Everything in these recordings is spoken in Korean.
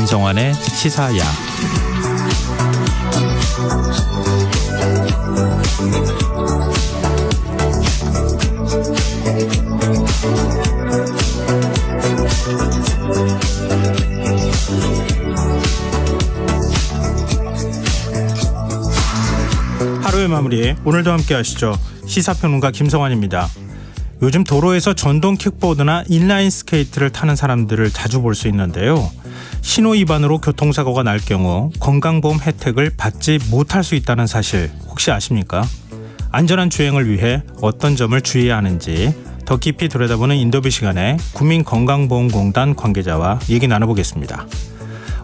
김성환의 시사야. 하루의 마무리, 오늘도 함께 하시죠. 시사평론가 김성환입니다. 요즘 도로에서 전동 킥보드나 인라인 스케이트를 타는 사람들을 자주 볼 수 있는데요. 신호 위반으로 교통사고가 날 경우 건강보험 혜택을 받지 못할 수 있다는 사실 혹시 아십니까? 안전한 주행을 위해 어떤 점을 주의해야 하는지 더 깊이 들여다보는 인터뷰 시간에 국민건강보험공단 관계자와 얘기 나눠보겠습니다.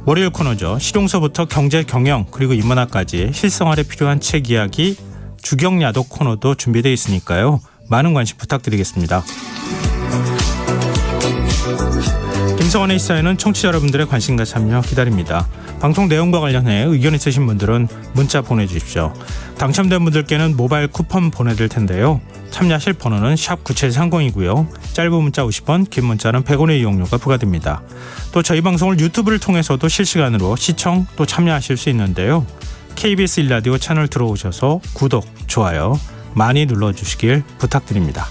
월요일 코너죠. 실용서부터 경제, 경영 그리고 인문학까지 실생활에 필요한 책 이야기 주경야독 코너도 준비되어 있으니까요. 많은 관심 부탁드리겠습니다. 김성환의 시사에는 청취자 여러분들의 관심과 참여 기다립니다. 방송 내용과 관련해 의견 있으신 분들은 문자 보내주십시오. 당첨된 분들께는 모바일 쿠폰 보내드릴 텐데요. 참여하실 번호는 샵9730이고요. 짧은 문자 50원, 긴 문자는 100원의 이용료가 부과됩니다. 또 저희 방송을 유튜브를 통해서도 실시간으로 시청 또 참여하실 수 있는데요. KBS 1라디오 채널 들어오셔서 구독, 좋아요 많이 눌러주시길 부탁드립니다.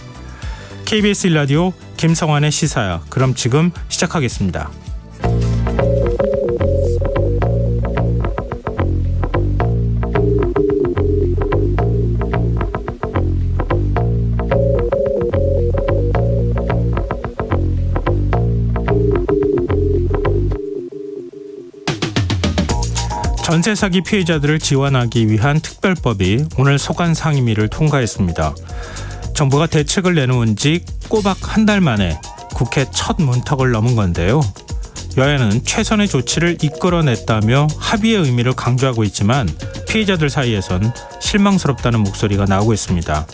KBS 1라디오 김성환의 시사야. 그럼 지금 시작하겠습니다. 전세 사기 피해자들을 지원하기 위한 특별법이 오늘 소관 상임위를 통과했습니다. 정부가 대책을 내놓은 지 꼬박 한 달 만에 국회 첫 문턱을 넘은 건데요. 여야는 최선의 조치를 이끌어냈다며 합의의 의미를 강조하고 있지만 피해자들 사이에선 실망스럽다는 목소리가 나오고 있습니다.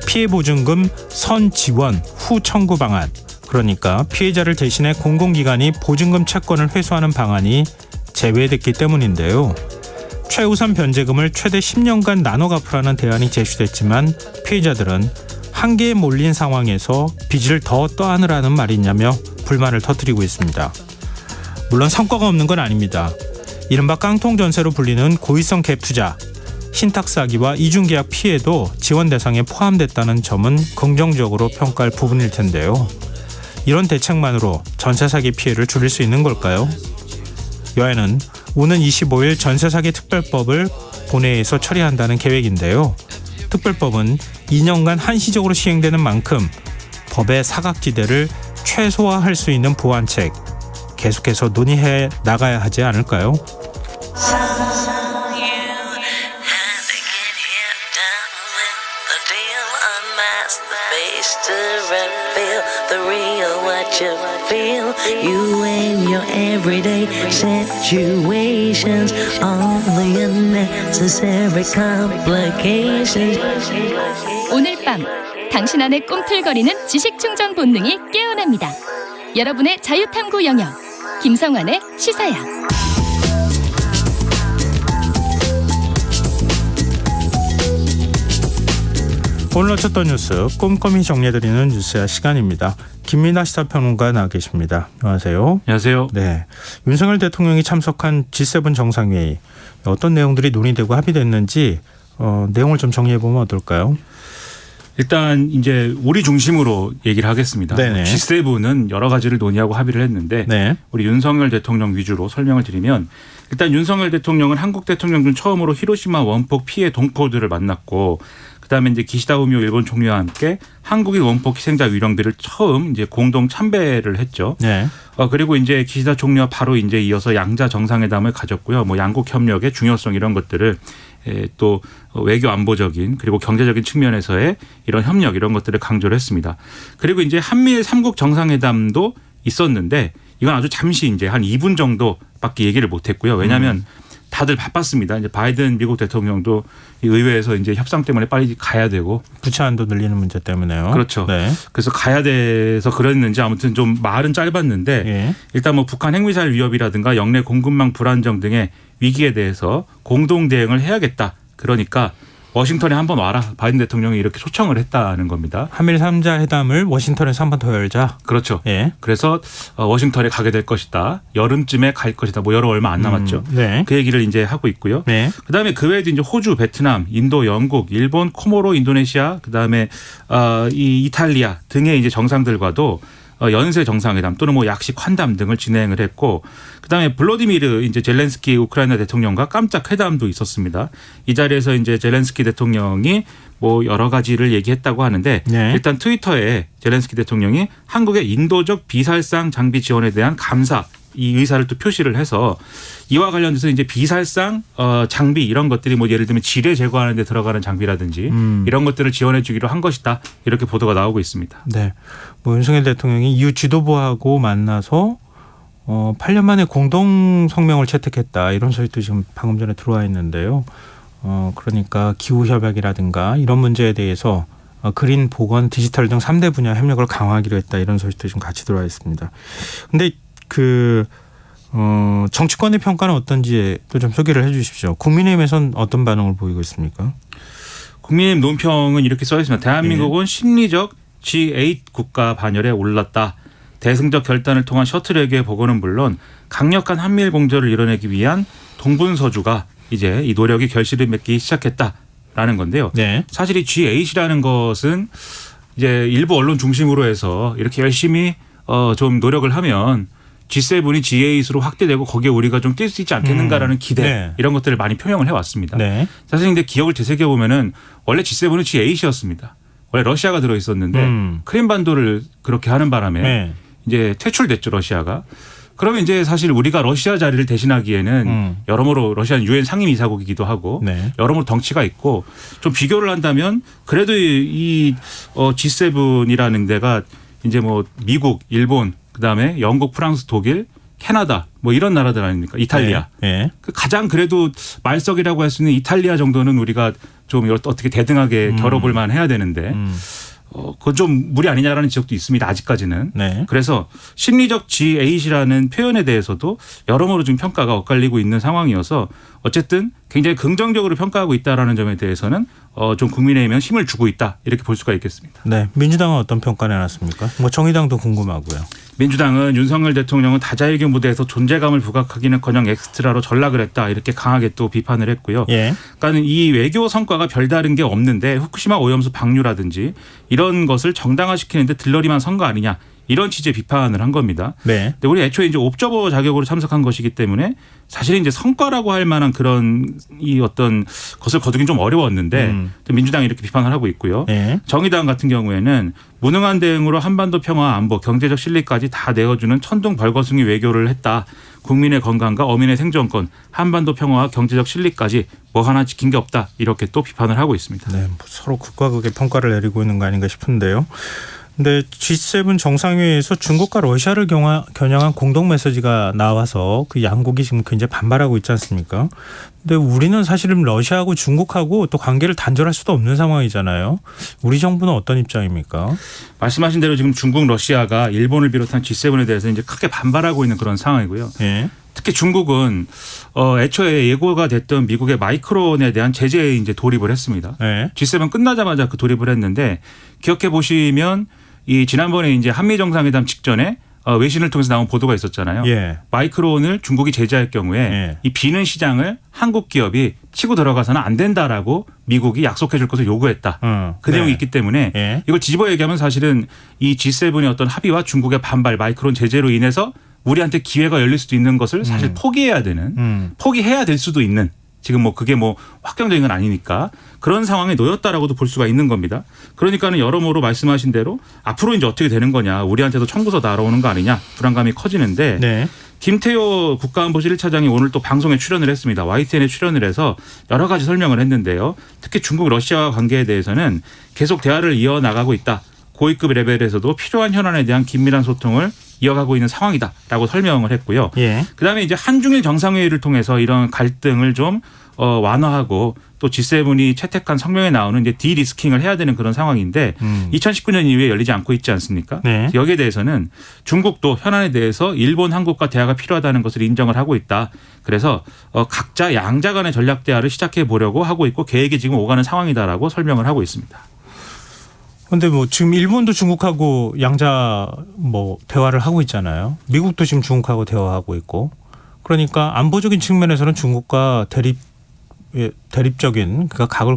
피해보증금 선 지원 후 청구 방안, 그러니까 피해자를 대신해 공공기관이 보증금 채권을 회수하는 방안이 제외됐기 때문인데요. 최우선 변제금을 최대 10년간 나눠 갚으라는 대안이 제시됐지만 피해자들은 한계에 몰린 상황에서 빚을 더 떠안으라는 말이 있냐며 불만을 터뜨리고 있습니다. 물론 성과가 없는 건 아닙니다. 이른바 깡통 전세로 불리는 고의성 갭 투자, 신탁 사기와 이중계약 피해도 지원 대상에 포함됐다는 점은 긍정적으로 평가할 부분일 텐데요. 이런 대책만으로 전세 사기 피해를 줄일 수 있는 걸까요? 여야는 오는 25일 전세사기 특별법을 본회의에서 처리한다는 계획인데요. 특별법은 2년간 한시적으로 시행되는 만큼 법의 사각지대를 최소화할 수 있는 보완책 계속해서 논의해 나가야 하지 않을까요? You and your everyday situations, all the unnecessary complications. 오늘 밤 당신 안에 꿈틀거리는 지식 충전 본능이 깨어납니다. 여러분의 자유탐구 영역 김성환의 시사야. 오늘 어쨌던 뉴스 꼼꼼히 정리해드리는 뉴스야 시간입니다. 김민하 시사평론가 나와 계십니다. 안녕하세요. 안녕하세요. 네, 윤석열 대통령이 참석한 G7 정상회의 어떤 내용들이 논의되고 합의됐는지 내용을 좀 정리해보면 어떨까요? 일단 이제 우리 중심으로 얘기를 하겠습니다. 네네. G7은 여러 가지를 논의하고 합의를 했는데 네. 우리 윤석열 대통령 위주로 설명을 드리면 일단 윤석열 대통령은 한국 대통령 중 처음으로 히로시마 원폭 피해 동포들을 만났고 그다음에 이제 기시다 후미오 일본 총리와 함께 한국인 원폭 희생자 위령들을 처음 이제 공동 참배를 했죠. 네. 그리고 이제 기시다 총리와 바로 이제 이어서 양자 정상회담을 가졌고요. 뭐 양국 협력의 중요성 이런 것들을 또 외교 안보적인 그리고 경제적인 측면에서의 이런 협력 이런 것들을 강조를 했습니다. 그리고 이제 한미일 3국 정상회담도 있었는데 이건 아주 잠시 이제 한 2분 정도밖에 얘기를 못 했고요. 왜냐하면 다들 바빴습니다. 이제 바이든 미국 대통령도 의회에서 이제 협상 때문에 빨리 가야 되고 부채한도 늘리는 문제 때문에요. 그렇죠. 네. 그래서 가야 돼서 그랬는지 아무튼 좀 말은 짧았는데 예. 일단 뭐 북한 핵미사일 위협이라든가 영내 공급망 불안정 등의 위기에 대해서 공동 대응을 해야겠다. 그러니까 워싱턴에 한번 와라. 바이든 대통령이 이렇게 초청을 했다는 겁니다. 한미일 3자 회담을 워싱턴에서 한 번 더 열자. 그렇죠. 예. 그래서 워싱턴에 가게 될 것이다. 여름쯤에 갈 것이다. 뭐 여름 얼마 안 남았죠. 네. 그 얘기를 이제 하고 있고요. 네. 그다음에 그 외에도 이제 호주, 베트남, 인도, 영국, 일본, 코모로, 인도네시아, 그다음에 이 이탈리아 등의 이제 정상들과도 연쇄 정상회담 또는 뭐 약식 환담 등을 진행을 했고, 그다음에 블로디미르 이제 젤렌스키 우크라이나 대통령과 깜짝 회담도 있었습니다. 이 자리에서 이제 젤렌스키 대통령이 뭐 여러 가지를 얘기했다고 하는데 네. 일단 트위터에 젤렌스키 대통령이 한국의 인도적 비살상 장비 지원에 대한 감사 이 의사를 또 표시를 해서 이와 관련돼서 이제 비살상 장비 이런 것들이 뭐 예를 들면 지뢰 제거하는 데 들어가는 장비라든지 이런 것들을 지원해 주기로 한 것이다. 이렇게 보도가 나오고 있습니다. 네. 뭐 윤석열 대통령이 이후 지도부하고 만나서 8년 만에 공동 성명을 채택했다. 이런 소식도 지금 방금 전에 들어와 있는데요. 그러니까 기후 협약이라든가 이런 문제에 대해서 그린, 보건, 디지털 등 3대 분야 협력을 강화하기로 했다. 이런 소식도 지금 같이 들어와 있습니다. 근데 정치권의 평가는 어떤지 또 좀 소개를 해 주십시오. 국민의힘에서는 어떤 반응을 보이고 있습니까? 국민의힘 논평은 이렇게 써 있습니다. 대한민국은 심리적 G8 국가 반열에 올랐다. 대승적 결단을 통한 셔틀 외교의 복원은 물론 강력한 한미일 공조를 이뤄내기 위한 동분서주가 이제 이 노력이 결실을 맺기 시작했다라는 건데요. 네. 사실 이 G8이라는 것은 이제 일부 언론 중심으로 해서 이렇게 열심히 좀 노력을 하면 G7이 G8으로 확대되고 거기에 우리가 좀 뛸 수 있지 않겠는가라는 기대 네. 이런 것들을 많이 표명을 해왔습니다. 네. 사실 근데 기억을 되새겨 보면은 원래 G7은 G8이었습니다. 원래 러시아가 들어 있었는데 크림반도를 그렇게 하는 바람에 네. 이제 퇴출됐죠, 러시아가. 그러면 이제 사실 우리가 러시아 자리를 대신하기에는 여러모로 러시아는 유엔 상임이사국이기도 하고 네. 여러모로 덩치가 있고 좀 비교를 한다면 그래도 이 G7이라는 데가 이제 뭐 미국, 일본, 그다음에 영국, 프랑스, 독일, 캐나다 뭐 이런 나라들 아닙니까? 이탈리아. 네. 그 가장 그래도 말석이라고 할 수 있는 이탈리아 정도는 우리가 좀 어떻게 대등하게 겨뤄볼 만 해야 되는데 그건 좀 무리 아니냐라는 지적도 있습니다. 아직까지는. 네. 그래서 심리적 G8이라는 표현에 대해서도 여러모로 좀 평가가 엇갈리고 있는 상황이어서 어쨌든 굉장히 긍정적으로 평가하고 있다라는 점에 대해서는 좀 국민의힘은 힘을 주고 있다 이렇게 볼 수가 있겠습니다. 네. 민주당은 어떤 평가 내놨습니까? 뭐 정의당도 궁금하고요. 민주당은 윤석열 대통령은 다자이기 무대에서 존재감을 부각하기는커녕 엑스트라로 전락을 했다 이렇게 강하게 또 비판을 했고요. 예. 그러니까 이 외교 성과가 별다른 게 없는데 후쿠시마 오염수 방류라든지 이런 것을 정당화시키는데 들러리만 선 거 아니냐 이런 취지의 비판을 한 겁니다. 네. 근데 우리 애초에 이제 옵저버 자격으로 참석한 것이기 때문에 사실 이제 성과라고 할 만한 그런 이 어떤 것을 거두긴 좀 어려웠는데 민주당이 이렇게 비판을 하고 있고요. 예. 정의당 같은 경우에는 무능한 대응으로 한반도 평화 안보 경제적 실리까지 다 내어주는 천둥 벌거숭이 외교를 했다. 국민의 건강과 어민의 생존권 한반도 평화와 경제적 실리까지 뭐 하나 지킨 게 없다. 이렇게 또 비판을 하고 있습니다. 네. 뭐 서로 극과 극의 평가를 내리고 있는 거 아닌가 싶은데요. 근데 G7 정상회의에서 중국과 러시아를 겨냥한 공동 메시지가 나와서 그 양국이 지금 굉장히 반발하고 있지 않습니까? 근데 우리는 사실은 러시아하고 중국하고 또 관계를 단절할 수도 없는 상황이잖아요. 우리 정부는 어떤 입장입니까? 말씀하신 대로 지금 중국, 러시아가 일본을 비롯한 G7에 대해서 이제 크게 반발하고 있는 그런 상황이고요. 예. 특히 중국은 애초에 예고가 됐던 미국의 마이크론에 대한 제재에 이제 돌입을 했습니다. 예. G7 끝나자마자 그 돌입을 했는데 기억해 보시면 이 지난번에 이제 한미 정상회담 직전에 외신을 통해서 나온 보도가 있었잖아요. 예. 마이크론을 중국이 제재할 경우에 예. 이 비는 시장을 한국 기업이 치고 들어가서는 안 된다라고 미국이 약속해 줄 것을 요구했다. 그 내용이 있기 때문에 예. 이걸 뒤집어 얘기하면 사실은 이 G7의 어떤 합의와 중국의 반발 마이크론 제재로 인해서 우리한테 기회가 열릴 수도 있는 것을 사실 포기해야 되는 포기해야 될 수도 있는 지금 뭐 그게 뭐 확정적인 건 아니니까 그런 상황에 놓였다라고도 볼 수가 있는 겁니다. 그러니까는 여러모로 말씀하신 대로 앞으로 이제 어떻게 되는 거냐 우리한테도 청구서 날아오는 거 아니냐 불안감이 커지는데 네. 김태호 국가안보실 1차장이 오늘 또 방송에 출연을 했습니다. YTN에 출연을 해서 여러 가지 설명을 했는데요. 특히 중국 러시아 관계에 대해서는 계속 대화를 이어나가고 있다. 고위급 레벨에서도 필요한 현안에 대한 긴밀한 소통을 이어가고 있는 상황이다라고 설명을 했고요. 예. 그다음에 이제 한중일 정상회의를 통해서 이런 갈등을 좀 완화하고 또 G7이 채택한 성명에 나오는 이제 디리스킹을 해야 되는 그런 상황인데 2019년 이후에 열리지 않고 있지 않습니까? 네. 여기에 대해서는 중국도 현안에 대해서 일본, 한국과 대화가 필요하다는 것을 인정을 하고 있다. 그래서 각자 양자 간의 전략 대화를 시작해 보려고 하고 있고 계획이 지금 오가는 상황이다라고 설명을 하고 있습니다. 근데 뭐 지금 일본도 중국하고 양자 뭐 대화를 하고 있잖아요. 미국도 지금 중국하고 대화하고 있고. 그러니까 안보적인 측면에서는 중국과 대립적인 그러니까 각을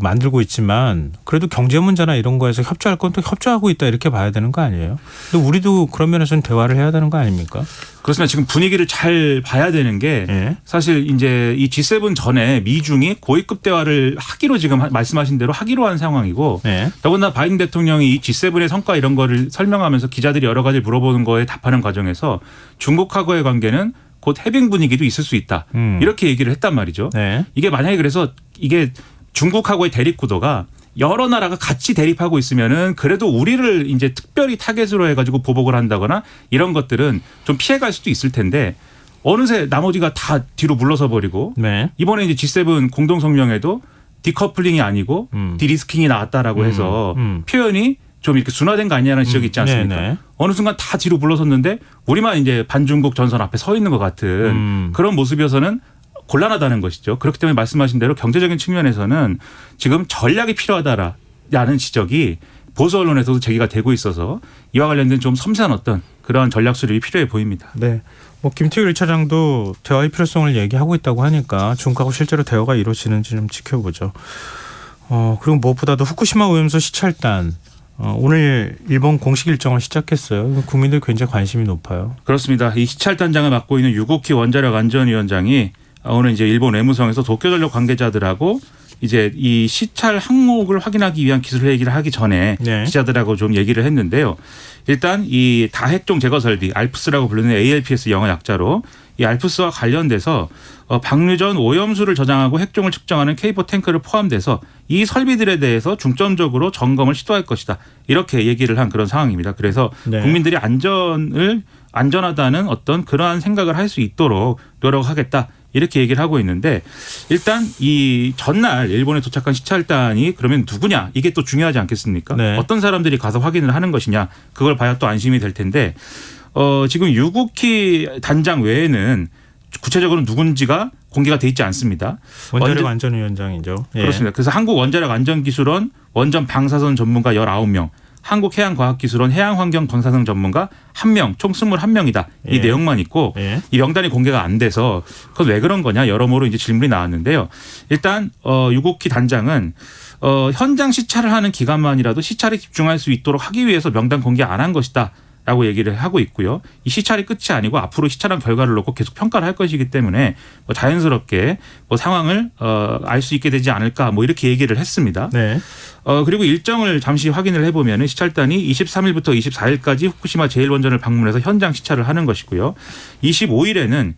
만들고 있지만 그래도 경제 문제나 이런 거에서 협조할 건 또 협조하고 있다 이렇게 봐야 되는 거 아니에요? 근데 우리도 그런 면에서는 대화를 해야 되는 거 아닙니까? 그렇습니다. 지금 분위기를 잘 봐야 되는 게 예. 사실 이제 이 G7 전에 미중이 고위급 대화를 하기로 지금 말씀하신 대로 하기로 한 상황이고 예. 더군다나 바이든 대통령이 이 G7의 성과 이런 거를 설명하면서 기자들이 여러 가지 물어보는 거에 답하는 과정에서 중국하고의 관계는 곧 해빙 분위기도 있을 수 있다. 이렇게 얘기를 했단 말이죠. 네. 이게 만약에 그래서 이게 중국하고의 대립 구도가 여러 나라가 같이 대립하고 있으면은 그래도 우리를 이제 특별히 타겟으로 해가지고 보복을 한다거나 이런 것들은 좀 피해갈 수도 있을 텐데 어느새 나머지가 다 뒤로 물러서 버리고 네. 이번에 이제 G7 공동 성명에도 디커플링이 아니고 디리스킹이 나왔다라고 해서 표현이 좀 이렇게 순화된 거 아니냐는 지적이 있지 않습니까? 네네. 어느 순간 다 뒤로 물러섰는데 우리만 이제 반중국 전선 앞에 서 있는 것 같은 그런 모습이어서는 곤란하다는 것이죠. 그렇기 때문에 말씀하신 대로 경제적인 측면에서는 지금 전략이 필요하다라는 지적이 보수 언론에서도 제기가 되고 있어서 이와 관련된 좀 섬세한 어떤 그런 전략 수립이 필요해 보입니다. 네. 뭐 김태규 1차장도 대화의 필요성을 얘기하고 있다고 하니까 중국하고 실제로 대화가 이루어지는지 좀 지켜보죠. 그리고 무엇보다도 후쿠시마 오염수 시찰단 오늘 일본 공식 일정을 시작했어요. 국민들 굉장히 관심이 높아요. 그렇습니다. 이 시찰단장을 맡고 있는 유고키 원자력 안전위원장이 오늘 이제 일본 외무성에서 도쿄전력 관계자들하고 이제 이 시찰 항목을 확인하기 위한 기술 회의를 하기 전에 네. 기자들하고 좀 얘기를 했는데요. 일단 이 다핵종 제거 설비 알프스라고 부르는 ALPS 영어 약자로 이 알프스와 관련돼서 방류전 오염수를 저장하고 핵종을 측정하는 K4 탱크를 포함돼서 이 설비들에 대해서 중점적으로 점검을 시도할 것이다. 이렇게 얘기를 한 그런 상황입니다. 그래서 네. 국민들이 안전하다는 어떤 그러한 생각을 할 수 있도록 노력하겠다. 이렇게 얘기를 하고 있는데 일단 이 전날 일본에 도착한 시찰단이 그러면 누구냐 이게 또 중요하지 않겠습니까? 네. 어떤 사람들이 가서 확인을 하는 것이냐 그걸 봐야 또 안심이 될 텐데 지금 유국희 단장 외에는 구체적으로 누군지가 공개가 돼 있지 않습니다. 원자력 안전위원장이죠. 예. 그렇습니다. 그래서 한국원자력안전기술원 원전 방사선 전문가 19명 한국해양과학기술원 해양환경방사능 전문가 1명 총 21명이다. 이 예. 내용만 있고 예. 이 명단이 공개가 안 돼서 그건 왜 그런 거냐 여러모로 이제 질문이 나왔는데요. 일단 유국희 단장은 현장 시찰을 하는 기간만이라도 시찰에 집중할 수 있도록 하기 위해서 명단 공개 안 한 것이다. 라고 얘기를 하고 있고요. 이 시찰이 끝이 아니고 앞으로 시찰한 결과를 놓고 계속 평가를 할 것이기 때문에 뭐 자연스럽게 뭐 상황을 알 수 있게 되지 않을까 뭐 이렇게 얘기를 했습니다. 네. 그리고 일정을 잠시 확인을 해보면 시찰단이 23일부터 24일까지 후쿠시마 제1원전을 방문해서 현장 시찰을 하는 것이고요. 25일에는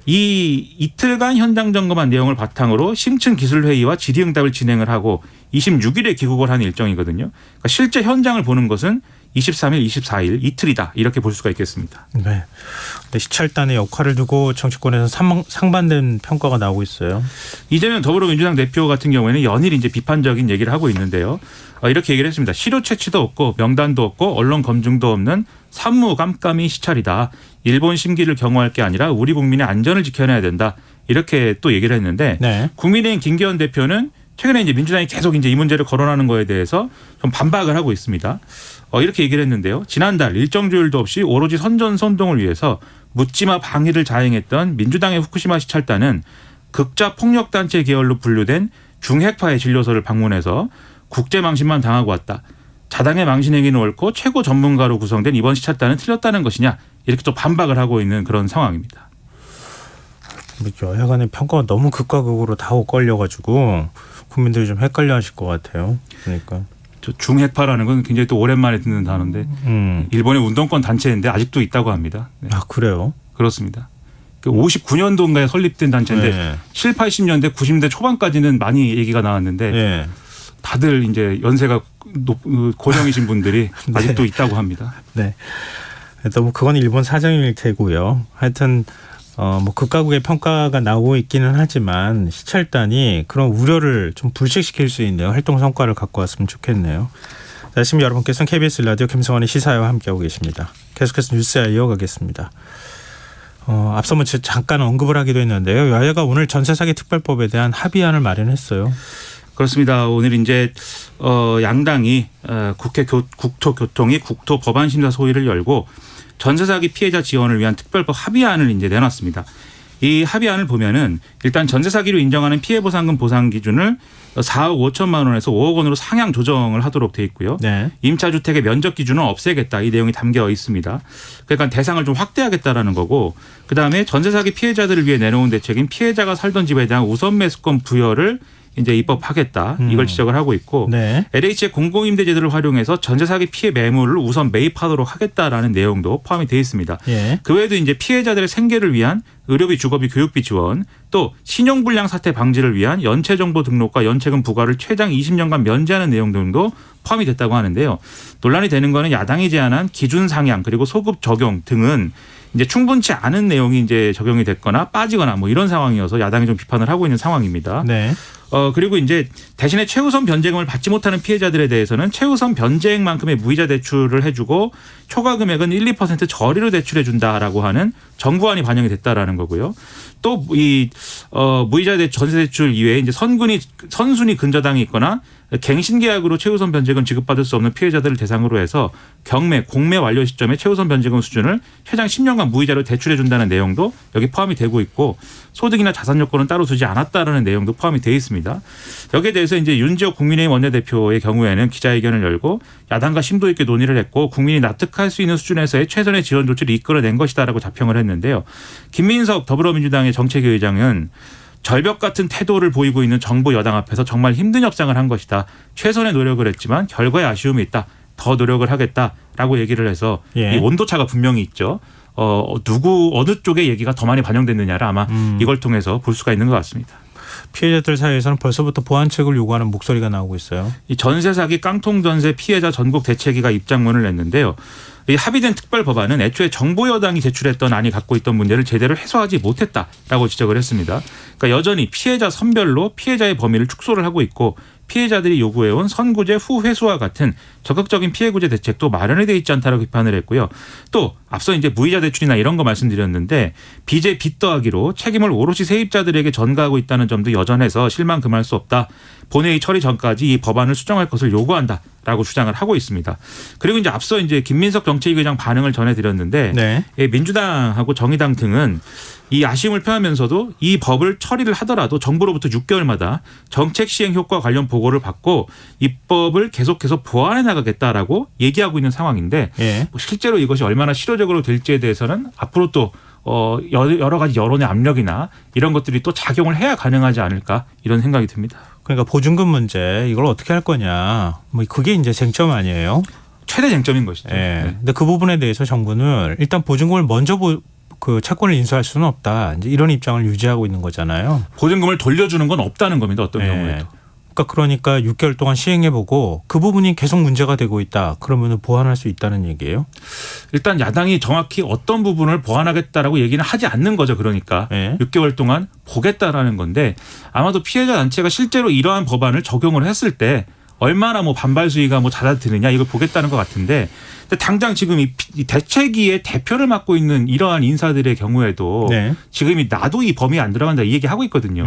이 이틀간 현장 점검한 내용을 바탕으로 심층 기술회의와 질의응답을 진행을 하고 26일에 귀국을 하는 일정이거든요. 그러니까 실제 현장을 보는 것은 23일, 24일 이틀이다 이렇게 볼 수가 있겠습니다. 네. 근데 시찰단의 역할을 두고 정치권에서 상반된 평가가 나오고 있어요. 이재명 더불어민주당 대표 같은 경우에는 연일 이제 비판적인 얘기를 하고 있는데요. 이렇게 얘기를 했습니다. 시료 채취도 없고 명단도 없고 언론 검증도 없는 산무깜깜이 시찰이다. 일본 심기를 경호할 게 아니라 우리 국민의 안전을 지켜내야 된다. 이렇게 또 얘기를 했는데 네. 국민의힘 김기현 대표는 최근에 이제 민주당이 계속 이제 이 문제를 거론하는 거에 대해서 좀 반박을 하고 있습니다. 이렇게 얘기를 했는데요. 지난달 일정 조율도 없이 오로지 선전선동을 위해서 묻지마 방위를 자행했던 민주당의 후쿠시마 시찰단은 극자 폭력단체 계열로 분류된 중핵파의 진료소를 방문해서 국제망신만 당하고 왔다. 자당의 망신행위는 옳고 최고 전문가로 구성된 이번 시찰단은 틀렸다는 것이냐. 이렇게 또 반박을 하고 있는 그런 상황입니다. 여야간의 평가가 너무 극과 극으로 다 엇갈려가지고 국민들이 좀 헷갈려하실 것 같아요. 그러니까 중핵파라는 건 굉장히 또 오랜만에 듣는 단어인데 일본의 운동권 단체인데 아직도 있다고 합니다. 네. 아 그래요? 그렇습니다. 59년도인가에 설립된 단체인데 네. 7, 80년대, 90년대 초반까지는 많이 얘기가 나왔는데 네. 다들 이제 연세가 고령이신 분들이 네. 아직도 있다고 합니다. 네. 또 그건 일본 사정일 테고요. 하여튼 뭐 극가국의 평가가 나오고 있기는 하지만 시찰단이 그런 우려를 좀 불식시킬 수 있는 활동 성과를 갖고 왔으면 좋겠네요. 자, 지금 여러분께서는 KBS 라디오 김성환의 시사회와 함께하고 계십니다. 계속해서 뉴스에 이어가겠습니다. 앞서 뭐 잠깐 언급을 하기도 했는데요. 여야가 오늘 전세 사기 특별법에 대한 합의안을 마련했어요. 그렇습니다. 오늘 이제 양당이 국회 국토교통위 국토법안심사 소위를 열고 전세 사기 피해자 지원을 위한 특별법 합의안을 이제 내놨습니다. 이 합의안을 보면은 일단 전세 사기로 인정하는 피해 보상금 보상 기준을 4억 5천만 원에서 5억 원으로 상향 조정을 하도록 돼 있고요. 네. 임차 주택의 면적 기준은 없애겠다 이 내용이 담겨 있습니다. 그러니까 대상을 좀 확대하겠다라는 거고, 그다음에 전세 사기 피해자들을 위해 내놓은 대책인 피해자가 살던 집에 대한 우선 매수권 부여를 이제 입법하겠다 이걸 지적을 하고 있고, 네. LH의 공공임대제도를 활용해서 전세 사기 피해 매물을 우선 매입하도록 하겠다라는 내용도 포함이 되어 있습니다. 예. 그 외에도 이제 피해자들의 생계를 위한 의료비, 주거비, 교육비 지원, 또 신용불량 사태 방지를 위한 연체정보 등록과 연체금 부과를 최장 20년간 면제하는 내용 등도 포함이 됐다고 하는데요. 논란이 되는 거는 야당이 제안한 기준 상향 그리고 소급 적용 등은 이제 충분치 않은 내용이 이제 적용이 됐거나 빠지거나 뭐 이런 상황이어서 야당이 좀 비판을 하고 있는 상황입니다. 네. 그리고 이제 대신에 최우선 변제금을 받지 못하는 피해자들에 대해서는 최우선 변제액만큼의 무이자 대출을 해주고 초과 금액은 1, 2% 저리로 대출해 준다라고 하는 정부안이 반영이 됐다라는 거고요. 또 이 무이자 전세 대출 이외에 이제 선순위 근저당이 있거나 갱신 계약으로 최우선 변제금 지급받을 수 없는 피해자들을 대상으로 해서 경매, 공매 완료 시점에 최우선 변제금 수준을 최장 10년간 무이자로 대출해 준다는 내용도 여기 포함이 되고 있고, 소득이나 자산 요건은 따로 두지 않았다라는 내용도 포함이 되어 있습니다. 여기에 대해서 이제 윤지호 국민의힘 원내대표의 경우에는 기자회견을 열고 야당과 심도 있게 논의를 했고 국민이 납득할 수 있는 수준에서의 최선의 지원 조치를 이끌어낸 것이다라고 자평을 했는데요. 김민석 더불어민주당의 정책위 의장은 절벽 같은 태도를 보이고 있는 정부 여당 앞에서 정말 힘든 협상을 한 것이다. 최선의 노력을 했지만 결과에 아쉬움이 있다. 더 노력을 하겠다라고 얘기를 해서 예. 이 온도차가 분명히 있죠. 어느 쪽의 얘기가 더 많이 반영됐느냐를 아마 이걸 통해서 볼 수가 있는 것 같습니다. 피해자들 사이에서는 벌써부터 보완책을 요구하는 목소리가 나오고 있어요. 이 전세 사기 깡통 전세 피해자 전국 대책위가 입장문을 냈는데요. 이 합의된 특별 법안은 애초에 정부 여당이 제출했던 안이 갖고 있던 문제를 제대로 해소하지 못했다라고 지적을 했습니다. 그러니까 여전히 피해자 선별로 피해자의 범위를 축소를 하고 있고 피해자들이 요구해온 선구제 후회수와 같은 적극적인 피해구제 대책도 마련이 돼 있지 않다고 비판을 했고요. 또 앞서 이제 무이자 대출이나 이런 거 말씀드렸는데 빚에 빚 더하기로 책임을 오롯이 세입자들에게 전가하고 있다는 점도 여전해서 실망 금할 수 없다. 본회의 처리 전까지 이 법안을 수정할 것을 요구한다라고 주장을 하고 있습니다. 그리고 이제 앞서 이제 김민석 정책위 의장 반응을 전해드렸는데 네. 민주당하고 정의당 등은 이 아쉬움을 표하면서도 이 법을 처리를 하더라도 정부로부터 6개월마다 정책 시행 효과 관련 보고를 받고 입법을 계속해서 보완해 나가겠다라고 얘기하고 있는 상황인데 예. 실제로 이것이 얼마나 실효적으로 될지에 대해서는 앞으로 또 여러 가지 여론의 압력이나 이런 것들이 또 작용을 해야 가능하지 않을까 이런 생각이 듭니다. 그러니까 보증금 문제 이걸 어떻게 할 거냐. 뭐 그게 이제 쟁점 아니에요. 최대 쟁점인 것이죠. 예. 네. 근데 그 부분에 대해서 정부는 일단 보증금을 먼저 그 채권을 인수할 수는 없다. 이제 이런 입장을 유지하고 있는 거잖아요. 보증금을 돌려주는 건 없다는 겁니다. 어떤 경우에도. 그러니까 6개월 동안 시행해보고 그 부분이 계속 문제가 되고 있다. 그러면 보완할 수 있다는 얘기예요. 일단 야당이 정확히 어떤 부분을 보완하겠다라고 얘기는 하지 않는 거죠. 그러니까 6개월 동안 보겠다라는 건데 아마도 피해자 단체가 실제로 이러한 법안을 적용을 했을 때 얼마나 뭐 반발 수위가 뭐 잦아드느냐 이걸 보겠다는 것 같은데, 근데 당장 지금 이 대책위의 대표를 맡고 있는 이러한 인사들의 경우에도 지금 나도 이 범위에 안 들어간다 이 얘기하고 있거든요.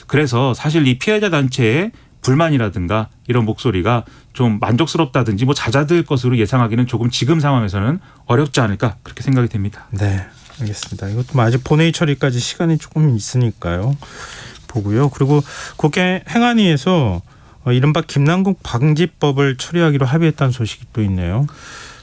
그래서 사실 이 피해자 단체의 불만이라든가 이런 목소리가 좀 만족스럽다든지 뭐 잦아들 것으로 예상하기는 조금 지금 상황에서는 어렵지 않을까 그렇게 생각이 됩니다. 네, 알겠습니다. 이것도 뭐 아직 본회의 처리까지 시간이 조금 있으니까요. 보고요. 그리고 국회 행안위에서 이른바 김남국 방지법을 처리하기로 합의했다는 소식이 또 있네요.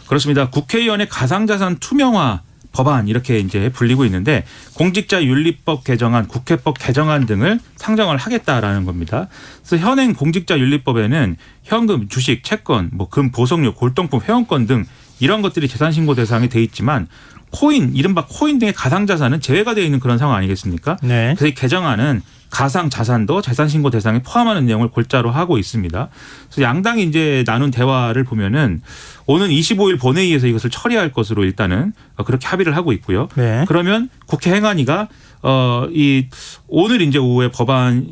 그렇습니다. 국회의원의 가상자산 투명화 법안 이렇게 이제 불리고 있는데 공직자윤리법 개정안, 국회법 개정안 등을 상정을 하겠다라는 겁니다. 그래서 현행 공직자윤리법에는 현금, 주식, 채권, 뭐 금, 보석류, 골동품, 회원권 등 이런 것들이 재산신고 대상이 돼 있지만 코인, 이른바 코인 등의 가상자산은 제외가 되어 있는 그런 상황 아니겠습니까? 네. 그래서 이 개정안은 가상 자산도 재산 신고 대상에 포함하는 내용을 골자로 하고 있습니다. 그래서 양당이 이제 나눈 대화를 보면은 오는 25일 본회의에서 이것을 처리할 것으로 일단은 그렇게 합의를 하고 있고요. 네. 그러면 국회 행안위가 오늘 이제 오후에 법안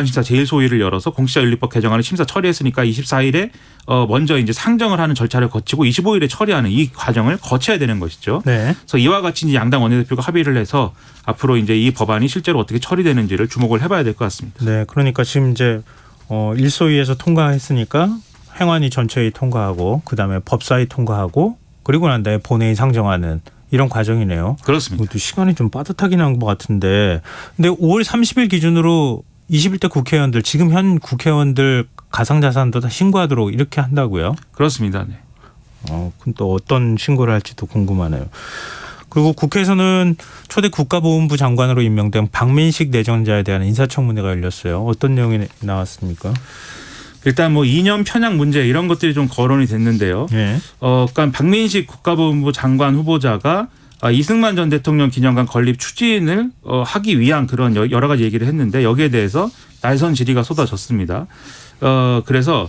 심사 제1소위를 열어서 공직자윤리법 개정안을 심사 처리했으니까 24일에 먼저 이제 상정을 하는 절차를 거치고 25일에 처리하는 이 과정을 거쳐야 되는 것이죠. 네. 그래서 이와 같이 이제 양당 원내대표가 합의를 해서 앞으로 이제 이 법안이 실제로 어떻게 처리되는지를 주목을 해봐야 될 것 같습니다. 네. 그러니까 지금 이제 일소위에서 통과했으니까 행안위 전체의 통과하고 그다음에 법사위 통과하고 그리고 난 다음에 본회의 상정하는 이런 과정이네요. 그렇습니다. 이것도 시간이 좀 빠듯하긴 한 것 같은데. 근데 5월 30일 기준으로 21대 국회의원들 지금 현 국회의원들 가상자산도 다 신고하도록 이렇게 한다고요? 그렇습니다. 네. 그럼 또 어떤 신고를 할지도 궁금하네요. 그리고 국회에서는 초대 국가보훈부 장관으로 임명된 박민식 내정자에 대한 인사청문회가 열렸어요. 어떤 내용이 나왔습니까? 일단 뭐 이념 편향 문제 이런 것들이 좀 거론이 됐는데요. 네. 그러니까 박민식 국가보훈부 장관 후보자가 이승만 전 대통령 기념관 건립 추진을 하기 위한 그런 여러 가지 얘기를 했는데 여기에 대해서 날선 질의가 쏟아졌습니다. 그래서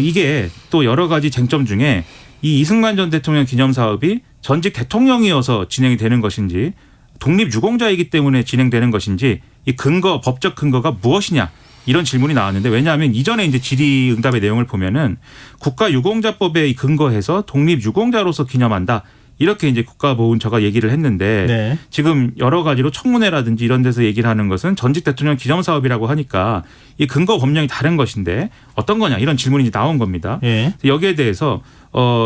이게 또 여러 가지 쟁점 중에 이 이승만 전 대통령 기념 사업이 전직 대통령이어서 진행이 되는 것인지 독립유공자이기 때문에 진행되는 것인지 이 근거 법적 근거가 무엇이냐 이런 질문이 나왔는데 왜냐하면 이전에 이제 질의응답의 내용을 보면은 국가유공자법에 근거해서 독립유공자로서 기념한다. 이렇게 이제 국가보훈처가 얘기를 했는데 네. 지금 여러 가지로 청문회라든지 이런 데서 얘기를 하는 것은 전직 대통령 기념 사업이라고 하니까 이 근거 법령이 다른 것인데 어떤 거냐 이런 질문이 이제 나온 겁니다. 네. 여기에 대해서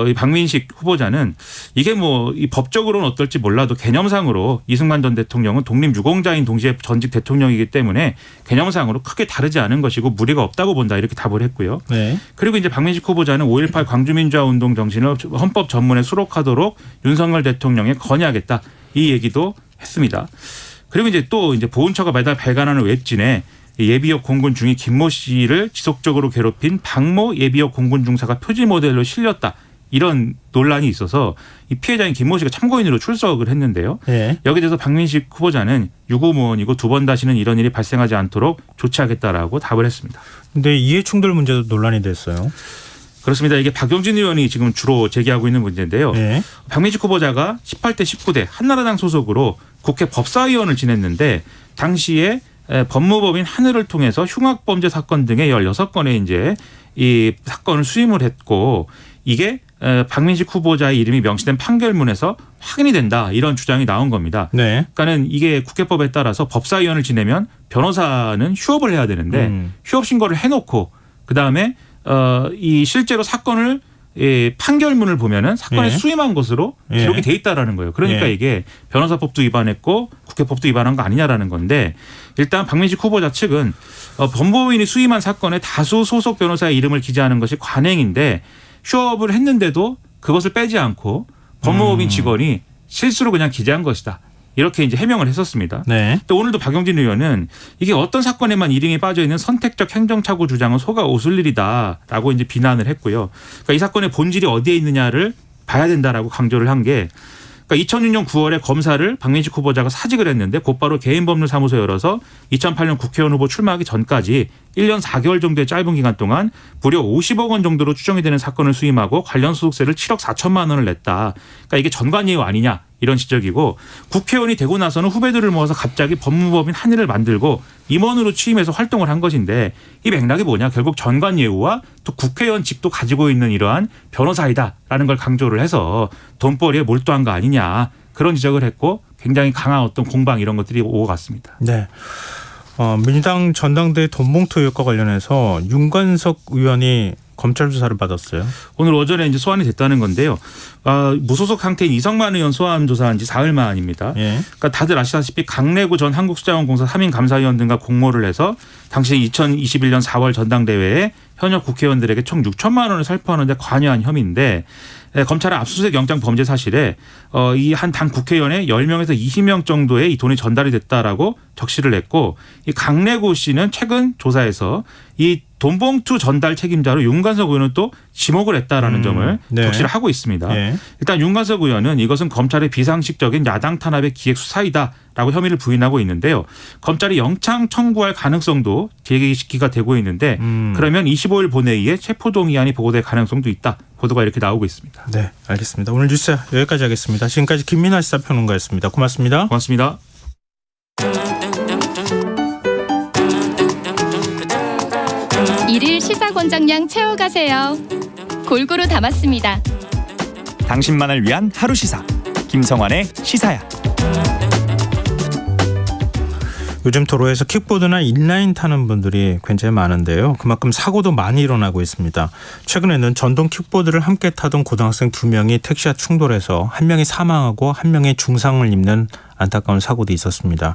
이 박민식 후보자는 이게 뭐 이 법적으로는 어떨지 몰라도 개념상으로 이승만 전 대통령은 독립유공자인 동시에 전직 대통령이기 때문에 개념상으로 크게 다르지 않은 것이고 무리가 없다고 본다 이렇게 답을 했고요. 네. 그리고 이제 박민식 후보자는 5.18 광주민주화운동 정신을 헌법 전문에 수록하도록 윤석열 대통령에 건의하겠다 이 얘기도 했습니다. 그리고 이제 또 이제 보훈처가 매달 발간하는 웹진에 예비역 공군 중위 김모 씨를 지속적으로 괴롭힌 박모 예비역 공군 중사가 표지 모델로 실렸다. 이런 논란이 있어서 이 피해자인 김모 씨가 참고인으로 출석을 했는데요. 네. 여기에 대해서 박민식 후보자는 유고무원이고 두 번 다시는 이런 일이 발생하지 않도록 조치하겠다라고 답을 했습니다. 근데 이해충돌 문제도 논란이 됐어요. 그렇습니다. 이게 박용진 의원이 지금 주로 제기하고 있는 문제인데요. 네. 박민식 후보자가 18대 19대 한나라당 소속으로 국회 법사위원을 지냈는데 당시에 법무법인 하늘을 통해서 흉악범죄 사건 등의 16건의 이제 이 사건을 수임을 했고 이게 박민식 후보자의 이름이 명시된 판결문에서 확인이 된다 이런 주장이 나온 겁니다. 네. 그러니까는 이게 국회법에 따라서 법사위원을 지내면 변호사는 휴업을 해야 되는데 휴업 신고를 해놓고 그 다음에 이 실제로 사건을 판결문을 보면은 사건에 예. 수임한 것으로 기록이 예. 돼 있다라는 거예요. 그러니까 예. 이게 변호사법도 위반했고 국회법도 위반한 거 아니냐라는 건데 일단 박민식 후보자 측은 법무법인이 수임한 사건에 다수 소속 변호사의 이름을 기재하는 것이 관행인데 휴업을 했는데도 그것을 빼지 않고 법무법인 직원이 실수로 그냥 기재한 것이다. 이렇게 이제 해명을 했었습니다. 네. 또 오늘도 박용진 의원은 이게 어떤 사건에만 이름이 빠져 있는 선택적 행정착오 주장은 속아 웃을 일이다라고 이제 비난을 했고요. 그러니까 이 사건의 본질이 어디에 있느냐를 봐야 된다라고 강조를 한 게 그러니까 2006년 9월에 검사를 박민식 후보자가 사직을 했는데 곧바로 개인법률사무소 열어서 2008년 국회의원 후보 출마하기 전까지 1년 4개월 정도의 짧은 기간 동안 무려 50억 원 정도로 추정이 되는 사건을 수임하고 관련 소득세를 7억 4천만 원을 냈다. 그러니까 이게 전관예우 아니냐 이런 지적이고 국회의원이 되고 나서는 후배들을 모아서 갑자기 법무법인 한일을 만들고 임원으로 취임해서 활동을 한 것인데 이 맥락이 뭐냐 결국 전관예우와 또 국회의원직도 가지고 있는 이러한 변호사이다라는 걸 강조를 해서 돈벌이에 몰두한 거 아니냐 그런 지적을 했고 굉장히 강한 어떤 공방 이런 것들이 오고 갔습니다. 네. 민주당 전당대 돈봉투 의혹과 관련해서 윤관석 의원이 검찰 조사를 받았어요. 오늘 오전에 이제 소환이 됐다는 건데요. 무소속 상태인 이성만 의원 소환 조사한 지 사흘 만입니다. 예. 그러니까 다들 아시다시피 강래구 전 한국수자원공사 3인 감사위원 등과 공모를 해서 당시 2021년 4월 전당대회에 현역 국회의원들에게 총 6천만 원을 살포하는 데 관여한 혐의인데 검찰은 압수수색 영장 범죄 사실에 이 한 당 국회의원의 10명에서 20명 정도의 이 돈이 전달이 됐다라고 적시를 했고 이 강래구 씨는 최근 조사에서 이 돈봉투 전달 책임자로 윤관석 의원은 또 지목을 했다라는 점을 네. 적시를 하고 있습니다. 예. 일단 윤관석 의원은 이것은 검찰의 비상식적인 야당 탄압의 기획 수사이다라고 혐의를 부인하고 있는데요. 검찰이 영장 청구할 가능성도 제기가 되고 있는데 그러면 25일 본회의에 체포동의안이 보고될 가능성도 있다. 보도가 이렇게 나오고 있습니다. 네, 알겠습니다. 오늘 뉴스 여기까지 하겠습니다. 지금까지 김민하 시사평론가였습니다. 고맙습니다. 고맙습니다. 일일 시사권장량 채워가세요. 골고루 담았습니다. 당신만을 위한 하루 시사 김성환의 시사야. 요즘 도로에서 킥보드나 인라인 타는 분들이 굉장히 많은데요. 그만큼 사고도 많이 일어나고 있습니다. 최근에는 전동 킥보드를 함께 타던 고등학생 2명이 택시와 충돌해서 한 명이 사망하고 한 명이 중상을 입는 안타까운 사고도 있었습니다.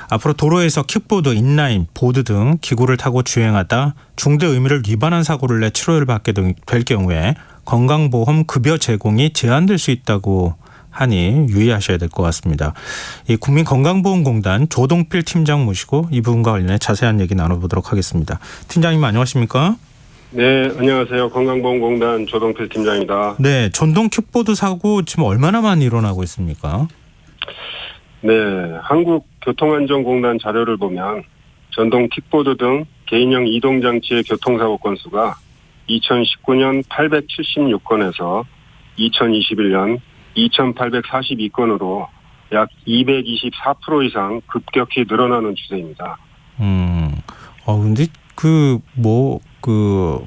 앞으로 도로에서 킥보드, 인라인, 보드 등 기구를 타고 주행하다 중대 의무를 위반한 사고를 내 치료를 받게 될 경우에 건강보험 급여 제공이 제한될 수 있다고 하니 유의하셔야 될 것 같습니다. 이 국민건강보험공단 조동필 팀장 모시고 이 부분과 관련해 자세한 얘기 나눠보도록 하겠습니다. 팀장님 안녕하십니까? 네, 안녕하세요. 건강보험공단 조동필 팀장입니다. 네, 전동 킥보드 사고 지금 얼마나 많이 일어나고 있습니까? 네, 한국교통안전공단 자료를 보면 전동 킥보드 등 개인형 이동장치의 교통사고 건수가 2019년 876건에서 2021년 2,842건으로 약 224% 이상 급격히 늘어나는 추세입니다. 근데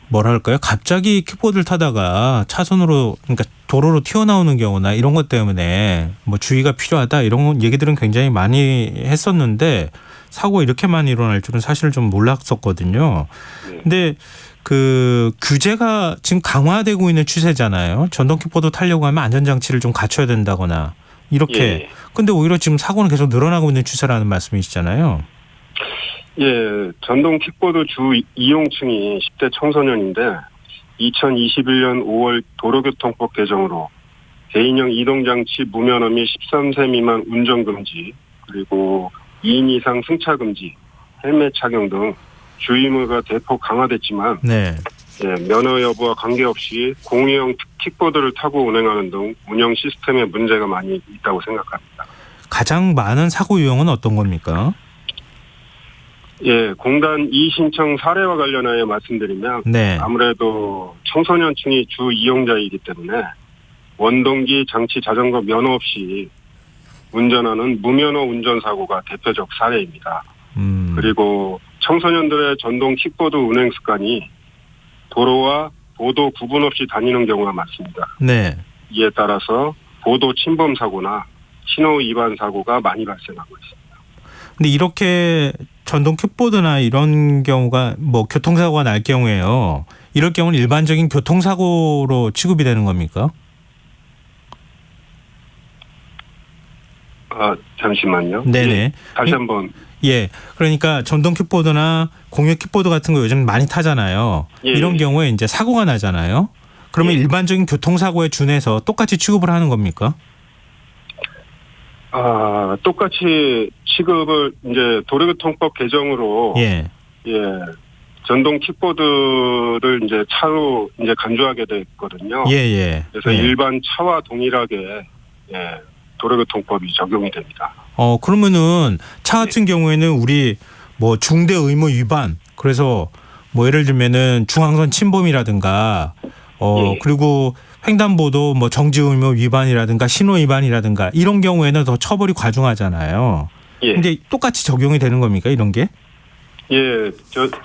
뭐랄까요? 갑자기 킥보드를 타다가 차선으로, 그러니까 도로로 튀어나오는 경우나 이런 것 때문에 뭐 주의가 필요하다 이런 얘기들은 굉장히 많이 했었는데 사고가 이렇게 많이 일어날 줄은 사실 좀 몰랐었거든요. 네. 근데 그 규제가 지금 강화되고 있는 추세잖아요. 전동 킥보드 타려고 하면 안전장치를 좀 갖춰야 된다거나 이렇게. 예. 근데 오히려 지금 사고는 계속 늘어나고 있는 추세라는 말씀이시잖아요. 예, 전동 킥보드 주 이용층이 10대 청소년인데 2021년 5월 도로교통법 개정으로 개인형 이동장치 무면허 및 13세 미만 운전금지 그리고 2인 이상 승차금지, 헬멧 착용 등 주의무가 대폭 강화됐지만 네. 예, 면허 여부와 관계없이 공유형 킥보드를 타고 운행하는 등 운영 시스템에 문제가 많이 있다고 생각합니다. 가장 많은 사고 유형은 어떤 겁니까? 예, 공단 이의신청 사례와 관련하여 말씀드리면 네. 아무래도 청소년층이 주 이용자이기 때문에 원동기 장치 자전거 면허 없이 운전하는 무면허 운전사고가 대표적 사례입니다. 그리고 청소년들의 전동 킥보드 운행 습관이 도로와 보도 구분 없이 다니는 경우가 많습니다. 네. 이에 따라서 보도 침범 사고나 신호 위반 사고가 많이 발생하고 있습니다. 근데 이렇게 전동 킥보드나 이런 경우가 뭐 교통사고가 날 경우에요. 이럴 경우는 일반적인 교통사고로 취급이 되는 겁니까? 잠시만요. 네네. 예, 다시 한번. 예. 그러니까 전동 킥보드나 공유 킥보드 같은 거 요즘 많이 타잖아요. 예, 이런 예. 경우에 이제 사고가 나잖아요. 그러면 예. 일반적인 교통사고에 준해서 똑같이 취급을 하는 겁니까? 똑같이 취급을 이제 도로교통법 개정으로 예. 전동 킥보드를 이제 차로 이제 간주하게 됐거든요. 예. 그래서 예. 일반 차와 동일하게 도로교통법이 적용이 됩니다. 그러면은 차 같은 경우에는 우리 뭐 중대 의무 위반, 그래서 뭐 예를 들면은 중앙선 침범이라든가 그리고 횡단보도 뭐 정지 의무 위반이라든가 신호 위반이라든가 이런 경우에는 더 처벌이 과중하잖아요. 예. 근데 똑같이 적용이 되는 겁니까, 이런 게? 예,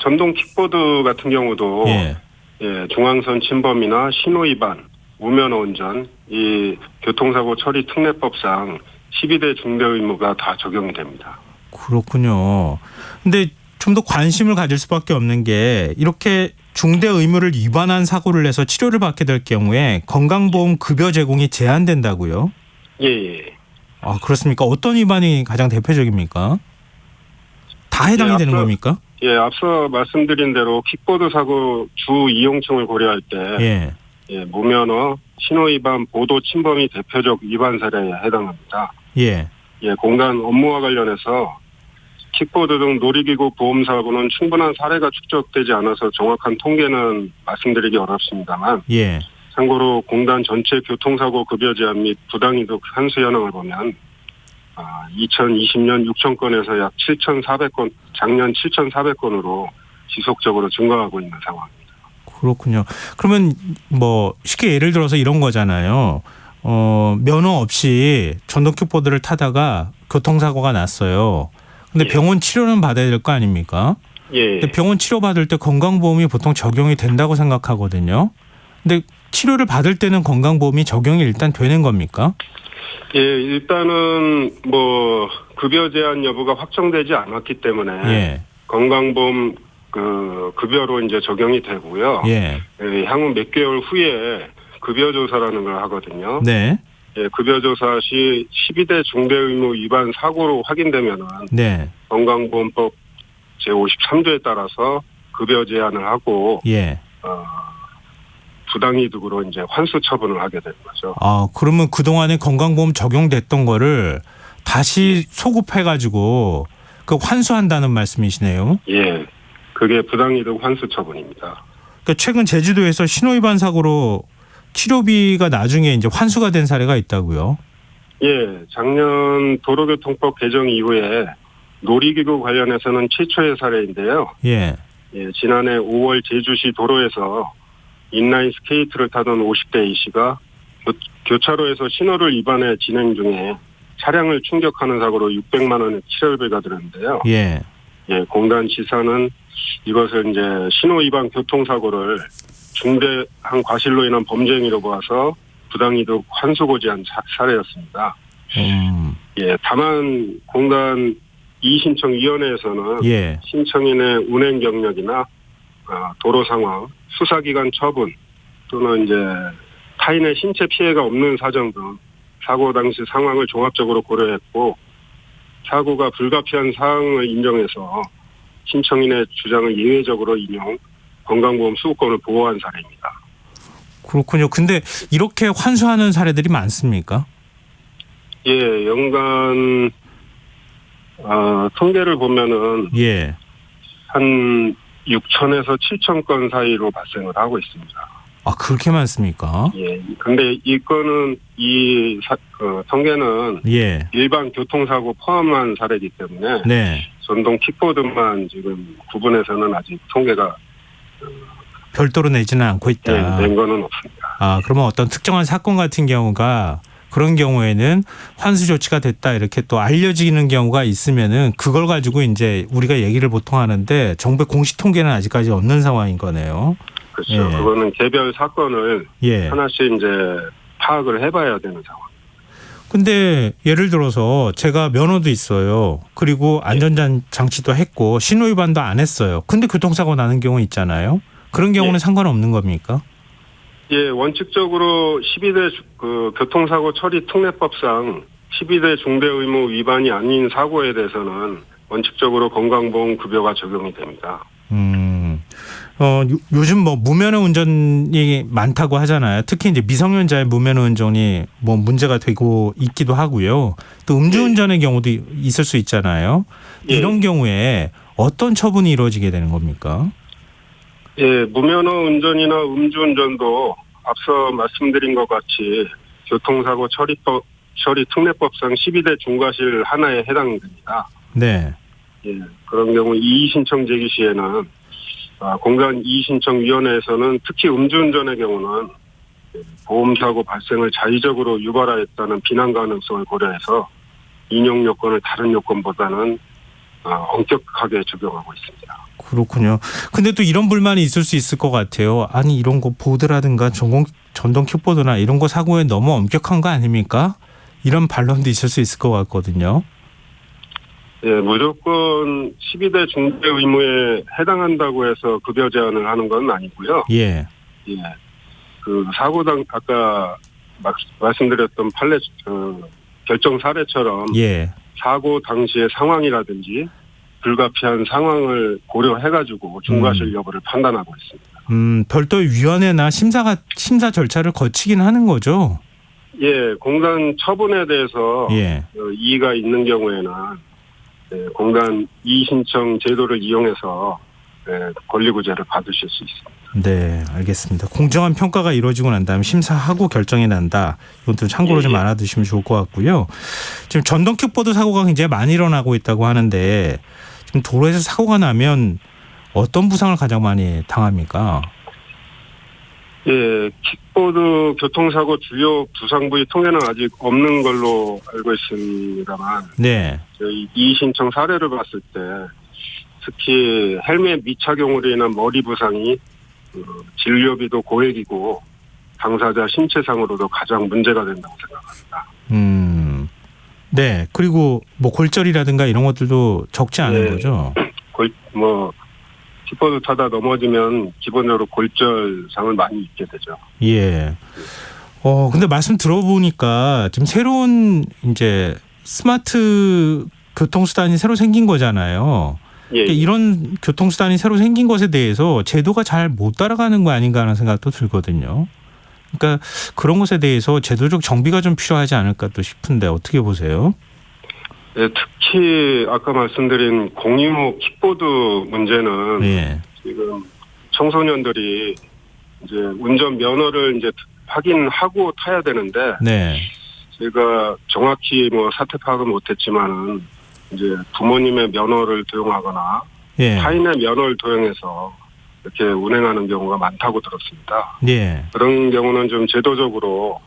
전동 킥보드 같은 경우도 예. 중앙선 침범이나 신호 위반, 무면허 운전, 이 교통사고 처리 특례법상 12대 중대 의무가 다 적용이 됩니다. 그렇군요. 근데 좀 더 관심을 가질 수밖에 없는 게 이렇게 중대 의무를 위반한 사고를 내서 치료를 받게 될 경우에 건강보험 급여 제공이 제한된다고요? 예. 그렇습니까? 어떤 위반이 가장 대표적입니까? 다 해당이 되는 겁니까? 예, 앞서 말씀드린 대로 킥보드 사고 주 이용층을 고려할 때 무면허, 신호 위반, 보도 침범이 대표적 위반 사례에 해당합니다. 예. 공단 업무와 관련해서 킥보드 등 놀이기구 보험 사고는 충분한 사례가 축적되지 않아서 정확한 통계는 말씀드리기 어렵습니다만 예. 참고로 공단 전체 교통사고 급여 제한 및 부당이득 환수 현황을 보면 2020년 6천 건에서 약 7,400건, 작년 7,400건으로 지속적으로 증가하고 있는 상황입니다. 그렇군요. 그러면 뭐 쉽게 예를 들어서 이런 거잖아요. 면허 없이 전동 킥보드를 타다가 교통사고가 났어요. 근데 예. 병원 치료는 받아야 될 거 아닙니까? 예. 근데 병원 치료 받을 때 건강보험이 보통 적용이 된다고 생각하거든요. 근데 치료를 받을 때는 건강보험이 적용이 일단 되는 겁니까? 예, 일단은 뭐 급여 제한 여부가 확정되지 않았기 때문에 예. 건강보험 급여로 이제 적용이 되고요. 예. 예, 향후 몇 개월 후에 급여 조사라는 걸 하거든요. 네. 예, 급여 조사 시 12대 중대 의무 위반 사고로 확인되면은 네. 건강보험법 제53조에 따라서 급여 제한을 하고 예. 부당이득으로 이제 환수 처분을 하게 되는 거죠. 그러면 그동안에 건강보험 적용됐던 거를 다시 소급해가지고 그 환수한다는 말씀이시네요. 예, 그게 부당이득 환수 처분입니다. 그러니까 최근 제주도에서 신호위반 사고로 치료비가 나중에 이제 환수가 된 사례가 있다고요. 예, 작년 도로교통법 개정 이후에 놀이기구 관련해서는 최초의 사례인데요. 예. 예, 지난해 5월 제주시 도로에서 인라인 스케이트를 타던 50대 A씨가 교차로에서 신호를 위반해 진행 중에 차량을 충격하는 사고로 600만 원의 치료비가 들었는데요. 예. 예, 공단 지사는 이것을 이제 신호 위반 교통사고를 중대한 과실로 인한 범죄 행위로 보아서 부당이득 환수 고지한 사례였습니다. 예, 다만 공단 이의신청위원회에서는 예. 신청인의 운행 경력이나 도로 상황, 수사기관 처분 또는 이제 타인의 신체 피해가 없는 사정 등 사고 당시 상황을 종합적으로 고려했고 사고가 불가피한 사항을 인정해서 신청인의 주장을 예외적으로 인용, 건강보험 수급권을 보호한 사례입니다. 그렇군요. 근데 이렇게 환수하는 사례들이 많습니까? 예, 연간 통계를 보면은 예. 한 6천에서 7천 건 사이로 발생을 하고 있습니다. 그렇게 많습니까? 예. 근데 이 건은 통계는 예. 일반 교통사고 포함한 사례이기 때문에 네. 전동 킥보드만 지금 구분해서는 아직 통계가 별도로 내지는 않고 있다. 낸 거는 없습니다. 그러면 어떤 특정한 사건 같은 경우가 그런 경우에는 환수 조치가 됐다 이렇게 또 알려지는 경우가 있으면은 그걸 가지고 이제 우리가 얘기를 보통 하는데 정부의 공식 통계는 아직까지 없는 상황인 거네요. 그렇죠. 예. 그거는 개별 사건을 예. 하나씩 이제 파악을 해봐야 되는 상황. 근데 예를 들어서 제가 면허도 있어요. 그리고 안전장치도 했고 신호위반도 안 했어요. 근데 교통사고 나는 경우 있잖아요. 그런 경우는 예. 상관없는 겁니까? 예, 원칙적으로 12대 교통사고 처리 특례법상 12대 중대 의무 위반이 아닌 사고에 대해서는 원칙적으로 건강보험 급여가 적용이 됩니다. 요즘 뭐 무면허 운전이 많다고 하잖아요. 특히 이제 미성년자의 무면허 운전이 뭐 문제가 되고 있기도 하고요. 또 음주운전의 경우도 있을 수 있잖아요. 예. 이런 경우에 어떤 처분이 이루어지게 되는 겁니까? 예, 무면허 운전이나 음주운전도 앞서 말씀드린 것 같이 교통사고 처리 특례법상 12대 중과실 하나에 해당됩니다. 네. 예, 그런 경우 이의신청 제기 시에는 공단 이의신청위원회에서는 특히 음주운전의 경우는 보험사고 발생을 자의적으로 유발하였다는 비난 가능성을 고려해서 인용 요건을 다른 요건보다는 엄격하게 적용하고 있습니다. 그렇군요. 근데 또 이런 불만이 있을 수 있을 것 같아요. 아니 이런 거 보드라든가 전동 킥보드나 이런 거 사고에 너무 엄격한 거 아닙니까? 이런 반론도 있을 수 있을 것 같거든요. 예, 무조건 12대 중대 의무에 해당한다고 해서 급여 제한을 하는 건 아니고요. 예. 예. 그 사고당 아까 말씀드렸던 판례 결정 사례처럼 예. 사고 당시의 상황이라든지 불가피한 상황을 고려해가지고 중과실 여부를 판단하고 있습니다. 별도의 위원회나 심사 절차를 거치긴 하는 거죠. 예, 공단 처분에 대해서 예. 이의가 있는 경우에는 공단 이의신청 제도를 이용해서 권리구제를 받으실 수 있습니다. 네, 알겠습니다. 공정한 평가가 이루어지고 난 다음 심사하고 결정이 난다. 이건 또 참고로 좀 알아두시면 좋을 것 같고요. 지금 전동 킥보드 사고가 굉장히 많이 일어나고 있다고 하는데 지금 도로에서 사고가 나면 어떤 부상을 가장 많이 당합니까? 예, 킥보드 교통사고 주요 부상 부위 통계는 아직 없는 걸로 알고 있습니다만, 네, 저희 이의신청 사례를 봤을 때 특히 헬멧 미착용으로 인한 머리 부상이 진료비도 고액이고 당사자 신체상으로도 가장 문제가 된다고 생각합니다. 네, 그리고 뭐 골절이라든가 이런 것들도 적지 않은 거죠. 킥보드 타다 넘어지면 기본적으로 골절상을 많이 입게 되죠. 예. 근데 말씀 들어보니까 지금 새로운 이제 스마트 교통수단이 새로 생긴 거잖아요. 예. 이런 교통수단이 새로 생긴 것에 대해서 제도가 잘 못 따라가는 거 아닌가 하는 생각도 들거든요. 그러니까 그런 것에 대해서 제도적 정비가 좀 필요하지 않을까 또 싶은데 어떻게 보세요? 네, 특히 아까 말씀드린 공유 킥보드 문제는 예. 지금 청소년들이 이제 운전 면허를 이제 확인하고 타야 되는데 네. 제가 정확히 사태 파악은 못했지만은 이제 부모님의 면허를 도용하거나 예. 타인의 면허를 도용해서 이렇게 운행하는 경우가 많다고 들었습니다. 예. 그런 경우는 좀 제도적으로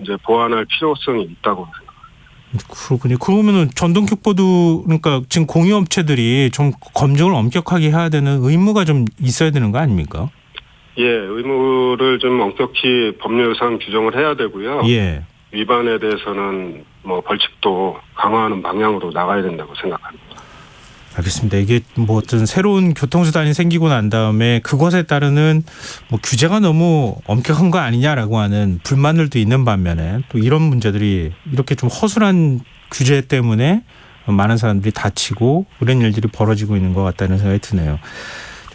이제 보완할 필요성이 있다고 생각합니다. 그렇군요. 그러면은 전동 킥보드 그러니까 지금 공유업체들이 좀 검증을 엄격하게 해야 되는 의무가 좀 있어야 되는 거 아닙니까? 예, 의무를 좀 엄격히 법률상 규정을 해야 되고요. 예. 위반에 대해서는 벌칙도 강화하는 방향으로 나가야 된다고 생각합니다. 알겠습니다. 이게 어떤 새로운 교통수단이 생기고 난 다음에 그것에 따르는 규제가 너무 엄격한 거 아니냐라고 하는 불만들도 있는 반면에 또 이런 문제들이 이렇게 좀 허술한 규제 때문에 많은 사람들이 다치고 그런 일들이 벌어지고 있는 것 같다는 생각이 드네요.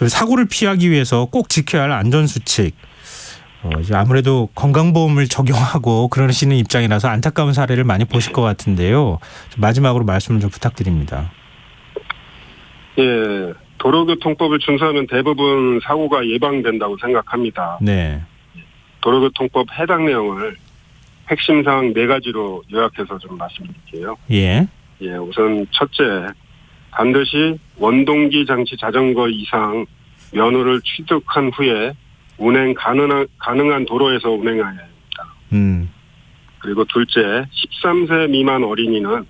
사고를 피하기 위해서 꼭 지켜야 할 안전수칙. 이제 아무래도 건강보험을 적용하고 그러시는 입장이라서 안타까운 사례를 많이 보실 것 같은데요. 마지막으로 말씀을 좀 부탁드립니다. 예, 도로교통법을 준수하면 대부분 사고가 예방된다고 생각합니다. 네. 도로교통법 해당 내용을 핵심 사항 4가지로 요약해서 좀 말씀드릴게요. 예. 예, 우선 첫째, 반드시 원동기 장치 자전거 이상 면허를 취득한 후에 운행 가능한 도로에서 운행해야 합니다. 그리고 둘째, 13세 미만 어린이는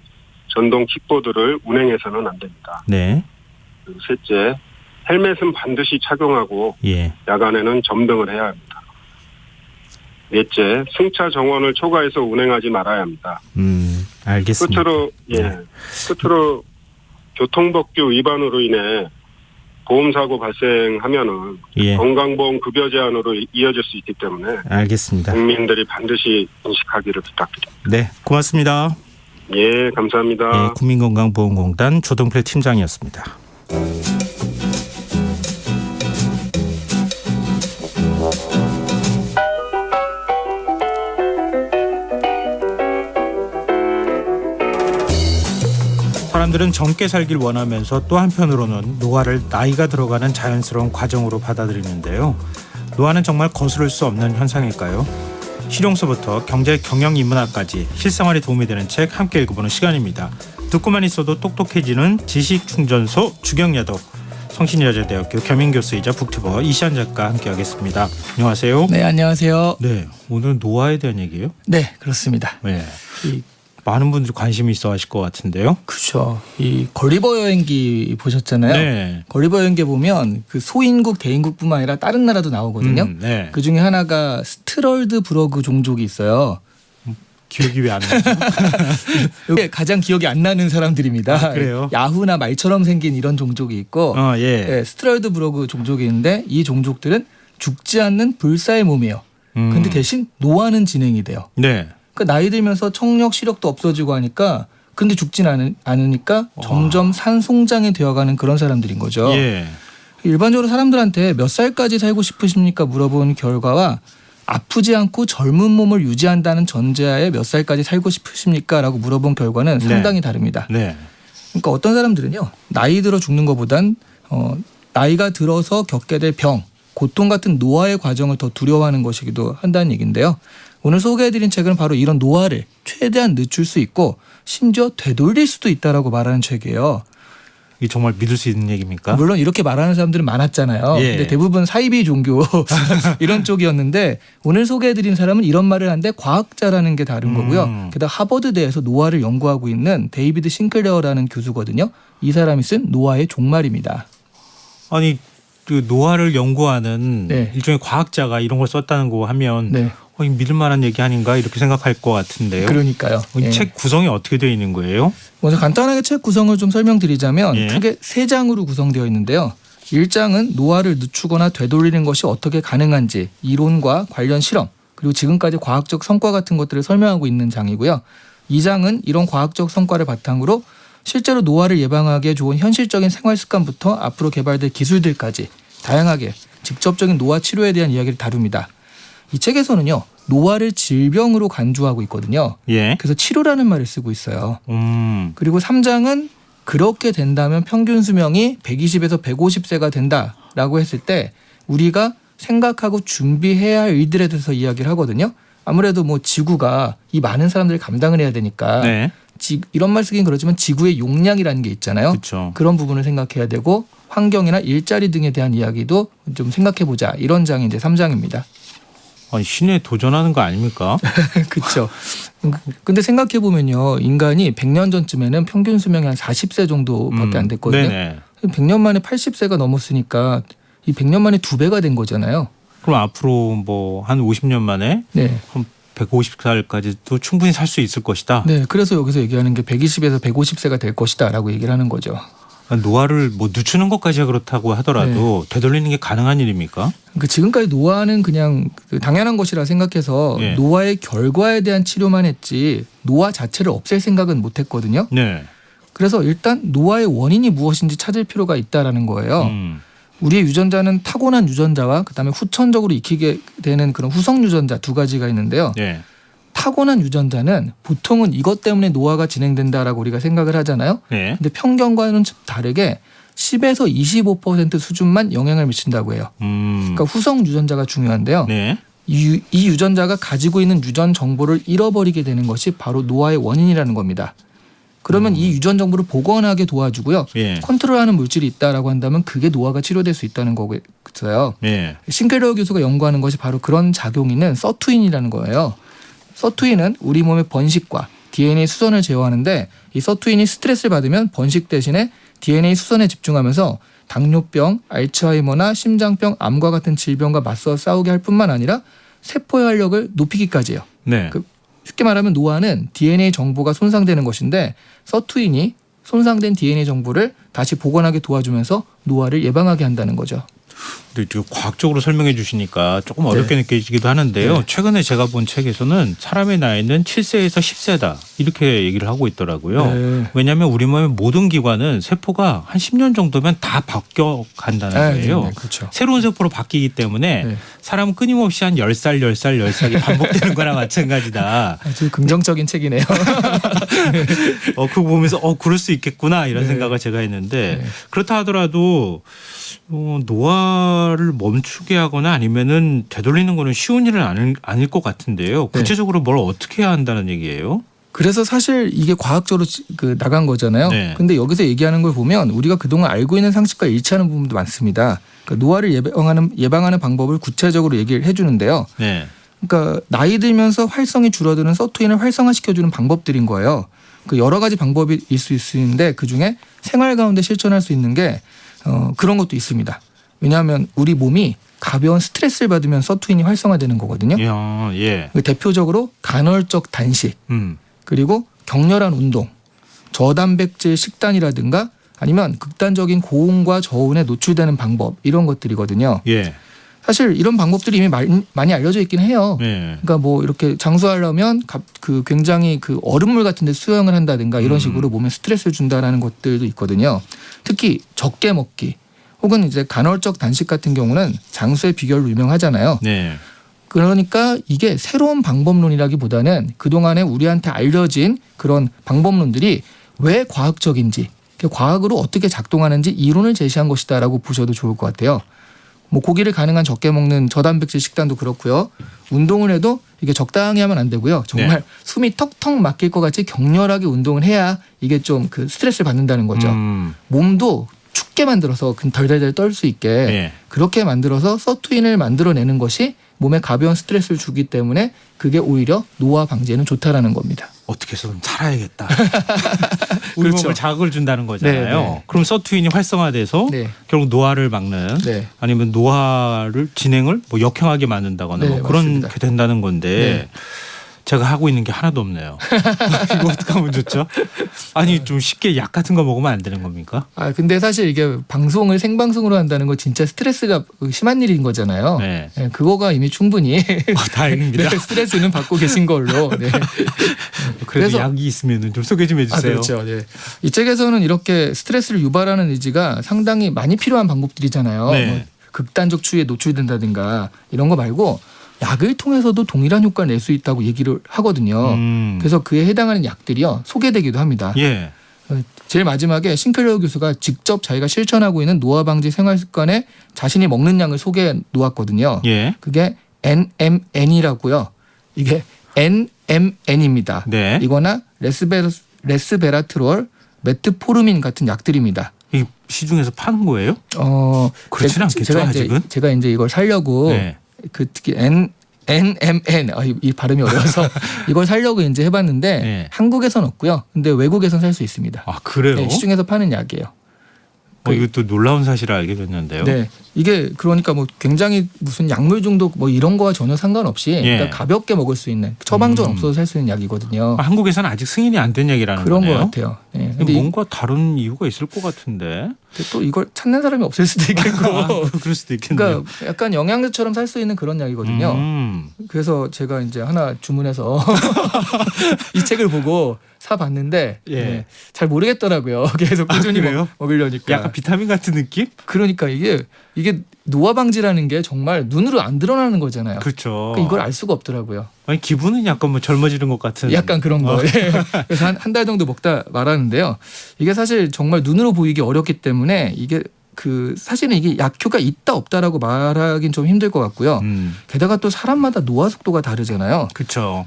전동 킥보드를 운행해서는 안 됩니다. 네. 그리고 셋째, 헬멧은 반드시 착용하고 예. 야간에는 점등을 해야 합니다. 넷째, 승차 정원을 초과해서 운행하지 말아야 합니다. 알겠습니다. 끝으로 교통법규 위반으로 인해 보험사고 발생하면은 예. 건강보험 급여 제한으로 이어질 수 있기 때문에 알겠습니다. 국민들이 반드시 인식하기를 부탁드립니다. 네, 고맙습니다. 예, 감사합니다. 예, 국민건강보험공단 조동필 팀장이었습니다. 사람들은 젊게 살길 원하면서 또 한편으로는 노화를 나이가 들어가는 자연스러운 과정으로 받아들이는데요. 노화는 정말 거스를 수 없는 현상일까요? 실용서부터 경제 경영 인문학까지 실생활에 도움이 되는 책 함께 읽어보는 시간입니다. 듣고만 있어도 똑똑해지는 지식충전소 주경야독, 성신여자대학교 겸임교수이자 북튜버 이시안 작가 함께하겠습니다. 안녕하세요. 네, 안녕하세요. 네, 오늘은 노화에 대한 얘기예요? 네, 그렇습니다. 네. 많은 분들이 관심이 있어 하실 것 같은데요. 그렇죠. 이 걸리버 여행기 보셨잖아요. 네. 걸리버 여행기 보면 그 소인국, 대인국뿐만 아니라 다른 나라도 나오거든요. 네. 그 중에 하나가 스트럴드 브러그 종족이 있어요. 기억이 왜 안 나죠? 이게 가장 기억이 안 나는 사람들입니다. 아, 그래요? 야후나 말처럼 생긴 이런 종족이 있고 예. 네, 스트럴드 브러그 종족이 있는데 이 종족들은 죽지 않는 불사의 몸이에요. 근데 대신 노화는 진행이 돼요. 네. 그러니까 나이 들면서 청력, 시력도 없어지고 하니까 근데 죽진 않으니까 점점 산송장이 되어가는 그런 사람들인 거죠. 예. 일반적으로 사람들한테 몇 살까지 살고 싶으십니까 물어본 결과와 아프지 않고 젊은 몸을 유지한다는 전제하에 몇 살까지 살고 싶으십니까 라고 물어본 결과는 상당히 다릅니다. 네. 그러니까 어떤 사람들은요. 나이 들어 죽는 것보단 나이가 들어서 겪게 될 병, 고통 같은 노화의 과정을 더 두려워하는 것이기도 한다는 얘기인데요. 오늘 소개해드린 책은 바로 이런 노화를 최대한 늦출 수 있고 심지어 되돌릴 수도 있다라고 말하는 책이에요. 이게 정말 믿을 수 있는 얘기입니까? 물론 이렇게 말하는 사람들은 많았잖아요. 예. 근데 대부분 사이비 종교 이런 쪽이었는데 오늘 소개해드린 사람은 이런 말을 하는데 과학자라는 게 다른 거고요. 게다가 하버드대에서 노화를 연구하고 있는 데이비드 싱클레어라는 교수거든요. 이 사람이 쓴 노화의 종말입니다. 아니 그 노화를 연구하는 네. 일종의 과학자가 이런 걸 썼다는 거 하면 네. 이거 믿을 만한 얘기 아닌가 이렇게 생각할 것 같은데요. 그러니까요. 이 예. 책 구성이 어떻게 되어 있는 거예요? 먼저 간단하게 책 구성을 좀 설명드리자면 예. 크게 3장으로 구성되어 있는데요. 1장은 노화를 늦추거나 되돌리는 것이 어떻게 가능한지 이론과 관련 실험 그리고 지금까지 과학적 성과 같은 것들을 설명하고 있는 장이고요. 2장은 이런 과학적 성과를 바탕으로 실제로 노화를 예방하기에 좋은 현실적인 생활 습관부터 앞으로 개발될 기술들까지 다양하게 직접적인 노화 치료에 대한 이야기를 다룹니다. 이 책에서는요. 노화를 질병으로 간주하고 있거든요. 예. 그래서 치료라는 말을 쓰고 있어요. 음. 그리고 3장은 그렇게 된다면 평균 수명이 120에서 150세가 된다라고 했을 때 우리가 생각하고 준비해야 할 일들에 대해서 이야기를 하거든요. 아무래도 뭐 지구가 이 많은 사람들이 감당을 해야 되니까 네. 이런 말 쓰긴 그렇지만 지구의 용량이라는 게 있잖아요. 그렇죠. 그런 부분을 생각해야 되고 환경이나 일자리 등에 대한 이야기도 좀 생각해 보자. 이런 장이 이제 3장입니다. 아니 신에 도전하는 거 아닙니까? 그렇죠. 근데 생각해 보면요. 인간이 100년 전쯤에는 평균 수명이 한 40세 정도밖에 안 됐거든요. 네네. 100년 만에 80세가 넘었으니까 이 100년 만에 2배가 된 거잖아요. 그럼 앞으로 뭐 한 50년 만에 네. 한 150살까지도 충분히 살 수 있을 것이다. 네. 그래서 여기서 얘기하는 게 120에서 150세가 될 것이다라고 얘기를 하는 거죠. 노화를 뭐 늦추는 것까지가 그렇다고 하더라도 네. 되돌리는 게 가능한 일입니까? 그 지금까지 노화는 그냥 그 당연한 것이라 생각해서 네. 노화의 결과에 대한 치료만 했지 노화 자체를 없앨 생각은 못 했거든요. 네. 그래서 일단 노화의 원인이 무엇인지 찾을 필요가 있다라는 거예요. 우리의 유전자는 타고난 유전자와 그다음에 후천적으로 익히게 되는 그런 후성 유전자 두 가지가 있는데요. 네. 타고난 유전자는 보통은 이것 때문에 노화가 진행된다라고 우리가 생각을 하잖아요. 네. 근데 편견과는 좀 다르게 10에서 25% 수준만 영향을 미친다고 해요. 그러니까 후성 유전자가 중요한데요. 네. 이 유전자가 가지고 있는 유전 정보를 잃어버리게 되는 것이 바로 노화의 원인이라는 겁니다. 그러면 이 유전 정보를 복원하게 도와주고요. 예. 컨트롤하는 물질이 있다라고 한다면 그게 노화가 치료될 수 있다는 거겠어요. 예. 싱클레어 교수가 연구하는 것이 바로 그런 작용이 있는 서투인이라는 거예요. 서투인은 우리 몸의 번식과 DNA 수선을 제어하는데 이 서투인이 스트레스를 받으면 번식 대신에 DNA 수선에 집중하면서 당뇨병, 알츠하이머나 심장병, 암과 같은 질병과 맞서 싸우게 할 뿐만 아니라 세포의 활력을 높이기까지 해요. 네. 쉽게 말하면 노화는 DNA 정보가 손상되는 것인데 서투인이 손상된 DNA 정보를 다시 복원하게 도와주면서 노화를 예방하게 한다는 거죠. 근데 지금 과학적으로 설명해 주시니까 조금 어렵게 느껴지기도 하는데요. 네. 최근에 제가 본 책에서는 사람의 나이는 7세에서 10세다 이렇게 얘기를 하고 있더라고요. 네. 왜냐하면 우리 몸의 모든 기관은 세포가 한 10년 정도면 다 바뀌어 간다는 거예요. 네, 그렇죠. 새로운 세포로 바뀌기 때문에 네. 사람은 끊임없이 한 10살이 반복되는 거나 마찬가지다. 아주 긍정적인 책이네요. 그거 보면서 그럴 수 있겠구나 이런 네. 생각을 제가 했는데 네. 그렇다 하더라도 노화를 멈추게 하거나 아니면은 되돌리는 거는 쉬운 일은 아닐 것 같은데요. 구체적으로 뭘 어떻게 해야 한다는 얘기예요? 그래서 사실 이게 과학적으로 나간 거잖아요. 네. 근데 여기서 얘기하는 걸 보면 우리가 그동안 알고 있는 상식과 일치하는 부분도 많습니다. 그러니까 노화를 예방하는 방법을 구체적으로 얘기를 해주는데요. 네. 그러니까 나이 들면서 활성이 줄어드는 서투인을 활성화시켜주는 방법들인 거예요. 그 여러 가지 방법이 있을 수 있는데 그중에 생활 가운데 실천할 수 있는 게 그런 것도 있습니다. 왜냐하면 우리 몸이 가벼운 스트레스를 받으면 서투인이 활성화되는 거거든요. 야, 예. 대표적으로 간헐적 단식, 그리고 격렬한 운동, 저단백질 식단이라든가 아니면 극단적인 고온과 저온에 노출되는 방법 이런 것들이거든요. 예. 사실 이런 방법들이 이미 많이 알려져 있긴 해요. 예. 그러니까 뭐 이렇게 장수하려면 굉장히 얼음물 같은 데 수영을 한다든가 이런 식으로 몸에 스트레스를 준다라는 것들도 있거든요. 특히 적게 먹기 혹은 이제 간헐적 단식 같은 경우는 장수의 비결로 유명하잖아요. 네. 그러니까 이게 새로운 방법론이라기보다는 그동안에 우리한테 알려진 그런 방법론들이 왜 과학적인지 과학으로 어떻게 작동하는지 이론을 제시한 것이다라고 보셔도 좋을 것 같아요. 뭐 고기를 가능한 적게 먹는 저단백질 식단도 그렇고요. 운동을 해도 이게 적당히 하면 안 되고요. 정말 네. 숨이 턱턱 막힐 것 같이 격렬하게 운동을 해야 이게 좀 그 스트레스를 받는다는 거죠. 몸도 춥게 만들어서 덜덜덜 떨 수 있게 예. 그렇게 만들어서 서투인을 만들어내는 것이 몸에 가벼운 스트레스를 주기 때문에 그게 오히려 노화 방지에는 좋다라는 겁니다. 어떻게 해서 좀 살아야겠다. 우리 그렇죠. 몸을 자극을 준다는 거잖아요. 네, 네. 그럼 서투인이 활성화돼서 네. 결국 노화를 막는 네. 아니면 노화를 진행을 뭐 역행하게 만든다거나 네, 뭐 그렇게 맞습니다. 된다는 건데 네. 제가 하고 있는 게 하나도 없네요. 이거 어떻게 하면 좋죠? 아니 좀 쉽게 약 같은 거 먹으면 안 되는 겁니까? 아 근데 사실 이게 방송을 생방송으로 한다는 거 진짜 스트레스가 심한 일인 거잖아요. 네. 네, 그거가 이미 충분히 다행입니다. 네, 스트레스는 받고 계신 걸로. 네. 그래도 그래서- 약이 있으면 좀 소개 좀 아, 해주세요. 그렇죠. 네. 이 책에서는 이렇게 스트레스를 유발하는 의지가 상당히 많이 필요한 방법들이잖아요. 네. 뭐 극단적 추위에 노출된다든가 이런 거 말고 약을 통해서도 동일한 효과를 낼 수 있다고 얘기를 하거든요. 그래서 그에 해당하는 약들이요 소개되기도 합니다. 예. 제일 마지막에 싱클레어 교수가 직접 자기가 실천하고 있는 노화 방지 생활 습관에 자신이 먹는 양을 소개해 놓았거든요. 예. 그게 NMN이라고요. 이게 NMN입니다. 네. 이거나 레스베라트롤, 메트포르민 같은 약들입니다. 이 시중에서 파는 거예요? 그렇진 않겠죠, 제가 아직은? 제가 이제 이걸 살려고 네. 그 특히 NMN 이 발음이 어려워서 이걸 살려고 이제 해봤는데 네. 한국에선 없고요. 근데 외국에선 살 수 있습니다. 아 그래요? 네, 시중에서 파는 약이에요. 이것도 놀라운 사실을 알게 됐는데요. 네, 이게 그러니까 뭐 굉장히 무슨 약물 중독 뭐 이런 거와 전혀 상관없이 예. 그러니까 가볍게 먹을 수 있는 처방전 없어도 살 수 있는 약이거든요. 한국에서는 아직 승인이 안 된 얘기라는 그런 거네요. 것 같아요. 네. 근데 근데 뭔가 다른 이유가 있을 것 같은데. 또 이걸 찾는 사람이 없을 수도 있겠고. 그럴 수도 있겠네요. 그러니까 약간 영양제처럼 살 수 있는 그런 약이거든요. 그래서 제가 이제 하나 주문해서 이 책을 보고 사봤는데 예. 네, 잘 모르겠더라고요. 계속 꾸준히 그래요? 먹으려니까. 약간 비타민 같은 느낌? 그러니까 이게 노화 방지라는 게 정말 눈으로 안 드러나는 거잖아요. 그렇죠. 그러니까 이걸 알 수가 없더라고요. 아니 기분은 약간 뭐 젊어지는 것 같은. 약간 그런 거. 예. 그래서 한 달 정도 먹다 말았는데요. 이게 사실 정말 눈으로 보이기 어렵기 때문에 이게 사실은 이게 약효가 있다 없다라고 말하긴 좀 힘들 것 같고요. 게다가 또 사람마다 노화 속도가 다르잖아요. 그렇죠.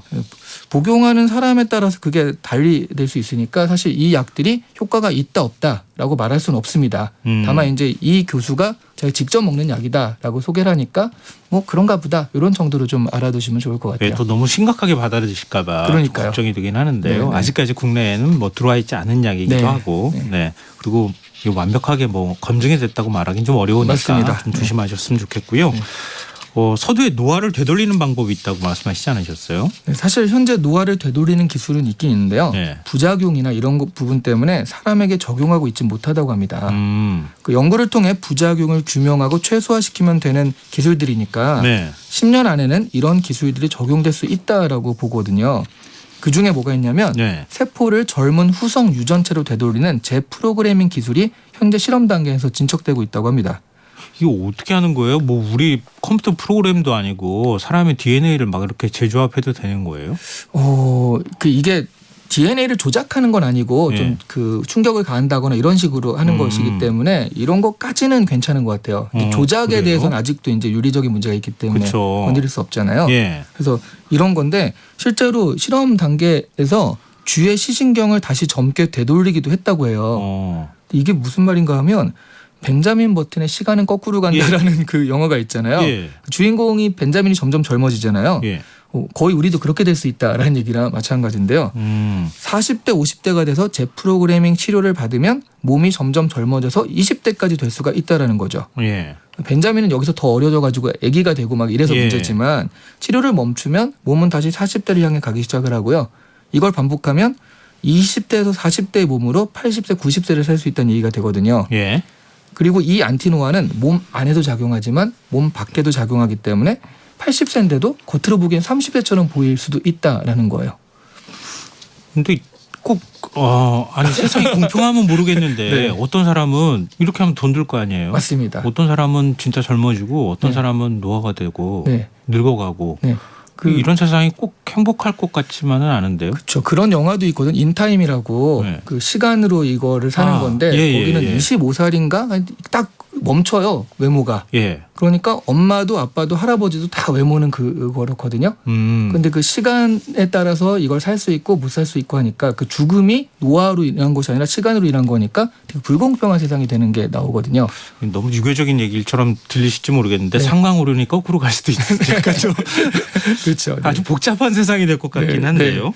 복용하는 사람에 따라서 그게 달리 될 수 있으니까 사실 이 약들이 효과가 있다 없다라고 말할 수는 없습니다. 다만 이제 이 교수가 제가 직접 먹는 약이다라고 소개를 하니까 뭐 그런가 보다 이런 정도로 좀 알아두시면 좋을 것 같아요. 예, 또 너무 심각하게 받아들이실까봐 그러니까요. 걱정이 되긴 하는데요. 네네. 아직까지 국내에는 뭐 들어와 있지 않은 약이기도 네. 하고, 네. 네. 그리고 이거 완벽하게 뭐 검증이 됐다고 말하긴 좀 어려우니까 맞습니다. 좀 조심하셨으면 좋겠고요. 네. 서두에 노화를 되돌리는 방법이 있다고 말씀하시지 않으셨어요? 네, 사실 현재 노화를 되돌리는 기술은 있긴 있는데요. 네. 부작용이나 이런 부분 때문에 사람에게 적용하고 있지 못하다고 합니다. 그 연구를 통해 부작용을 규명하고 최소화시키면 되는 기술들이니까 네. 10년 안에는 이런 기술들이 적용될 수 있다라고 보거든요. 그 중에 뭐가 있냐면 네. 세포를 젊은 후성 유전체로 되돌리는 재프로그래밍 기술이 현재 실험 단계에서 진척되고 있다고 합니다. 이거 어떻게 하는 거예요? 뭐 우리 컴퓨터 프로그램도 아니고 사람의 DNA를 막 이렇게 재조합해도 되는 거예요? 이게 DNA를 조작하는 건 아니고 예. 좀 충격을 가한다거나 이런 식으로 하는 것이기 때문에 이런 것까지는 괜찮은 것 같아요. 조작에 그래요? 대해서는 아직도 이제 윤리적인 문제가 있기 때문에 그쵸. 건드릴 수 없잖아요. 예. 그래서 이런 건데 실제로 실험 단계에서 쥐의 시신경을 다시 젊게 되돌리기도 했다고 해요. 이게 무슨 말인가 하면 벤자민 버튼의 시간은 거꾸로 간다라는 그 영화가 있잖아요. 예. 주인공이 벤자민이 점점 젊어지잖아요. 예. 거의 우리도 그렇게 될 수 있다라는 얘기랑 마찬가지인데요. 40대 50대가 돼서 재프로그래밍 치료를 받으면 몸이 점점 젊어져서 20대까지 될 수가 있다라는 거죠. 예. 벤자민은 여기서 더 어려져 가지고 아기가 되고 막 이래서 예. 문제지만 치료를 멈추면 몸은 다시 40대를 향해 가기 시작을 하고요. 이걸 반복하면 20대에서 40대의 몸으로 80세, 90세를 살 수 있다는 얘기가 되거든요. 예. 그리고 이 안티노아는 몸 안에도 작용하지만 몸 밖에도 작용하기 때문에 80세인데도 겉으로 보기엔 30대처럼 보일 수도 있다라는 거예요. 근데 꼭 아니 세상이 공평하면 모르겠는데 네. 어떤 사람은 이렇게 하면 돈 들 거 아니에요? 맞습니다. 어떤 사람은 진짜 젊어지고 어떤 네. 사람은 노화가 되고 네. 늙어가고 네. 이런 세상이 꼭 행복할 것 같지만은 않은데요. 그렇죠. 그런 영화도 있거든. 인타임이라고 네. 그 시간으로 이거를 사는 건데 거기는 25살인가 딱 멈춰요. 외모가. 예. 그러니까 엄마도 아빠도 할아버지도 다 외모는 그거렇거든요. 근데 그 시간에 따라서 이걸 살 수 있고 못 살 수 있고 하니까 그 죽음이 노화로 인한 것이 아니라 시간으로 인한 거니까 되게 불공평한 세상이 되는 게 나오거든요. 너무 유교적인 얘기처럼 들리실지 모르겠는데 네. 상황으로니 거꾸로 갈 수도 있으니까 좀 그렇죠. 아주 복잡한 세상이 될 것 같긴 네, 한데요. 네.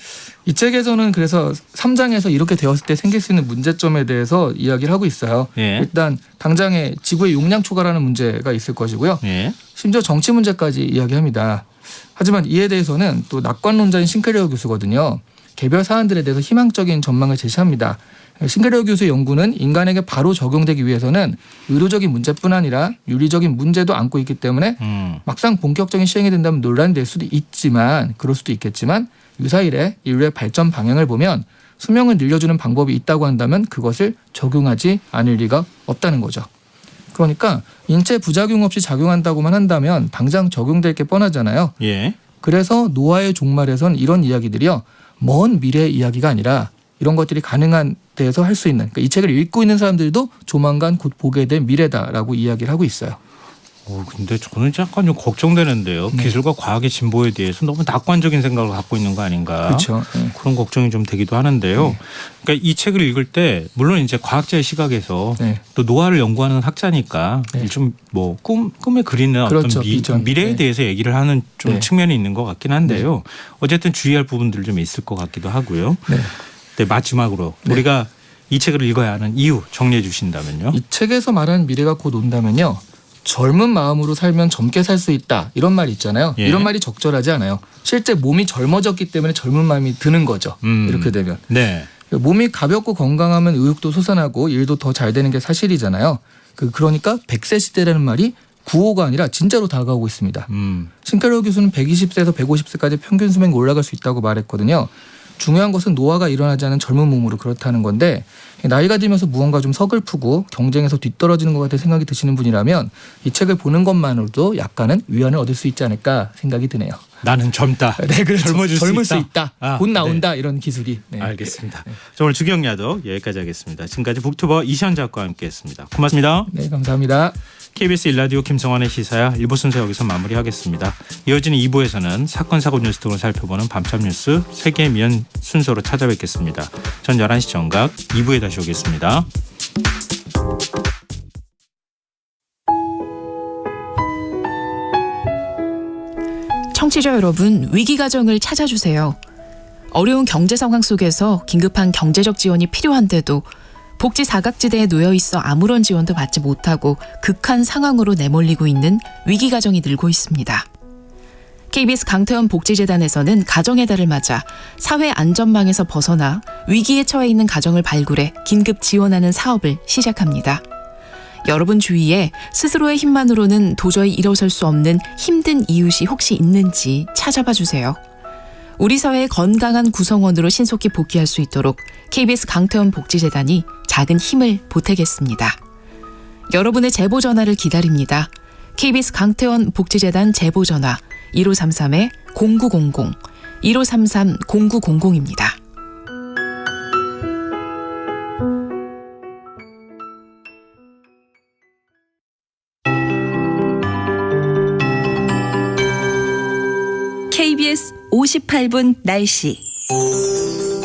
이 책에서는 그래서 3장에서 이렇게 되었을 때 생길 수 있는 문제점에 대해서 이야기를 하고 있어요. 예. 일단 당장에 지구의 용량 초과라는 문제가 있을 것이고요. 예. 심지어 정치 문제까지 이야기합니다. 하지만 이에 대해서는 또 낙관론자인 싱클레어 교수거든요. 개별 사안들에 대해서 희망적인 전망을 제시합니다. 싱클레어 교수의 연구는 인간에게 바로 적용되기 위해서는 의료적인 문제뿐 아니라 윤리적인 문제도 안고 있기 때문에 막상 본격적인 시행이 된다면 논란이 될 수도 있지만 그럴 수도 있겠지만 유사일에 인류의 발전 방향을 보면 수명을 늘려주는 방법이 있다고 한다면 그것을 적용하지 않을 리가 없다는 거죠. 그러니까 인체 부작용 없이 작용한다고만 한다면 당장 적용될 게 뻔하잖아요. 예. 그래서 노화의 종말에선 이런 이야기들이요. 먼 미래의 이야기가 아니라 이런 것들이 가능한 데에서 할 수 있는 그러니까 이 책을 읽고 있는 사람들도 조만간 곧 보게 될 미래다라고 이야기를 하고 있어요. 근데 저는 약간 좀 걱정되는데요. 네. 기술과 과학의 진보에 대해서 너무 낙관적인 생각을 갖고 있는 거 아닌가. 그렇죠. 네. 그런 걱정이 좀 되기도 하는데요. 그러니까 이 책을 읽을 때 물론 이제 과학자의 시각에서 네. 또 노화를 연구하는 학자니까 네. 좀 뭐 꿈에 그리는 그렇죠. 어떤 비전. 미래에 네. 대해서 얘기를 하는 좀 네. 측면이 있는 것 같긴 한데요. 어쨌든 주의할 부분들 좀 있을 것 같기도 하고요. 네. 네, 마지막으로 네. 우리가 이 책을 읽어야 하는 이유 정리해 주신다면요. 이 책에서 말하는 미래가 곧 온다면요. 젊은 마음으로 살면 젊게 살 수 있다. 이런 말이 있잖아요. 예. 이런 말이 적절하지 않아요. 실제 몸이 젊어졌기 때문에 젊은 마음이 드는 거죠. 이렇게 되면. 네. 몸이 가볍고 건강하면 의욕도 솟아나고 일도 더 잘 되는 게 사실이잖아요. 그러니까 100세 시대라는 말이 구호가 아니라 진짜로 다가오고 있습니다. 싱클레어 교수는 120세에서 150세까지 평균 수명이 올라갈 수 있다고 말했거든요. 중요한 것은 노화가 일어나지 않은 젊은 몸으로 그렇다는 건데 나이가 들면서 무언가 좀 서글프고 경쟁에서 뒤떨어지는 것 같은 생각이 드시는 분이라면 이 책을 보는 것만으로도 약간은 위안을 얻을 수 있지 않을까 생각이 드네요. 나는 젊다. 네, 그렇죠. 젊어질 젊을 수 있다. 아, 곧 나온다 이런 기술이. 네. 알겠습니다. 자, 오늘 주경야도 여기까지 하겠습니다. 지금까지 북튜버 이시안 작가와 함께했습니다. 고맙습니다. 네, 감사합니다. KBS 일라디오 김성환의 시사야 1부 순서 여기서 마무리하겠습니다. 이어지는 2부에서는 사건 사고 뉴스 등을 살펴보는 밤참 뉴스 세계 미연 순서로 찾아뵙겠습니다. 전 11시 정각 2부에 다시 오겠습니다. 청취자 여러분, 위기가정을 찾아주세요. 어려운 경제 상황 속에서 긴급한 경제적 지원이 필요한데도 복지 사각지대에 놓여 있어 아무런 지원도 받지 못하고 극한 상황으로 내몰리고 있는 위기가정이 늘고 있습니다. KBS 강태원 복지재단에서는 가정의 달을 맞아 사회 안전망에서 벗어나 위기에 처해 있는 가정을 발굴해 긴급 지원하는 사업을 시작합니다. 여러분 주위에 스스로의 힘만으로는 도저히 일어설 수 없는 힘든 이웃이 혹시 있는지 찾아봐 주세요. 우리 사회의 건강한 구성원으로 신속히 복귀할 수 있도록 KBS 강태원 복지재단이 작은 힘을 보태겠습니다. 여러분의 제보 전화를 기다립니다. KBS 강태원 복지재단 제보 전화 1533-0900, 1533-0900입니다. KBS 58분 날씨.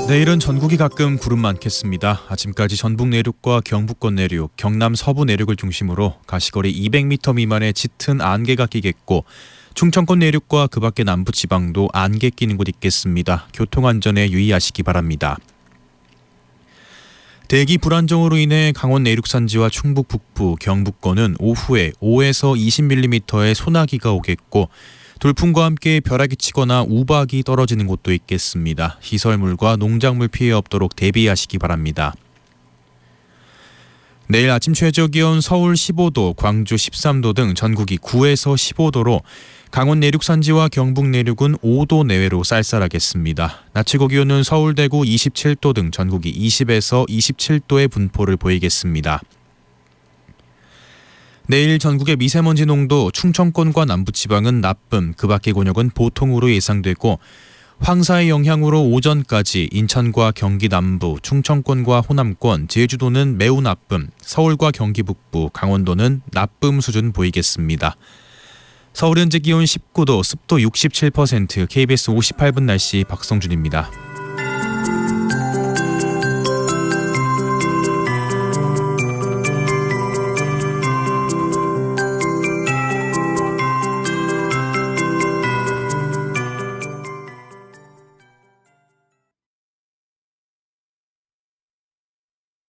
내일은 전국이 가끔 구름 많겠습니다. 아침까지 전북 내륙과 경북권 내륙, 경남 서부 내륙을 중심으로 가시거리 200m 미만의 짙은 안개가 끼겠고 충청권 내륙과 그 밖의 남부 지방도 안개 끼는 곳 있겠습니다. 교통안전에 유의하시기 바랍니다. 대기 불안정으로 인해 강원 내륙 산지와 충북 북부, 경북권은 오후에 5에서 20mm의 소나기가 오겠고 돌풍과 함께 벼락이 치거나 우박이 떨어지는 곳도 있겠습니다. 시설물과 농작물 피해 없도록 대비하시기 바랍니다. 내일 아침 최저기온 서울 15도, 광주 13도 등 전국이 9에서 15도로 강원 내륙 산지와 경북 내륙은 5도 내외로 쌀쌀하겠습니다. 낮 최고 기온은 서울 대구 27도 등 전국이 20에서 27도의 분포를 보이겠습니다. 내일 전국의 미세먼지 농도 충청권과 남부지방은 나쁨, 그 밖의 권역은 보통으로 예상되고 황사의 영향으로 오전까지 인천과 경기 남부, 충청권과 호남권, 제주도는 매우 나쁨, 서울과 경기 북부, 강원도는 나쁨 수준 보이겠습니다. 서울 현재 기온 19도, 습도 67%, KBS 58분 날씨 박성준입니다.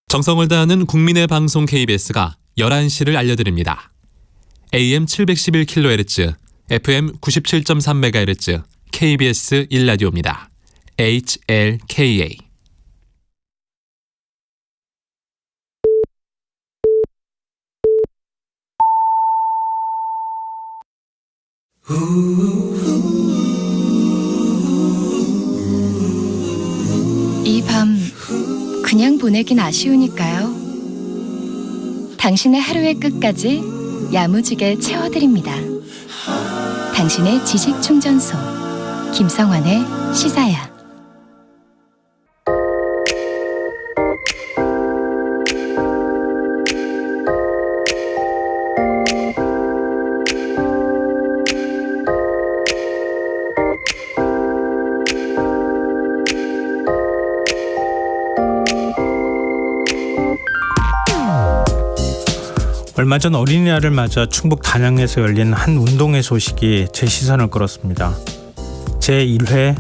정성을 다하는 국민의 방송 KBS가 11시를 알려드립니다. AM 711kHz, FM 97.3MHz, KBS 1라디오입니다. HLKA. 이 밤 그냥 보내긴 아쉬우니까요. 당신의 하루의 끝까지 야무지게 채워드립니다. 당신의 지식 충전소 김성환의 시사야. 얼마 전 어린이날을 맞아 충북 단양에서 열린 한 운동회 소식이 제 시선을 끌었습니다. 제1회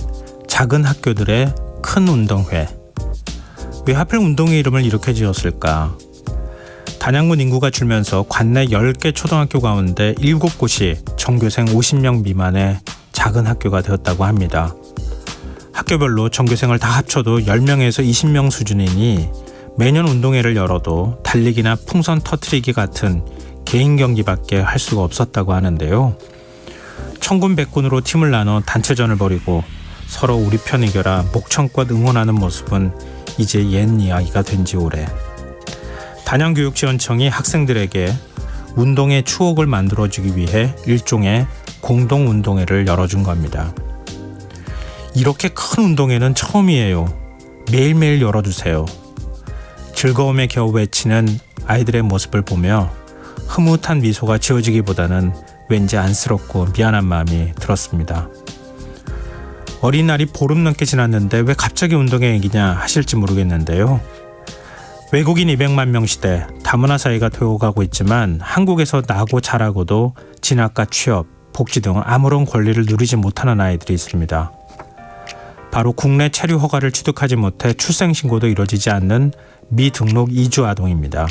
작은 학교들의 큰 운동회. 왜 하필 운동회 이름을 이렇게 지었을까? 단양군 인구가 줄면서 관내 10개 초등학교 가운데 7곳이 전교생 50명 미만의 작은 학교가 되었다고 합니다. 학교별로 전교생을 다 합쳐도 10명에서 20명 수준이니 매년 운동회를 열어도 달리기나 풍선 터트리기 같은 개인 경기밖에 할 수가 없었다고 하는데요. 천군 백군으로 팀을 나눠 단체전을 벌이고 서로 우리 편 이겨라 목청껏 응원하는 모습은 이제 옛 이야기가 된 지 오래. 단양교육지원청이 학생들에게 운동의 추억을 만들어주기 위해 일종의 공동운동회를 열어준 겁니다. 이렇게 큰 운동회는 처음이에요. 매일매일 열어주세요. 즐거움에 겨우 외치는 아이들의 모습을 보며 흐뭇한 미소가 지어지기보다는 왠지 안쓰럽고 미안한 마음이 들었습니다. 어린이날이 보름 넘게 지났는데 왜 갑자기 운동회 얘기냐 하실지 모르겠는데요. 외국인 200만 명 시대, 다문화 사회가 되어가고 있지만 한국에서 나고 자라고도 진학과 취업, 복지 등 아무런 권리를 누리지 못하는 아이들이 있습니다. 바로 국내 체류 허가를 취득하지 못해 출생신고도 이루어지지 않는 미등록 이주 아동입니다.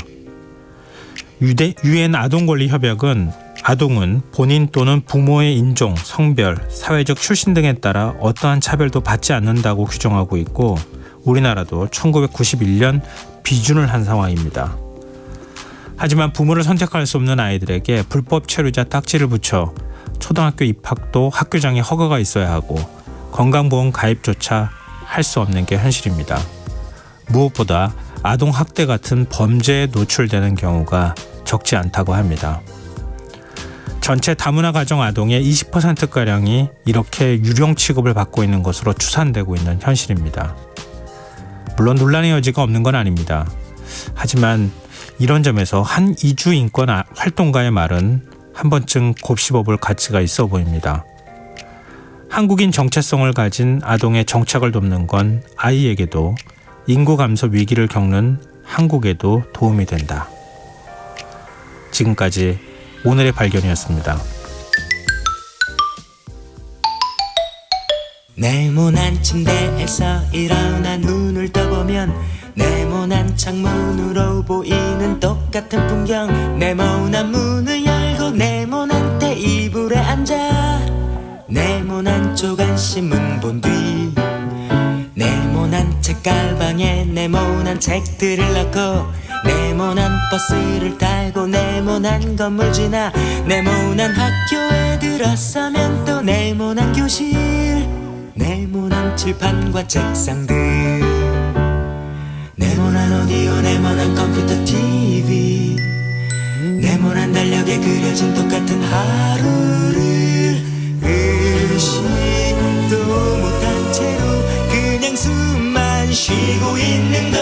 유엔 아동권리협약은 아동은 본인 또는 부모의 인종, 성별, 사회적 출신 등에 따라 어떠한 차별도 받지 않는다고 규정하고 있고 우리나라도 1991년 비준을 한 상황입니다. 하지만 부모를 선택할 수 없는 아이들에게 불법 체류자 딱지를 붙여 초등학교 입학도 학교장에 허가가 있어야 하고 건강보험 가입조차 할 수 없는 게 현실입니다. 무엇보다 아동학대 같은 범죄에 노출되는 경우가 적지 않다고 합니다. 전체 다문화 가정 아동의 20%가량이 이렇게 유령 취급을 받고 있는 것으로 추산되고 있는 현실입니다. 물론 논란의 여지가 없는 건 아닙니다. 하지만 이런 점에서 한 이주 인권 활동가의 말은 한 번쯤 곱씹어볼 가치가 있어 보입니다. 한국인 정체성을 가진 아동의 정착을 돕는 건 아이에게도 인구 감소 위기를 겪는 한국에도 도움이 된다. 지금까지 오늘의 발견이었습니다. 네모난 침대에서 일어나 눈을 떠보면 네모난 창문으로 보이는 똑같은 풍경. 네모난 문을 열고 네모난 테이블에 앉아 네모난 조간신문 본 뒤 네모난 책가방에 네모난 책들을 넣고 네모난 버스를 타고 네모난 건물 지나 네모난 학교에 들어서면 또 네모난 교실 네모난 칠판과 책상들 네모난 오디오 네모난 컴퓨터 TV 네모난 달력에 그려진 똑같은 하루를 의식도 못한 채로 그냥 숨만 쉬고 있는 걸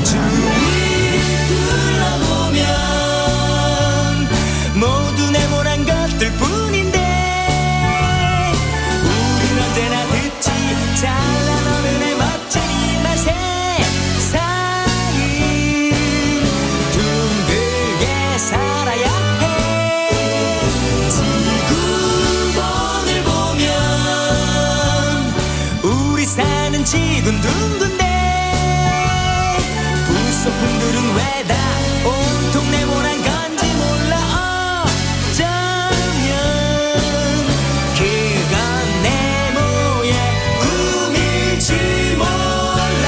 주위 둘러보면 모두 네모난 것들 뿐인데 우린 언제나 듣지 잘난 어른의 멋진 이 맛에 둥글게 살아야 해 지구본을 보면 우리 사는 지구는 둥근데 부속품들은 왜 다 온통 네모난 건지 몰라 어쩌면 그건 네모의 꿈일지 몰라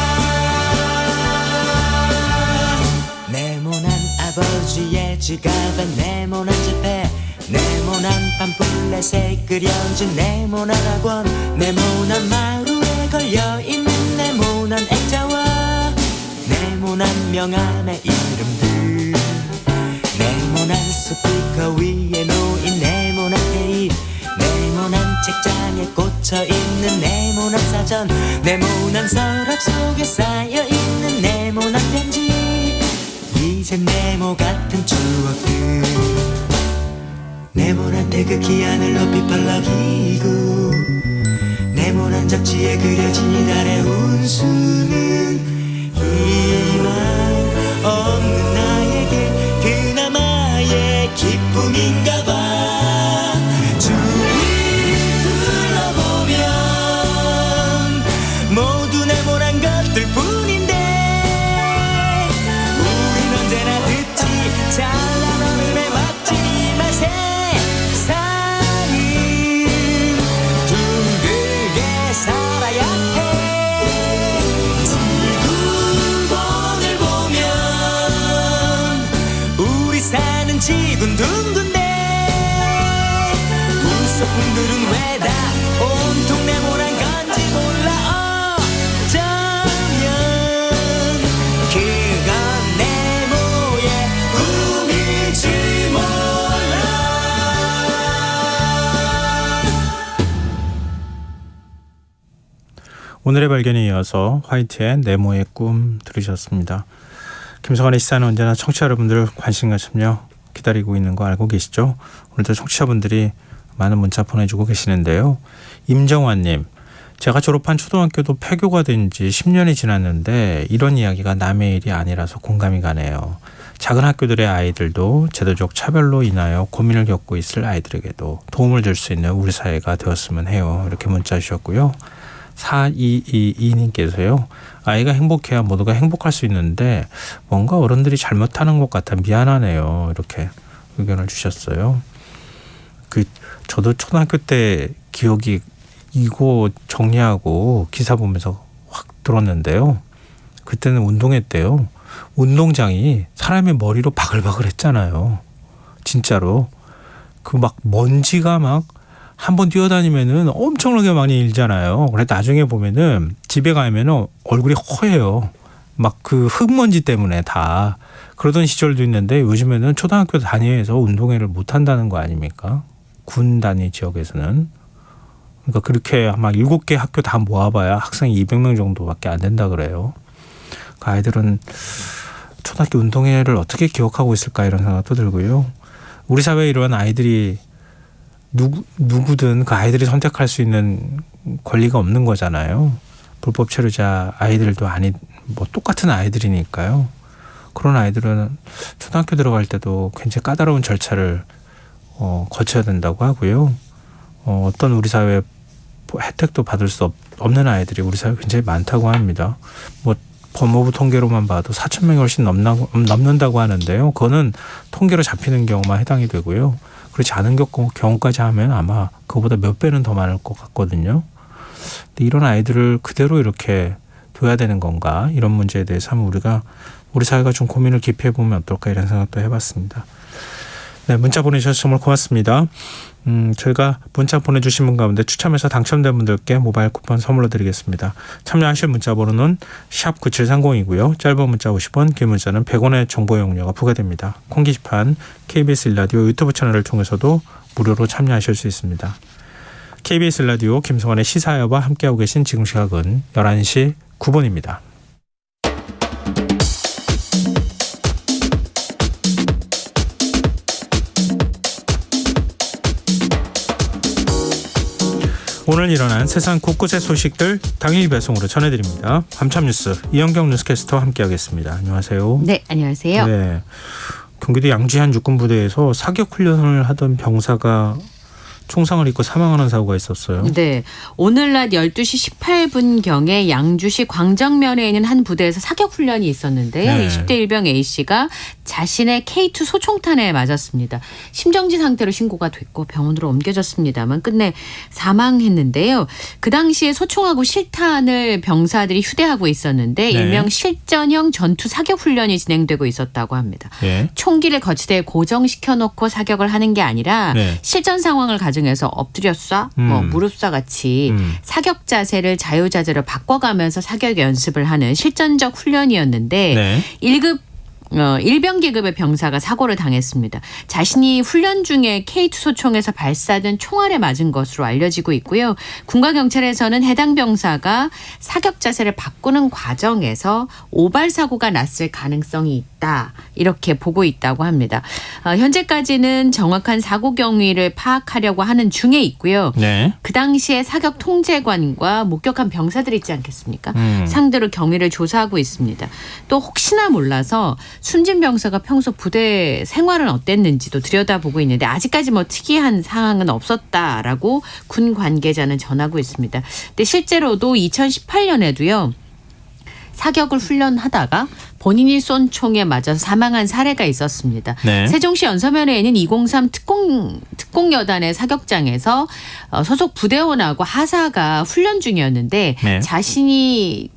네모난 아버지의 지갑에 네모난 지폐 네모난 팜플렛에 그려진 네모난 학원 네모난 마루에 걸려있는 네모난 액자와 네모난 명함의 이름들 네모난 스피커 위에 놓인 네모난 테이프 네모난 책장에 꽂혀있는 네모난 사전 네모난 서랍 속에 쌓여있는 네모난 편지 이젠 네모 같은 추억들 네모난 태극기 하늘 높이 펄럭이고 네모난 잡지에 그려진 이달의 운수는 희망 없는 나에게 그나마의 기쁨인가 봐 주위 둘러보면 모두 네모난 것들 뿐인데 우린 언제나 듣지 잘난 어른의 멋진 이 맛에 둥글게 살아야 해 지구본을 보면 우리 사는 지구는 둥근데 부속품들은 왜 다 온통 네모난 건지 몰라 어쩌면 그건 네모의 꿈일지 몰라 오늘의 발견에 이어서 화이트의 네모의 꿈 들으셨습니다. 김성환의 시사는 언제나 청취자 여러분들 관심과 참여 기다리고 있는 거 알고 계시죠? 오늘도 청취자분들이 많은 문자 보내주고 계시는데요. 임정환님, 제가 졸업한 초등학교도 폐교가 된 지 10년이 지났는데 이런 이야기가 남의 일이 아니라서 공감이 가네요. 작은 학교들의 아이들도 제도적 차별로 인하여 고민을 겪고 있을 아이들에게도 도움을 줄 수 있는 우리 사회가 되었으면 해요. 이렇게 문자 주셨고요. 4222님께서요. 아이가 행복해야 모두가 행복할 수 있는데 뭔가 어른들이 잘못하는 것 같아 미안하네요. 이렇게 의견을 주셨어요. 저도 초등학교 때 기억이 이거 정리하고 기사 보면서 확 들었는데요. 그때는 운동회 때요. 운동장이 사람의 머리로 바글바글 했잖아요. 진짜로. 그 막 먼지가 막 한번 뛰어다니면은 엄청나게 많이 일잖아요. 그래 나중에 보면은 집에 가면은 얼굴이 허해요. 막 그 흙먼지 때문에 다. 그러던 시절도 있는데 요즘에는 초등학교 단위에서 운동회를 못 한다는 거 아닙니까? 군 단위 지역에서는. 그러니까 그렇게 막 7개 학교 다 모아봐야 학생 200명 정도밖에 안 된다 그래요. 그 아이들은 초등학교 운동회를 어떻게 기억하고 있을까 이런 생각도 들고요. 우리 사회에 이런 아이들이 누구든 그 아이들이 선택할 수 있는 권리가 없는 거잖아요. 불법 체류자 아이들도 뭐 똑같은 아이들이니까요. 그런 아이들은 초등학교 들어갈 때도 굉장히 까다로운 절차를 거쳐야 된다고 하고요. 어떤 우리 사회 혜택도 받을 수 없는 아이들이 우리 사회에 굉장히 많다고 합니다. 뭐 법무부 통계로만 봐도 4,000명이 훨씬 넘는다고 하는데요. 그거는 통계로 잡히는 경우만 해당이 되고요. 그렇지 않은 경우까지 하면 아마 그거보다 몇 배는 더 많을 것 같거든요. 근데 이런 아이들을 그대로 이렇게 둬야 되는 건가? 이런 문제에 대해서 한번 우리 사회가 좀 고민을 깊이 해보면 어떨까 이런 생각도 해봤습니다. 네, 문자 보내주셔서 정말 고맙습니다. 저희가 문자 보내주신 분 가운데 추첨해서 당첨된 분들께 모바일 쿠폰 선물로 드리겠습니다. 참여하실 문자 번호는 샵 9730이고요. 짧은 문자 50원, 긴 문자는 100원의 정보 이용료가 부과됩니다. 콩 게시판 KBS 1라디오 유튜브 채널을 통해서도 무료로 참여하실 수 있습니다. KBS 라디오 김성환의 시사회와 함께하고 계신 지금 시각은 11시 9분입니다. 오늘 일어난 세상 곳곳의 소식들 당일 배송으로 전해드립니다. 밤참뉴스 이현경 뉴스캐스터와 함께하겠습니다. 안녕하세요. 네, 안녕하세요. 네, 경기도 양지한 육군부대에서 사격훈련을 하던 병사가 총상을 입고 사망하는 사고가 있었어요. 네, 오늘 낮 12시 18분경에 양주시 광정면에 있는 한 부대에서 사격훈련이 있었는데요. 네. 20대 일병 A씨가 자신의 K2 소총탄에 맞았습니다. 심정지 상태로 신고가 됐고 병원으로 옮겨졌습니다만 끝내 사망했는데요. 그 당시에 소총하고 실탄을 병사들이 휴대하고 있었는데 네. 일명 실전형 전투 사격훈련이 진행되고 있었다고 합니다. 네. 총기를 거치대에 고정시켜놓고 사격을 하는 게 아니라 네. 실전 상황을 가정해서 엎드려 쏴, 무릎 쏴 같이 사격 자세를 자유자재로 바꿔가면서 사격 연습을 하는 실전적 훈련이었는데 네. 1급 일병 계급의 병사가 사고를 당했습니다. 자신이 훈련 중에 K2 소총에서 발사된 총알에 맞은 것으로 알려지고 있고요. 군과 경찰에서는 해당 병사가 사격 자세를 바꾸는 과정에서 오발 사고가 났을 가능성이 있다. 이렇게 보고 있다고 합니다. 현재까지는 정확한 사고 경위를 파악하려고 하는 중에 있고요. 네. 그 당시에 사격 통제관과 목격한 병사들 있지 않겠습니까? 상대로 경위를 조사하고 있습니다. 또 혹시나 몰라서 숨진 병사가 평소 부대 생활은 어땠는지도 들여다보고 있는데 아직까지 뭐 특이한 상황은 없었다라고 군 관계자는 전하고 있습니다. 근데 실제로도 2018년에도요. 사격을 훈련하다가 본인이 쏜 총에 맞아서 사망한 사례가 있었습니다. 네. 세종시 연서면에 있는 203 특공여단의 사격장에서 소속 부대원하고 하사가 훈련 중이었는데 네. 자신이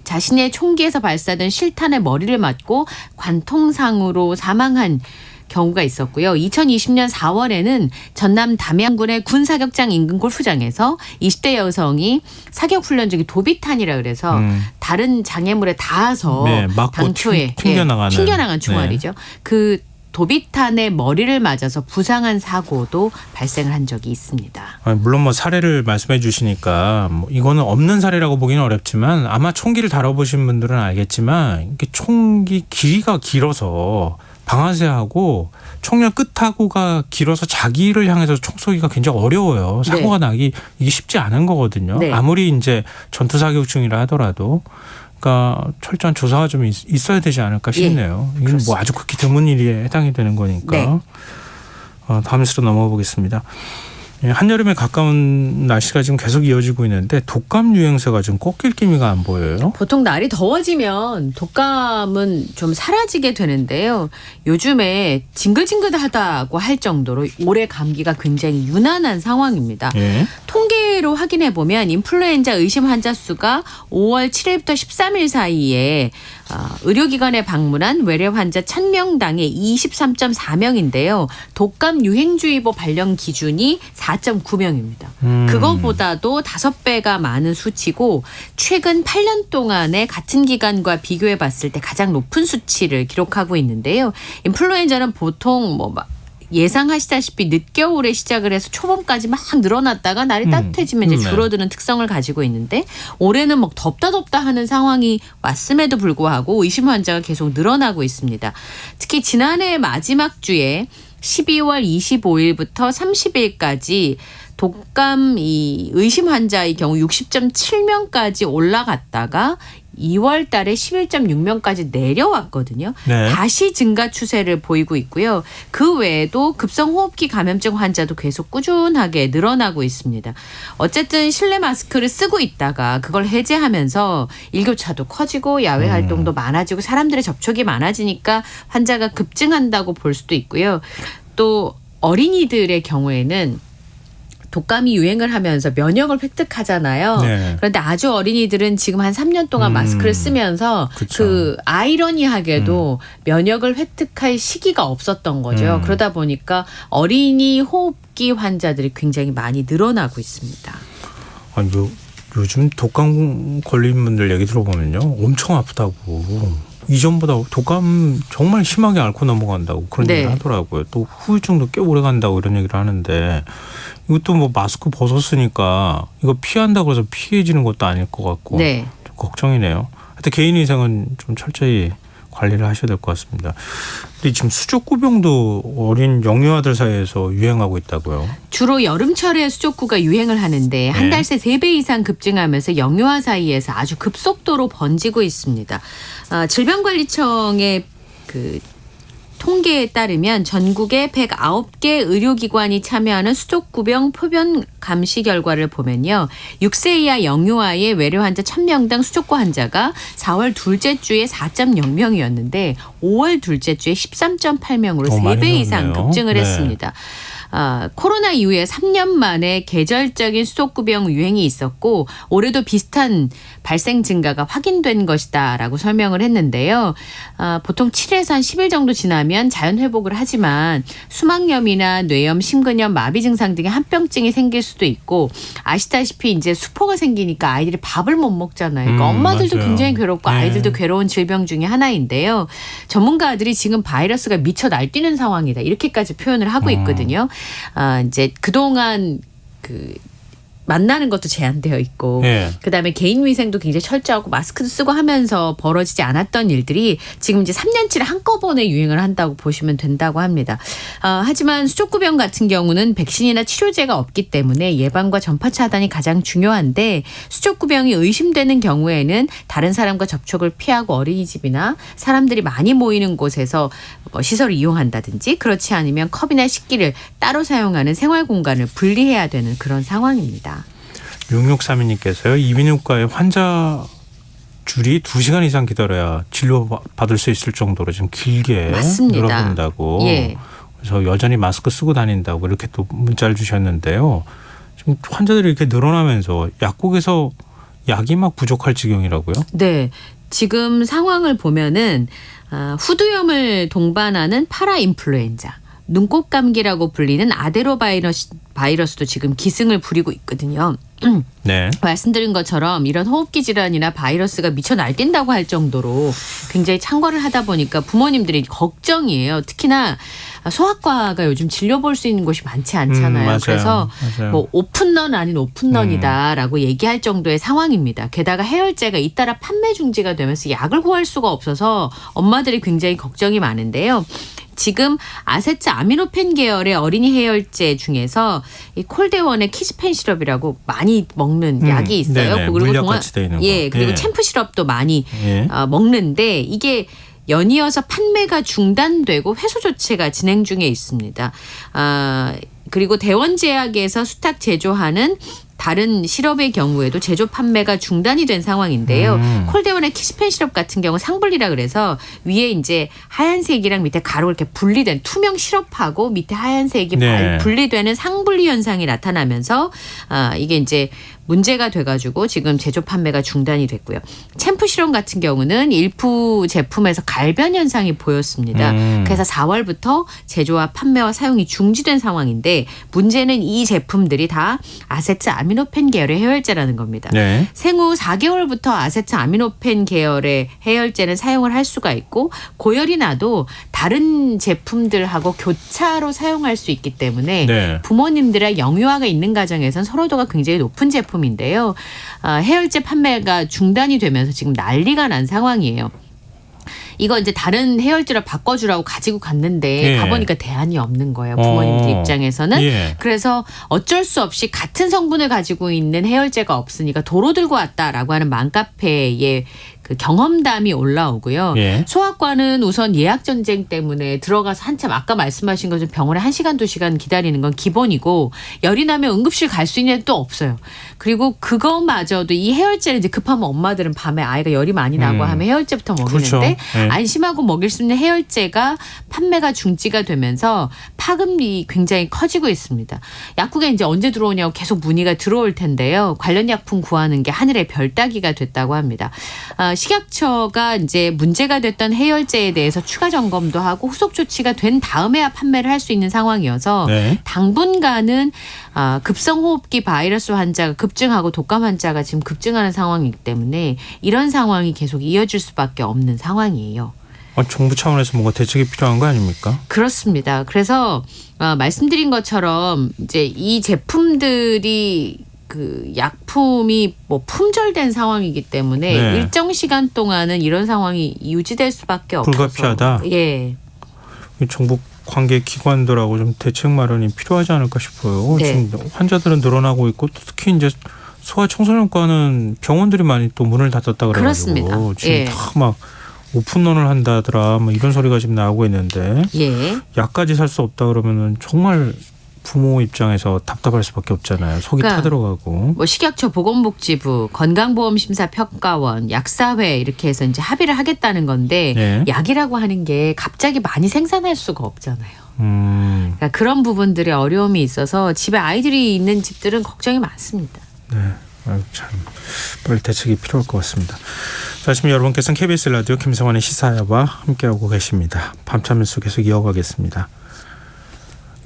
자신의 총기에서 발사된 실탄에 머리를 맞고 관통상으로 사망한 경우가 있었고요. 2020년 4월에는 전남 담양군의 군사격장 인근 골프장에서 20대 여성이 사격훈련 중에 도비탄이라 그래서 다른 장애물에 닿아서 네, 맞고 당초에 튕겨나간 총알이죠. 네. 그 도비탄에 머리를 맞아서 부상한 사고도 발생을 한 적이 있습니다. 물론 뭐 사례를 말씀해 주시니까 뭐 이거는 없는 사례라고 보기는 어렵지만 아마 총기를 다뤄보신 분들은 알겠지만 이게 총기 길이가 길어서 방아쇠하고 총열 끝하고가 길어서 자기를 향해서 총 쏘기가 굉장히 어려워요. 사고가 나기 이게 쉽지 않은 거거든요. 네. 아무리 이제 전투 사격 중이라 하더라도. 그러니까 철저한 조사가 좀 있어야 되지 않을까 싶네요. 예, 이건 뭐 아주 극히 드문 일에 해당이 되는 거니까. 네. 다음 뉴스로 넘어가 보겠습니다. 한여름에 가까운 날씨가 지금 계속 이어지고 있는데 독감 유행세가 좀 꺾일 기미가 안 보여요. 보통 날이 더워지면 독감은 좀 사라지게 되는데요. 요즘에 징글징글하다고 할 정도로 올해 감기가 굉장히 유난한 상황입니다. 예. 통계로 확인해 보면 인플루엔자 의심 환자 수가 5월 7일부터 13일 사이에 의료기관에 방문한 외래 환자 1000명당에 23.4명인데요. 독감 유행주의보 발령 기준이 4.9명입니다. 그거보다도 5배가 많은 수치고 최근 8년 동안의 같은 기간과 비교해 봤을 때 가장 높은 수치를 기록하고 있는데요. 인플루엔자는 보통 예상하시다시피 늦겨울에 시작을 해서 초봄까지 막 늘어났다가 날이 따뜻해지면 이제 줄어드는 특성을 가지고 있는데 올해는 막 덥다 하는 상황이 왔음에도 불구하고 의심 환자가 계속 늘어나고 있습니다. 특히 지난해 마지막 주에 12월 25일부터 30일까지 독감 이 의심 환자의 경우 60.7명까지 올라갔다가 2월 달에 11.6명까지 내려왔거든요. 네. 다시 증가 추세를 보이고 있고요. 그 외에도 급성호흡기 감염증 환자도 계속 꾸준하게 늘어나고 있습니다. 어쨌든 실내 마스크를 쓰고 있다가 그걸 해제하면서 일교차도 커지고 야외 활동도 많아지고 사람들의 접촉이 많아지니까 환자가 급증한다고 볼 수도 있고요. 또 어린이들의 경우에는 독감이 유행을 하면서 면역을 획득하잖아요. 네. 그런데 아주 어린이들은 지금 한 3년 동안 마스크를 쓰면서 그쵸. 그 아이러니하게도 면역을 획득할 시기가 없었던 거죠. 그러다 보니까 어린이 호흡기 환자들이 굉장히 많이 늘어나고 있습니다. 아니, 요즘 독감 걸린 분들 얘기 들어보면요. 엄청 아프다고. 이전보다 독감 정말 심하게 앓고 넘어간다고 그런 네. 얘기를 하더라고요. 또 후유증도 꽤 오래 간다고 이런 얘기를 하는데 이것도 뭐 마스크 벗었으니까 이거 피한다고 해서 피해지는 것도 아닐 것 같고 네. 좀 걱정이네요. 하여튼 개인위생은 좀 철저히 관리를 하셔야 될 것 같습니다. 근데 지금 수족구병도 어린 영유아들 사이에서 유행하고 있다고요. 주로 여름철에 수족구가 유행을 하는데 한 달 새 3배 이상 급증하면서 영유아 사이에서 아주 급속도로 번지고 있습니다. 질병관리청의 그 통계에 따르면 전국의 109개 의료기관이 참여하는 수족구병 표본 감시 결과를 보면요. 6세 이하 영유아의 외래 환자 1000명당 수족구 환자가 4월 둘째 주에 4.0명이었는데 5월 둘째 주에 13.8명으로 3배 이상 급증을 했습니다. 코로나 이후에 3년 만에 계절적인 수족구병 유행이 있었고 올해도 비슷한 발생 증가가 확인된 것이다라고 설명을 했는데요. 보통 7에서 한 10일 정도 지나면 자연 회복을 하지만 수막염이나 뇌염, 심근염, 마비 증상 등의 합병증이 생길 수도 있고 아시다시피 이제 수포가 생기니까 아이들이 밥을 못 먹잖아요. 그러니까 엄마들도 맞아요. 굉장히 괴롭고 아이들도 괴로운 질병 중에 하나인데요. 전문가들이 지금 바이러스가 미쳐 날뛰는 상황이다. 이렇게까지 표현을 하고 있거든요. 이제 그동안 만나는 것도 제한되어 있고 그다음에 개인 위생도 굉장히 철저하고 마스크도 쓰고 하면서 벌어지지 않았던 일들이 지금 이제 3년치를 한꺼번에 유행을 한다고 보시면 된다고 합니다. 하지만 수족구병 같은 경우는 백신이나 치료제가 없기 때문에 예방과 전파 차단이 가장 중요한데 수족구병이 의심되는 경우에는 다른 사람과 접촉을 피하고 어린이집이나 사람들이 많이 모이는 곳에서 시설을 이용한다든지 그렇지 않으면 컵이나 식기를 따로 사용하는 생활 공간을 분리해야 되는 그런 상황입니다. 6632님께서요. 이비인후과에 환자 줄이 2시간 이상 기다려야 진료받을 수 있을 정도로 지금 길게 맞습니다. 늘어본다고. 예. 그래서 여전히 마스크 쓰고 다닌다고 이렇게 또 문자를 주셨는데요. 지금 환자들이 이렇게 늘어나면서 약국에서 약이 막 부족할 지경이라고요? 네. 지금 상황을 보면은 후두염을 동반하는 파라인플루엔자, 눈꽃 감기라고 불리는 아데노 바이러스도 지금 기승을 부리고 있거든요. 네. 말씀드린 것처럼 이런 호흡기 질환이나 바이러스가 미쳐 날뛴다고 할 정도로 굉장히 창궐을 하다 보니까 부모님들이 걱정이에요. 특히나 소아과가 요즘 진료 볼 수 있는 곳이 많지 않잖아요. 맞아요. 그래서 맞아요. 뭐 오픈런 아닌 오픈런이다라고 얘기할 정도의 상황입니다. 게다가 해열제가 잇따라 판매 중지가 되면서 약을 구할 수가 없어서 엄마들이 굉장히 걱정이 많은데요. 지금 아세트 아미노펜 계열의 어린이 해열제 중에서 이 콜데원의 키즈펜 시럽이라고 많이 먹는 약이 있어요. 네네. 그리고 물약같이 돼 있는 거. 그리고 챔프 시럽도 많이 예. 먹는데 이게 연이어서 판매가 중단되고 회수 조치가 진행 중에 있습니다. 그리고 대원제약에서 수탁 제조하는 다른 시럽의 경우에도 제조 판매가 중단이 된 상황인데요. 콜데원의 키즈펜 시럽 같은 경우 상분리라 그래서 위에 이제 하얀색이랑 밑에 가로 이렇게 분리된 투명 시럽하고 밑에 하얀색이 분리되는 상분리 현상이 나타나면서 이게 이제 문제가 돼가지고 지금 제조 판매가 중단이 됐고요. 챔프 시럽 같은 경우는 일부 제품에서 갈변 현상이 보였습니다. 그래서 4월부터 제조와 판매와 사용이 중지된 상황인데 문제는 이 제품들이 다 아세트 아미노펜 계열의 해열제라는 겁니다. 네. 생후 4개월부터 아세트 아미노펜 계열의 해열제는 사용을 할 수가 있고 고열이 나도 다른 제품들하고 교차로 사용할 수 있기 때문에 부모님들의 영유아가 있는 가정에서는 선호도가 굉장히 높은 제품인데요. 해열제 판매가 중단이 되면서 지금 난리가 난 상황이에요. 이거 이제 다른 해열제를 바꿔주라고 가지고 갔는데 가보니까 대안이 없는 거예요. 부모님들 입장에서는. 그래서 어쩔 수 없이 같은 성분을 가지고 있는 해열제가 없으니까 도로 들고 왔다라고 하는 맘카페에 그 경험담이 올라오고요. 예. 소아과는 우선 예약 전쟁 때문에 들어가서 한참 아까 말씀하신 것처럼 병원에 1시간 2시간 기다리는 건 기본이고 열이 나면 응급실 갈 수 있는 또 없어요. 그리고 그거마저도 이 해열제를 이제 급하면 엄마들은 밤에 아이가 열이 많이 나고 하면 해열제부터 먹이는데 그렇죠. 예. 안심하고 먹일 수 있는 해열제가 판매가 중지가 되면서 파급이 굉장히 커지고 있습니다. 약국에 이제 언제 들어오냐고 계속 문의가 들어올 텐데요. 관련 약품 구하는 게 하늘의 별 따기가 됐다고 합니다. 식약처가 이제 문제가 됐던 해열제에 대해서 추가 점검도 하고 후속 조치가 된 다음에야 판매를 할 수 있는 상황이어서 네. 당분간은 급성호흡기 바이러스 환자가 급증하고 독감 환자가 지금 급증하는 상황이기 때문에 이런 상황이 계속 이어질 수밖에 없는 상황이에요. 정부 차원에서 뭔가 대책이 필요한 거 아닙니까? 그렇습니다. 그래서 말씀드린 것처럼 이제 이 제품들이 그 약품이 뭐 품절된 상황이기 때문에 네. 일정 시간 동안은 이런 상황이 유지될 수밖에 없어서 불가피하다. 예. 정부 관계 기관들하고 좀 대책 마련이 필요하지 않을까 싶어요. 네. 지금 환자들은 늘어나고 있고 특히 이제 소아청소년과는 병원들이 많이 또 문을 닫았다 그래가지고 그렇습니다. 지금 예. 다 막 오픈런을 한다더라 뭐 이런 소리가 지금 나오고 있는데 예. 약까지 살 수 없다 그러면은 정말 부모 입장에서 답답할 수밖에 없잖아요. 속이 그러니까 타들어가고. 뭐 식약처 보건복지부, 건강보험심사평가원, 약사회 이렇게 해서 이제 합의를 하겠다는 건데 네. 약이라고 하는 게 갑자기 많이 생산할 수가 없잖아요. 그러니까 그런 부분들의 어려움이 있어서 집에 아이들이 있는 집들은 걱정이 많습니다. 네. 아유, 참 빨리 대책이 필요할 것 같습니다. 자, 지금 여러분께서는 KBS 라디오 김성환의 시사야와 함께하고 계십니다. 밤참 뉴스 계속 이어가겠습니다.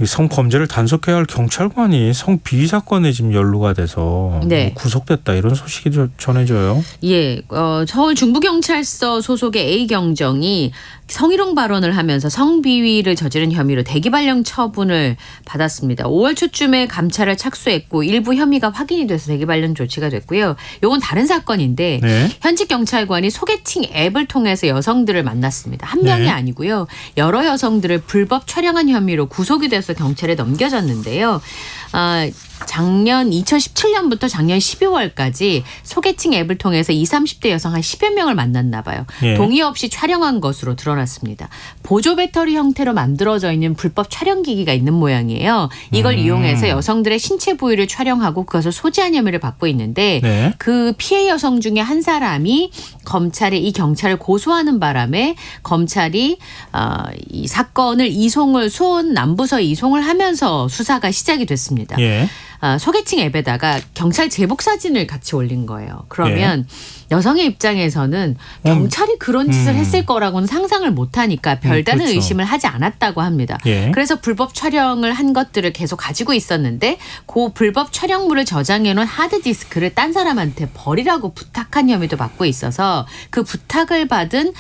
이 성범죄를 단속해야 할 경찰관이 성비위 사건에 지금 연루가 돼서 네. 구속됐다 이런 소식이 전해져요. 예, 서울 중부경찰서 소속의 A경정이 성희롱 발언을 하면서 성비위를 저지른 혐의로 대기발령 처분을 받았습니다. 5월 초쯤에 감찰에 착수했고 일부 혐의가 확인이 돼서 대기발령 조치가 됐고요. 이건 다른 사건인데 네. 현직 경찰관이 소개팅 앱을 통해서 여성들을 만났습니다. 한 명이 네. 아니고요. 여러 여성들을 불법 촬영한 혐의로 구속이 돼서 경찰에 넘겨졌는데요. 작년 2017년부터 작년 12월까지 소개팅 앱을 통해서 20, 30대 여성 한 10여 명을 만났나 봐요. 예. 동의 없이 촬영한 것으로 드러났습니다. 보조 배터리 형태로 만들어져 있는 불법 촬영기기가 있는 모양이에요. 이걸 이용해서 여성들의 신체 부위를 촬영하고 그것을 소지한 혐의를 받고 있는데 네. 그 피해 여성 중에 한 사람이 검찰에 이 경찰을 고소하는 바람에 검찰이 이 사건을 수원 남부서에 이송을 하면서 수사가 시작이 됐습니다. 예. 소개팅 앱에다가 경찰 제복 사진을 같이 올린 거예요. 그러면 여성의 입장에서는 경찰이 그런 짓을 했을 거라고는 상상을 못하니까 별다른 그렇죠. 의심을 하지 않았다고 합니다. 예. 그래서 불법 촬영을 한 것들을 계속 가지고 있었는데 그 불법 촬영물을 저장해놓은 하드디스크를 딴 사람한테 버리라고 부탁한 혐의도 받고 있어서 그 부탁을 받은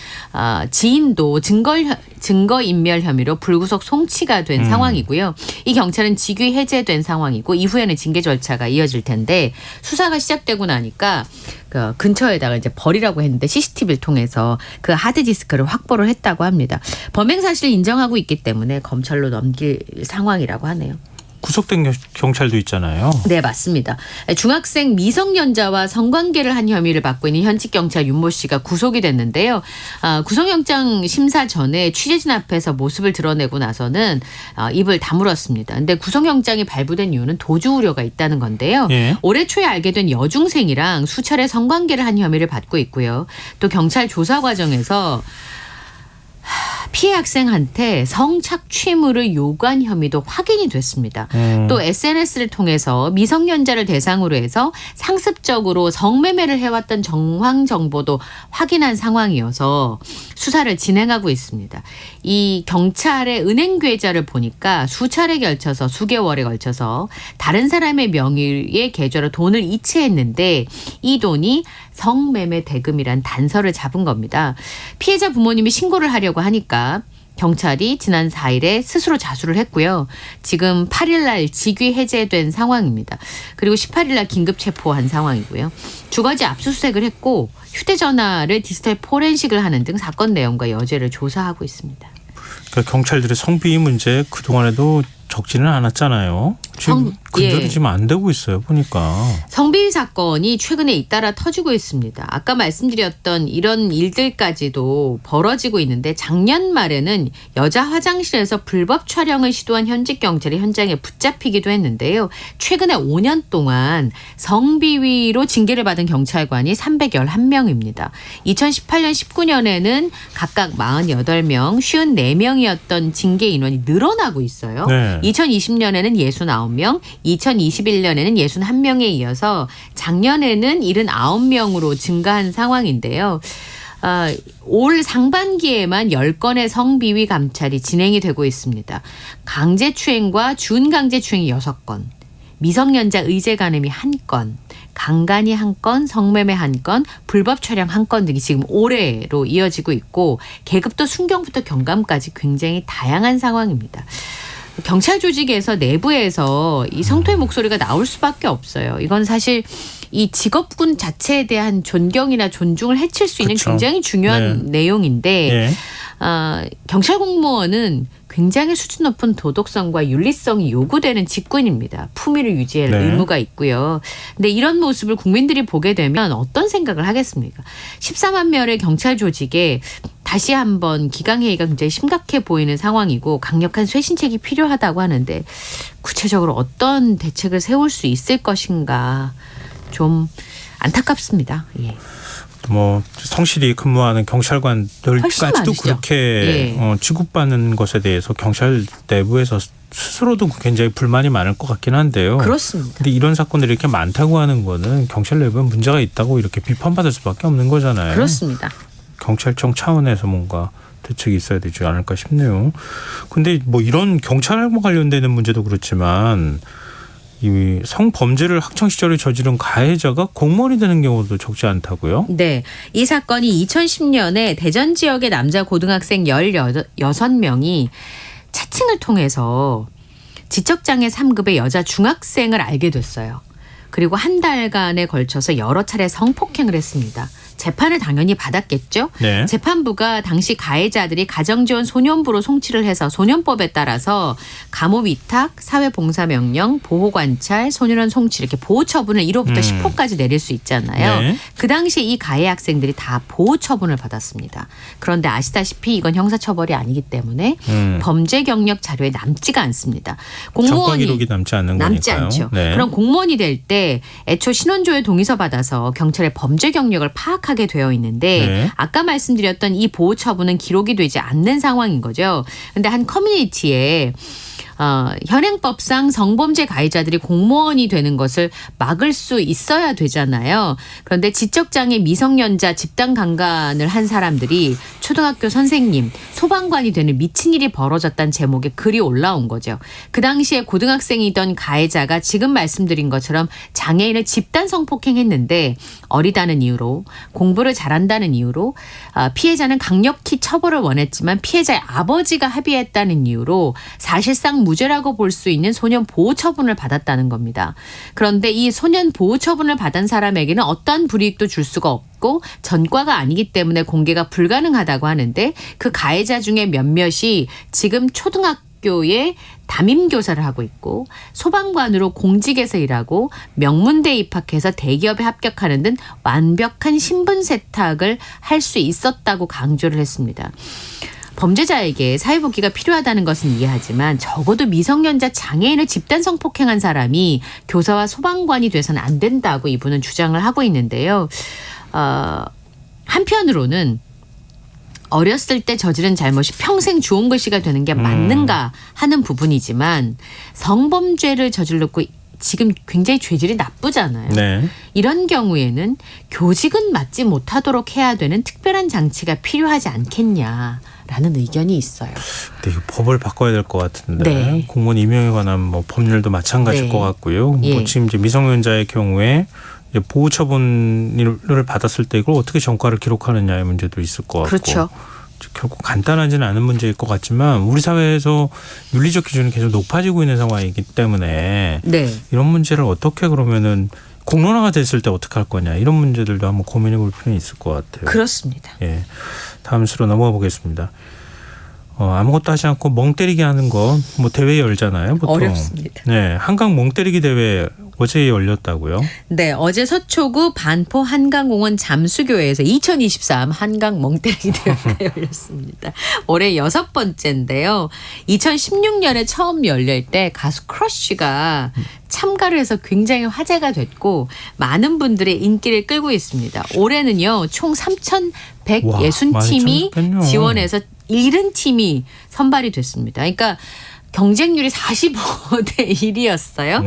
지인도 증거인멸 혐의로 불구속 송치가 된 상황이고요. 이 경찰은 직위 해제된 상황이고 이후에는 징계 절차가 이어질 텐데 수사가 시작되고 나니까 그 근처에다가 이제 버리라고 했는데 CCTV를 통해서 그 하드디스크를 확보를 했다고 합니다. 범행 사실을 인정하고 있기 때문에 검찰로 넘길 상황이라고 하네요. 구속된 경찰도 있잖아요. 네, 맞습니다. 중학생 미성년자와 성관계를 한 혐의를 받고 있는 현직 경찰 윤모 씨가 구속이 됐는데요. 구속영장 심사 전에 취재진 앞에서 모습을 드러내고 나서는 입을 다물었습니다. 근데 구속영장이 발부된 이유는 도주 우려가 있다는 건데요. 예. 올해 초에 알게 된 여중생이랑 수차례 성관계를 한 혐의를 받고 있고요. 또 경찰 조사 과정에서 피해 학생한테 성착취물을 요구한 혐의도 확인이 됐습니다. 또 SNS를 통해서 미성년자를 대상으로 해서 상습적으로 성매매를 해왔던 정황 정보도 확인한 상황이어서 수사를 진행하고 있습니다. 이 경찰의 은행 계좌를 보니까 수차례 걸쳐서 수개월에 걸쳐서 다른 사람의 명의의 계좌로 돈을 이체했는데 이 돈이 성매매 대금이란 단서를 잡은 겁니다. 피해자 부모님이 신고를 하려고 하니까 경찰이 지난 4일에 스스로 자수를 했고요. 지금 8일 날 직위 해제된 상황입니다. 그리고 18일 날 긴급 체포한 상황이고요. 주거지 압수수색을 했고 휴대전화를 디지털 포렌식을 하는 등 사건 내용과 여죄를 조사하고 있습니다. 그러니까 경찰들의 성비위 문제 그동안에도 적지는 않았잖아요. 지금 근절이 예. 지금 안 되고 있어요. 보니까. 성비위 사건이 최근에 잇따라 터지고 있습니다. 아까 말씀드렸던 이런 일들까지도 벌어지고 있는데 작년 말에는 여자 화장실에서 불법 촬영을 시도한 현직 경찰이 현장에 붙잡히기도 했는데요. 최근에 5년 동안 성비위로 징계를 받은 경찰관이 311명입니다. 2018년 19년에는 각각 48명, 54명이었던 징계 인원이 늘어나고 있어요. 네. 2020년에는 69명, 2021년에는 61명에 이어서 작년에는 79명으로 증가한 상황인데요. 올 상반기에만 10건의 성비위 감찰이 진행이 되고 있습니다. 강제추행과 준강제추행이 6건, 미성년자 의제 간음이 1건, 강간이 1건, 성매매 1건, 불법 촬영 1건 등이 지금 올해로 이어지고 있고 계급도 순경부터 경감까지 굉장히 다양한 상황입니다. 경찰 조직에서 내부에서 이 성토의 목소리가 나올 수밖에 없어요. 이건 사실 이 직업군 자체에 대한 존경이나 존중을 해칠 수 있는 그쵸. 굉장히 중요한 내용인데 예. 경찰 공무원은 굉장히 수준 높은 도덕성과 윤리성이 요구되는 직군입니다. 품위를 유지할 네. 의무가 있고요. 근데 이런 모습을 국민들이 보게 되면 어떤 생각을 하겠습니까? 14만 명의 경찰 조직에 다시 한번 기강회의가 굉장히 심각해 보이는 상황이고 강력한 쇄신책이 필요하다고 하는데 구체적으로 어떤 대책을 세울 수 있을 것인가 좀 안타깝습니다. 예. 뭐 성실히 근무하는 경찰관들까지도 많으시죠. 그렇게 예. 취급받는 것에 대해서 경찰 내부에서 스스로도 굉장히 불만이 많을 것 같긴 한데요. 그렇습니다. 근데 이런 사건들이 이렇게 많다고 하는 거는 경찰 내부에 문제가 있다고 이렇게 비판받을 수밖에 없는 거잖아요. 그렇습니다. 경찰청 차원에서 뭔가 대책이 있어야 되지 않을까 싶네요. 근데 뭐 이런 경찰과 관련되는 문제도 그렇지만 이 성범죄를 학창 시절에 저지른 가해자가 공무원이 되는 경우도 적지 않다고요? 네. 이 사건이 2010년에 대전 지역의 남자 고등학생 16명이 채팅을 통해서 지적장애 3급의 여자 중학생을 알게 됐어요. 그리고 한 달간에 걸쳐서 여러 차례 성폭행을 했습니다. 재판을 당연히 받았겠죠. 네. 재판부가 당시 가해자들이 가정지원 소년부로 송치를 해서 소년법에 따라서 감호위탁, 사회봉사명령, 보호관찰, 소년원 송치 이렇게 보호처분을 1호부터 10호까지 내릴 수 있잖아요. 네. 그 당시 이 가해 학생들이 다 보호처분을 받았습니다. 그런데 아시다시피 이건 형사처벌이 아니기 때문에 범죄 경력 자료에 남지가 않습니다. 전과 공무원이 기록이 남지 않는 남지 거니까요. 않죠. 네. 그럼 공무원이 될 때 애초 신원조회 동의서 받아서 경찰의 범죄 경력을 파악하게 되어 있는데 네. 아까 말씀드렸던 이 보호 처분은 기록이 되지 않는 상황인 거죠. 그런데 한 커뮤니티에 현행법상 성범죄 가해자들이 공무원이 되는 것을 막을 수 있어야 되잖아요. 그런데 지적장애 미성년자 집단 강간을 한 사람들이 초등학교 선생님, 소방관이 되는 미친 일이 벌어졌다는 제목의 글이 올라온 거죠. 그 당시에 고등학생이던 가해자가 지금 말씀드린 것처럼 장애인을 집단 성폭행했는데 어리다는 이유로 공부를 잘한다는 이유로 피해자는 강력히 처벌을 원했지만 피해자의 아버지가 합의했다는 이유로 사실상 무죄라고 볼 수 있는 소년 보호 처분을 받았다는 겁니다. 그런데 이 소년 보호 처분을 받은 사람에게는 어떠한 불이익도 줄 수가 없고 전과가 아니기 때문에 공개가 불가능하다고 하는데 그 가해자 중에 몇몇이 지금 초등학교에 담임교사를 하고 있고 소방관으로 공직에서 일하고 명문대에 입학해서 대기업에 합격하는 등 완벽한 신분 세탁을 할 수 있었다고 강조를 했습니다. 범죄자에게 사회복귀가 필요하다는 것은 이해하지만 적어도 미성년자 장애인을 집단 성폭행한 사람이 교사와 소방관이 돼서는 안 된다고 이분은 주장을 하고 있는데요. 한편으로는 어렸을 때 저지른 잘못이 평생 주홍 글씨가 되는 게 맞는가 하는 부분이지만 성범죄를 저질렀고 지금 굉장히 죄질이 나쁘잖아요. 네. 이런 경우에는 교직은 맞지 못하도록 해야 되는 특별한 장치가 필요하지 않겠냐라는 의견이 있어요. 근데 이거 법을 바꿔야 될 것 같은데 네. 공무원 임용에 관한 뭐 법률도 마찬가지일 네. 것 같고요. 예. 뭐 지금 이제 미성년자의 경우에 이제 보호 처분을 받았을 때 이걸 어떻게 전과를 기록하느냐의 문제도 있을 것 같고. 그렇죠. 결국 간단하지는 않은 문제일 것 같지만 우리 사회에서 윤리적 기준이 계속 높아지고 있는 상황이기 때문에 네. 이런 문제를 어떻게 그러면은 공론화가 됐을 때 어떻게 할 거냐 이런 문제들도 한번 고민해 볼 필요는 있을 것 같아요. 그렇습니다. 예, 다음 수로 넘어가 보겠습니다. 아무것도 하지 않고 멍 때리기 하는 거 뭐 대회 열잖아요. 보통. 어렵습니다. 네, 한강 멍 때리기 대회 어제 열렸다고요? 네, 어제 서초구 반포 한강공원 잠수교회에서 2023 한강 멍때리기 대회가 열렸습니다. 올해 6번째인데요. 2016년에 처음 열릴 때 가수 크러쉬가 참가를 해서 굉장히 화제가 됐고 많은 분들의 인기를 끌고 있습니다. 올해는요, 총 3,160팀이 지원해서 70팀이 선발이 됐습니다. 그러니까 경쟁률이 45대 1이었어요.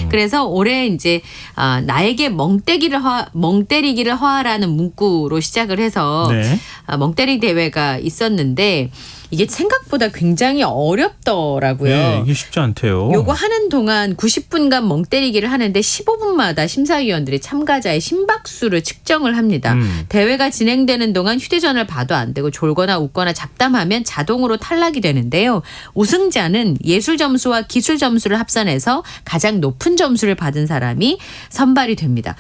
그래서 올해 이제 나에게 멍때리기를 허하라는 문구로 시작을 해서 네. 멍때리기 대회가 있었는데 이게 생각보다 굉장히 어렵더라고요. 네, 이게 쉽지 않대요. 요거 하는 동안 90분간 멍때리기를 하는데 15분마다 심사위원들이 참가자의 심박수를 측정을 합니다. 대회가 진행되는 동안 휴대전화를 봐도 안 되고 졸거나 웃거나 잡담하면 자동으로 탈락이 되는데요. 우승자는 예술 점수와 기술 점수를 합산해서 가장 높은 점수를 받은 사람이 선발이 됩니다.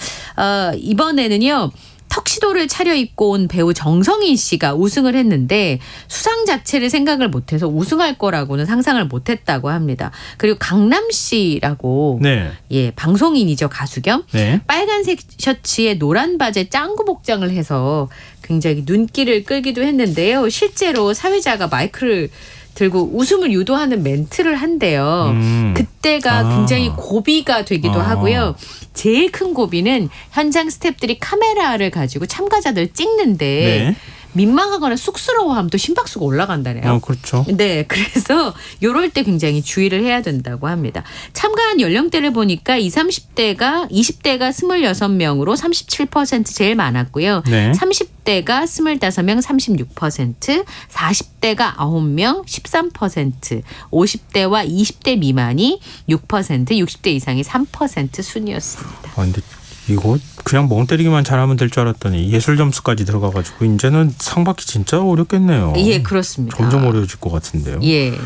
이번에는요. 턱시도를 차려입고 온 배우 정성인 씨가 우승을 했는데 수상 자체를 생각을 못해서 우승할 거라고는 상상을 못했다고 합니다. 그리고 강남 씨라고 네. 예, 방송인이죠. 가수 겸. 네. 빨간색 셔츠에 노란 바지에 짱구 복장을 해서 굉장히 눈길을 끌기도 했는데요. 실제로 사회자가 마이크를 들고 웃음을 유도하는 멘트를 한대요. 그때가 굉장히 고비가 되기도 하고요. 제일 큰 고비는 현장 스태프들이 카메라를 가지고 참가자들 찍는데 네. 민망하거나 쑥스러워하면 또 심박수가 올라간다네요. 그렇죠. 네, 그래서 이럴 때 굉장히 주의를 해야 된다고 합니다. 참가한 연령대를 보니까 20대가 26명으로 37% 제일 많았고요. 네. 30대가 25명 36%, 40대가 9명 13%, 50대와 20대 미만이 6%, 60대 이상이 3% 순이었습니다. 근데 이거 그냥 멍 때리기만 잘하면 될 줄 알았더니 예술 점수까지 들어가가지고 이제는 상 받기 진짜 어렵겠네요. 예, 그렇습니다. 점점 어려워질 것 같은데요. 예.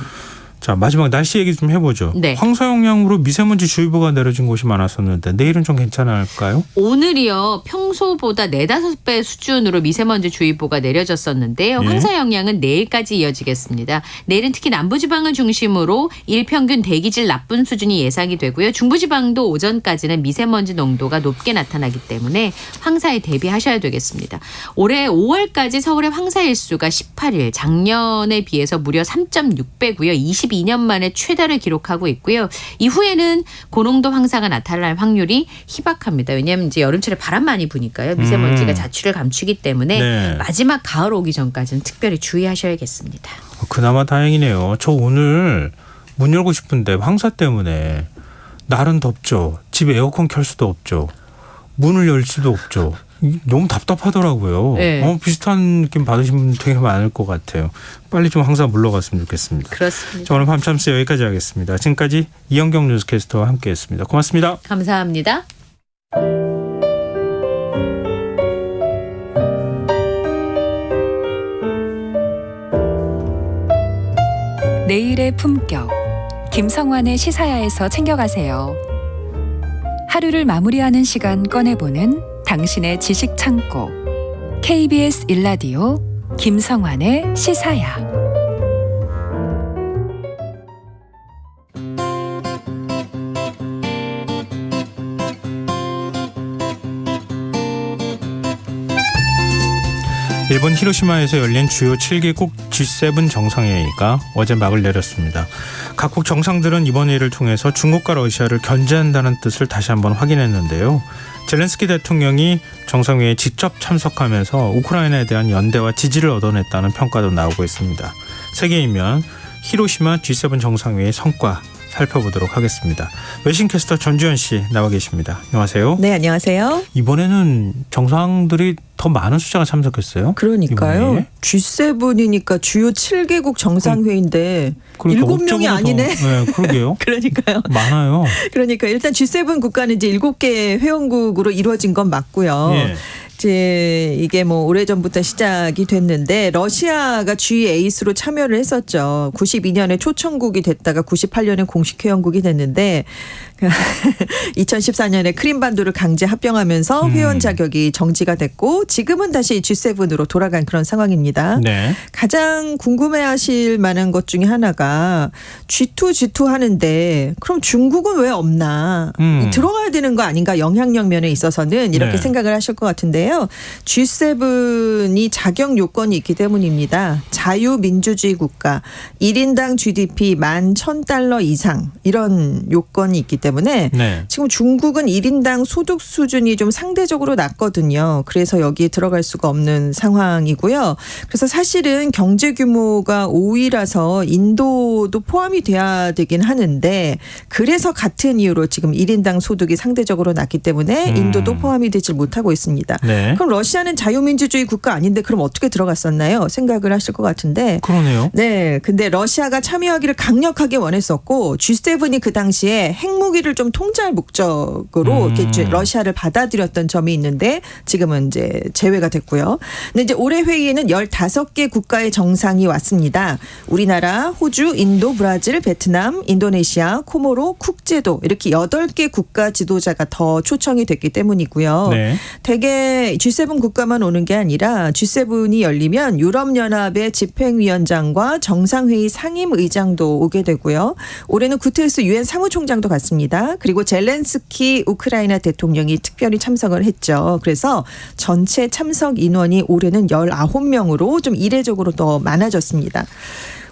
자, 마지막 날씨 얘기 좀 해보죠. 네. 황사 영향으로 미세먼지 주의보가 내려진 곳이 많았었는데 내일은 좀 괜찮을까요? 오늘이요. 평소보다 4-5배 수준으로 미세먼지 주의보가 내려졌었는데요. 예. 황사 영향은 내일까지 이어지겠습니다. 내일은 특히 남부지방을 중심으로 일평균 대기질 나쁜 수준이 예상이 되고요. 중부지방도 오전까지는 미세먼지 농도가 높게 나타나기 때문에 황사에 대비하셔야 되겠습니다. 올해 5월까지 서울의 황사 일수가 18일, 작년에 비해서 무려 3.6배고요. 22년 만에 최다를 기록하고 있고요. 이후에는 고농도 황사가 나타날 확률이 희박합니다. 왜냐하면 이제 여름철에 바람 많이 부니까요. 미세먼지가 자취를 감추기 때문에 네. 마지막 가을 오기 전까지는 특별히 주의하셔야겠습니다. 그나마 다행이네요. 저 오늘 문 열고 싶은데 황사 때문에 날은 덥죠. 집에 에어컨 켤 수도 없죠. 문을 열 수도 없죠. 너무 답답하더라고요. 네. 비슷한 느낌 받으신 분 되게 많을 것 같아요. 빨리 좀 황사 물러갔으면 좋겠습니다. 그렇습니다. 자, 오늘 밤참스 여기까지 하겠습니다. 지금까지 이현경 뉴스캐스터와 함께했습니다. 고맙습니다. 감사합니다. 내일의 품격 김성환의 시사야에서 챙겨가세요. 하루를 마무리하는 시간 꺼내보는 당신의 지식 창고 KBS 1라디오 김성환의 시사야. 일본 히로시마에서 열린 주요 7개국 G7 정상회의가 어제 막을 내렸습니다. 각국 정상들은 이번 회의를 통해서 중국과 러시아를 견제한다는 뜻을 다시 한번 확인했는데요. 젤렌스키 대통령이 정상회의에 직접 참석하면서 우크라이나에 대한 연대와 지지를 얻어냈다는 평가도 나오고 있습니다. 세계이면 히로시마 G7 정상회의 성과 살펴보도록 하겠습니다. 외신캐스터 전주현 씨 나와 계십니다. 안녕하세요. 네, 안녕하세요. 이번에는 정상들이 더 많은 숫자가 참석했어요. 그러니까요. 이번에? G7이니까 주요 7개국 정상회의인데 그러니까 7명이 아니네. 네, 그러게요. 그러니까요. 많아요. 그러니까 일단 G7 국가는 이제 7개 회원국으로 이루어진 건 맞고요. 예. 이제 이게 뭐 오래전부터 시작이 됐는데 러시아가 G8으로 참여를 했었죠. 92년에 초청국이 됐다가 98년에 공식 회원국이 됐는데 2014년에 크림반도를 강제 합병하면서 회원 자격이 정지가 됐고 지금은 다시 G7으로 돌아간 그런 상황입니다. 네. 가장 궁금해하실 만한 것 중에 하나가 G2 하는데 그럼 중국은 왜 없나? 들어가야 되는 거 아닌가? 영향력 면에 있어서는 이렇게 네. 생각을 하실 것 같은데요. G7이 자격 요건이 있기 때문입니다. 자유민주주의 국가, 1인당 GDP 11,000달러 이상 이런 요건이 있기 때문에 네. 지금 중국은 1인당 소득 수준이 좀 상대적으로 낮거든요. 그래서 여기에 들어갈 수가 없는 상황이고요. 그래서 사실은 경제 규모가 5위라서 인도도 포함이 돼야 되긴 하는데 그래서 같은 이유로 지금 1인당 소득이 상대적으로 낮기 때문에 인도도 포함이 되질 못하고 있습니다. 네. 그럼 러시아는 자유민주주의 국가 아닌데 그럼 어떻게 들어갔었나요? 생각을 하실 것 같은데. 그러네요. 네. 근데 러시아가 참여하기를 강력하게 원했었고 G7이 그 당시에 핵무기를 좀 통제할 목적으로 이렇게 러시아를 받아들였던 점이 있는데 지금은 이제 제외가 됐고요. 근데 이제 올해 회의에는 15개 국가의 정상이 왔습니다. 우리나라, 호주, 인도, 브라질, 베트남, 인도네시아, 코모로, 쿡제도 이렇게 8개 국가 지도자가 더 초청이 됐기 때문이고요. 네. 대개 G7 국가만 오는 게 아니라 G7이 열리면 유럽연합의 집행위원장과 정상회의 상임의장도 오게 되고요. 올해는 구테르스 유엔 사무총장도 갔습니다. 그리고 젤렌스키 우크라이나 대통령이 특별히 참석을 했죠. 그래서 전체 참석 인원이 올해는 19명으로 좀 이례적으로 더 많아졌습니다.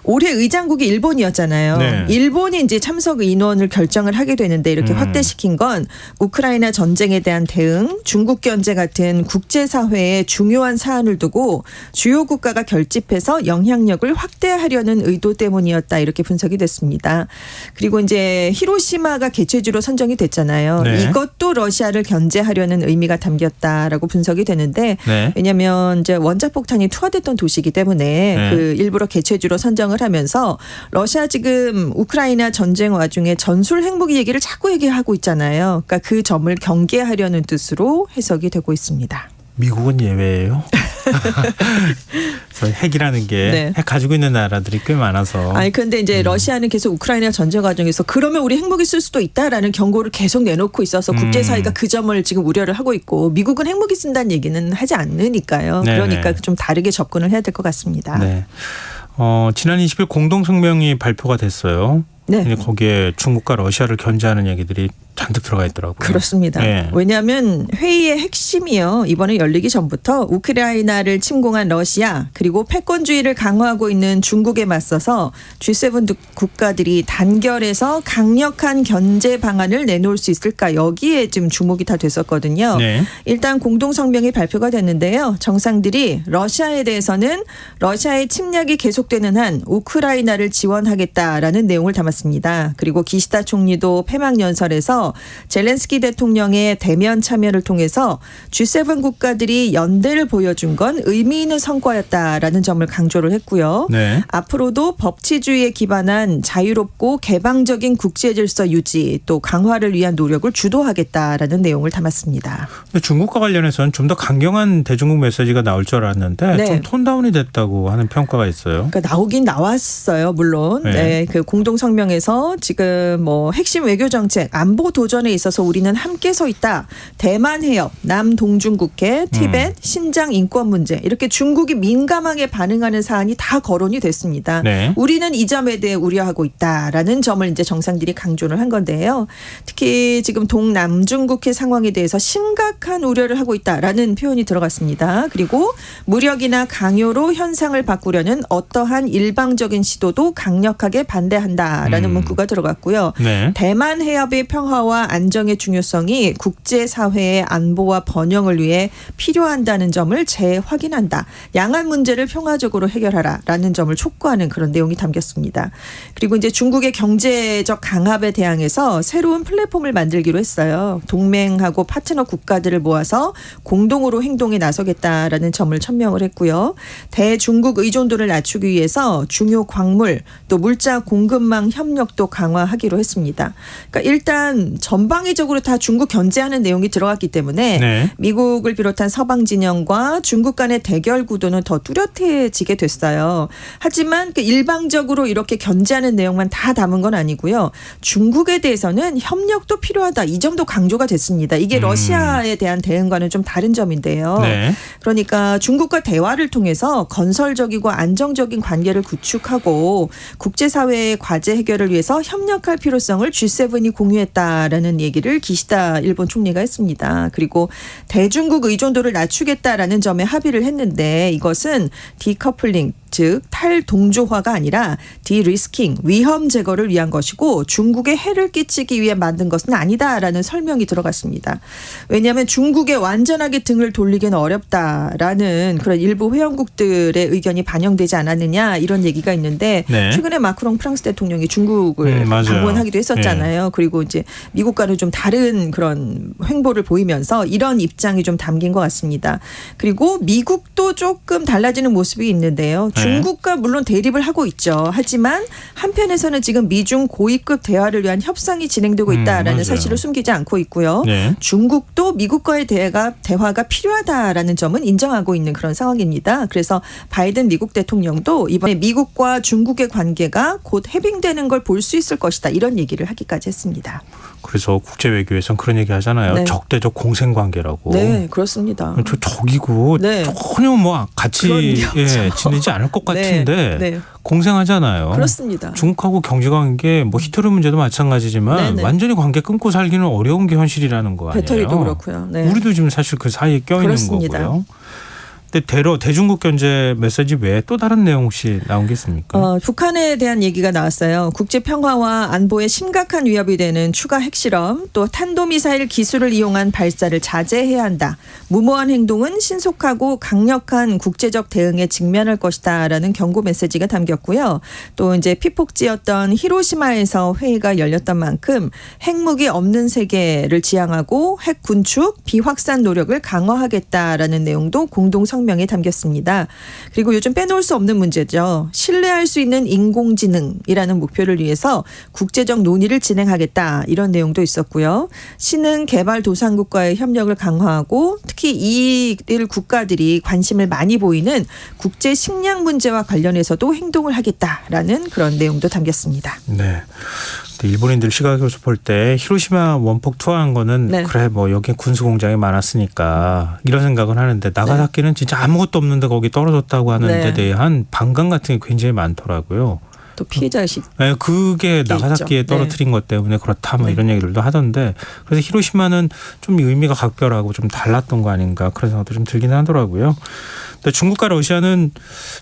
올해 의장국이 일본이었잖아요. 네. 일본이 이제 참석 인원을 결정을 하게 되는데 이렇게 확대시킨 건 우크라이나 전쟁에 대한 대응, 중국 견제 같은 국제사회의 중요한 사안을 두고 주요 국가가 결집해서 영향력을 확대하려는 의도 때문이었다. 이렇게 분석이 됐습니다. 그리고 이제 히로시마가 개최지로 선정이 됐잖아요. 네. 이것도 러시아를 견제하려는 의미가 담겼다라고 분석이 되는데 네. 왜냐하면 이제 원자폭탄이 투하됐던 도시이기 때문에 네. 그 일부러 개최지로 선정을 하면서 러시아 지금 우크라이나 전쟁 와중에 전술 핵무기 얘기를 자꾸 얘기하고 있잖아요. 그러니까 그 점을 경계하려는 뜻으로 해석이 되고 있습니다. 미국은 예외예요. 그래서 핵이라는 게 네. 핵 가지고 있는 나라들이 꽤 많아서. 아니 근데 이제 러시아는 계속 우크라이나 전쟁 과정에서 그러면 우리 핵무기 쓸 수도 있다라는 경고를 계속 내놓고 있어서 국제사회가 그 점을 지금 우려를 하고 있고 미국은 핵무기 쓴다는 얘기는 하지 않으니까요. 네네. 그러니까 좀 다르게 접근을 해야 될 것 같습니다. 네. 지난 20일 공동성명이 발표가 됐어요. 네. 근데 거기에 중국과 러시아를 견제하는 얘기들이 잔뜩 들어가 있더라고요. 그렇습니다. 네. 왜냐하면 회의의 핵심이요. 이번에 열리기 전부터 우크라이나를 침공한 러시아 그리고 패권주의를 강화하고 있는 중국에 맞서서 G7 국가들이 단결해서 강력한 견제 방안을 내놓을 수 있을까 여기에 지금 주목이 다 됐었거든요. 네. 일단 공동성명이 발표가 됐는데요. 정상들이 러시아에 대해서는 러시아의 침략이 계속되는 한 우크라이나를 지원하겠다라는 내용을 담았습니다. 그리고 기시다 총리도 폐막연설에서 젤렌스키 대통령의 대면 참여를 통해서 G7 국가들이 연대를 보여준 건 의미 있는 성과였다라는 점을 강조를 했고요. 네. 앞으로도 법치주의에 기반한 자유롭고 개방적인 국제 질서 유지 또 강화를 위한 노력을 주도하겠다라는 내용을 담았습니다. 근데 중국과 관련해서는 좀 더 강경한 대중국 메시지가 나올 줄 알았는데 네. 좀 톤다운이 됐다고 하는 평가가 있어요. 그러니까 나오긴 나왔어요, 물론. 네. 네, 그 공동성명에서 지금 뭐 핵심 외교 정책, 안보 도전에 있어서 우리는 함께 서 있다. 대만 해협, 남동중국해, 티벳, 신장 인권 문제 이렇게 중국이 민감하게 반응하는 사안이 다 거론이 됐습니다. 네. 우리는 이 점에 대해 우려하고 있다라는 점을 이제 정상들이 강조를 한 건데요. 특히 지금 동남중국해 상황에 대해서 심각한 우려를 하고 있다라는 표현이 들어갔습니다. 그리고 무력이나 강요로 현상을 바꾸려는 어떠한 일방적인 시도도 강력하게 반대한다라는 문구가 들어갔고요. 네. 대만 해협의 평화와 안정의 중요성이 국제사회의 안보와 번영을 위해 필요한다는 점을 재확인한다. 양안 문제를 평화적으로 해결하라라는 점을 촉구하는 그런 내용이 담겼습니다. 그리고 이제 중국의 경제적 강압에 대항해서 새로운 플랫폼을 만들기로 했어요. 동맹하고 파트너 국가들을 모아서 공동으로 행동에 나서겠다라는 점을 천명을 했고요. 대중국 의존도를 낮추기 위해서 중요 광물 또 물자 공급망 협력도 강화하기로 했습니다. 그러니까 일단 전방위적으로 다 중국 견제하는 내용이 들어갔기 때문에 네. 미국을 비롯한 서방 진영과 중국 간의 대결 구도는 더 뚜렷해지게 됐어요. 하지만 그 일방적으로 이렇게 견제하는 내용만 다 담은 건 아니고요. 중국에 대해서는 협력도 필요하다. 이 점도 강조가 됐습니다. 이게 러시아에 대한 대응과는 좀 다른 점인데요. 네. 그러니까 중국과 대화를 통해서 건설적이고 안정적인 관계를 구축하고 국제사회의 과제 해결을 위해서 협력할 필요성을 G7이 공유했다라는 얘기를 기시다 일본 총리가 했습니다. 그리고 대중국 의존도를 낮추겠다라는 점에 합의를 했는데 이것은 디커플링 즉 탈동조화가 아니라 디리스킹 위험 제거를 위한 것이고 중국에 해를 끼치기 위해 만든 것은 아니다라는 설명이 들어갔습니다. 왜냐하면 중국에 완전하게 등을 돌리기는 어렵다라는 그런 일부 회원국들의 의견이 반영되지 않았느냐 이런 얘기가 있는데 네. 최근에 마크롱 프랑스 대통령이 중국을 방문하기도 했었잖아요. 네. 그리고 이제 미국과는 좀 다른 그런 행보를 보이면서 이런 입장이 좀 담긴 것 같습니다. 그리고 미국도 조금 달라지는 모습이 있는데요. 중국과 물론 대립을 하고 있죠. 하지만 한편에서는 지금 미중 고위급 대화를 위한 협상이 진행되고 있다라는 사실을 숨기지 않고 있고요. 네. 중국도 미국과의 대화가 필요하다라는 점은 인정하고 있는 그런 상황입니다. 그래서 바이든 미국 대통령도 이번에 미국과 중국의 관계가 곧 해빙되는 걸 볼 수 있을 것이다. 이런 얘기를 하기까지 했습니다. 그래서 국제외교에서는 그런 얘기 하잖아요. 네. 적대적 공생관계라고. 네, 그렇습니다. 저 적이고 네. 전혀 뭐 같이 지내지 않을 것 같은데 네. 공생하잖아요. 그렇습니다. 중국하고 경제관계 뭐 히토리 문제도 마찬가지지만 네네. 완전히 관계 끊고 살기는 어려운 게 현실이라는 거 아니에요. 배터리도 그렇고요. 네. 우리도 지금 사실 그 사이에 껴있는 그렇습니다. 거고요. 근데 대중국 견제 메시지 외에 또 다른 내용 혹시 나온 게 있습니까? 북한에 대한 얘기가 나왔어요. 국제 평화와 안보에 심각한 위협이 되는 추가 핵실험, 또 탄도미사일 기술을 이용한 발사를 자제해야 한다. 무모한 행동은 신속하고 강력한 국제적 대응에 직면할 것이다라는 경고 메시지가 담겼고요. 또 이제 피폭지였던 히로시마에서 회의가 열렸던 만큼 핵무기 없는 세계를 지향하고 핵 군축, 비확산 노력을 강화하겠다라는 내용도 공동 성명에 담겼습니다. 그리고 요즘 빼놓을 수 없는 문제죠. 신뢰할 수 있는 인공지능이라는 목표를 위해서 국제적 논의를 진행하겠다. 이런 내용도 있었고요. 신흥 개발도상국과의 협력을 강화하고 특히 이 국가들이 관심을 많이 보이는 국제 식량 문제와 관련해서도 행동을 하겠다라는 그런 내용도 담겼습니다. 네. 일본인들 시각에서 볼 때 히로시마 원폭 투하한 거는 네. 그래 뭐 여기 군수 공장이 많았으니까 이런 생각은 하는데 나가사키는 진짜 아무것도 없는데 거기 떨어졌다고 하는 데 대한 반감 같은 게 굉장히 많더라고요. 또 피해자의식. 네, 그게 나가사키에 떨어뜨린 것 때문에 그렇다 뭐 이런 얘기들도 하던데 그래서 히로시마는 좀 의미가 각별하고 좀 달랐던 거 아닌가 그런 생각도 좀 들긴 하더라고요. 근데 중국과 러시아는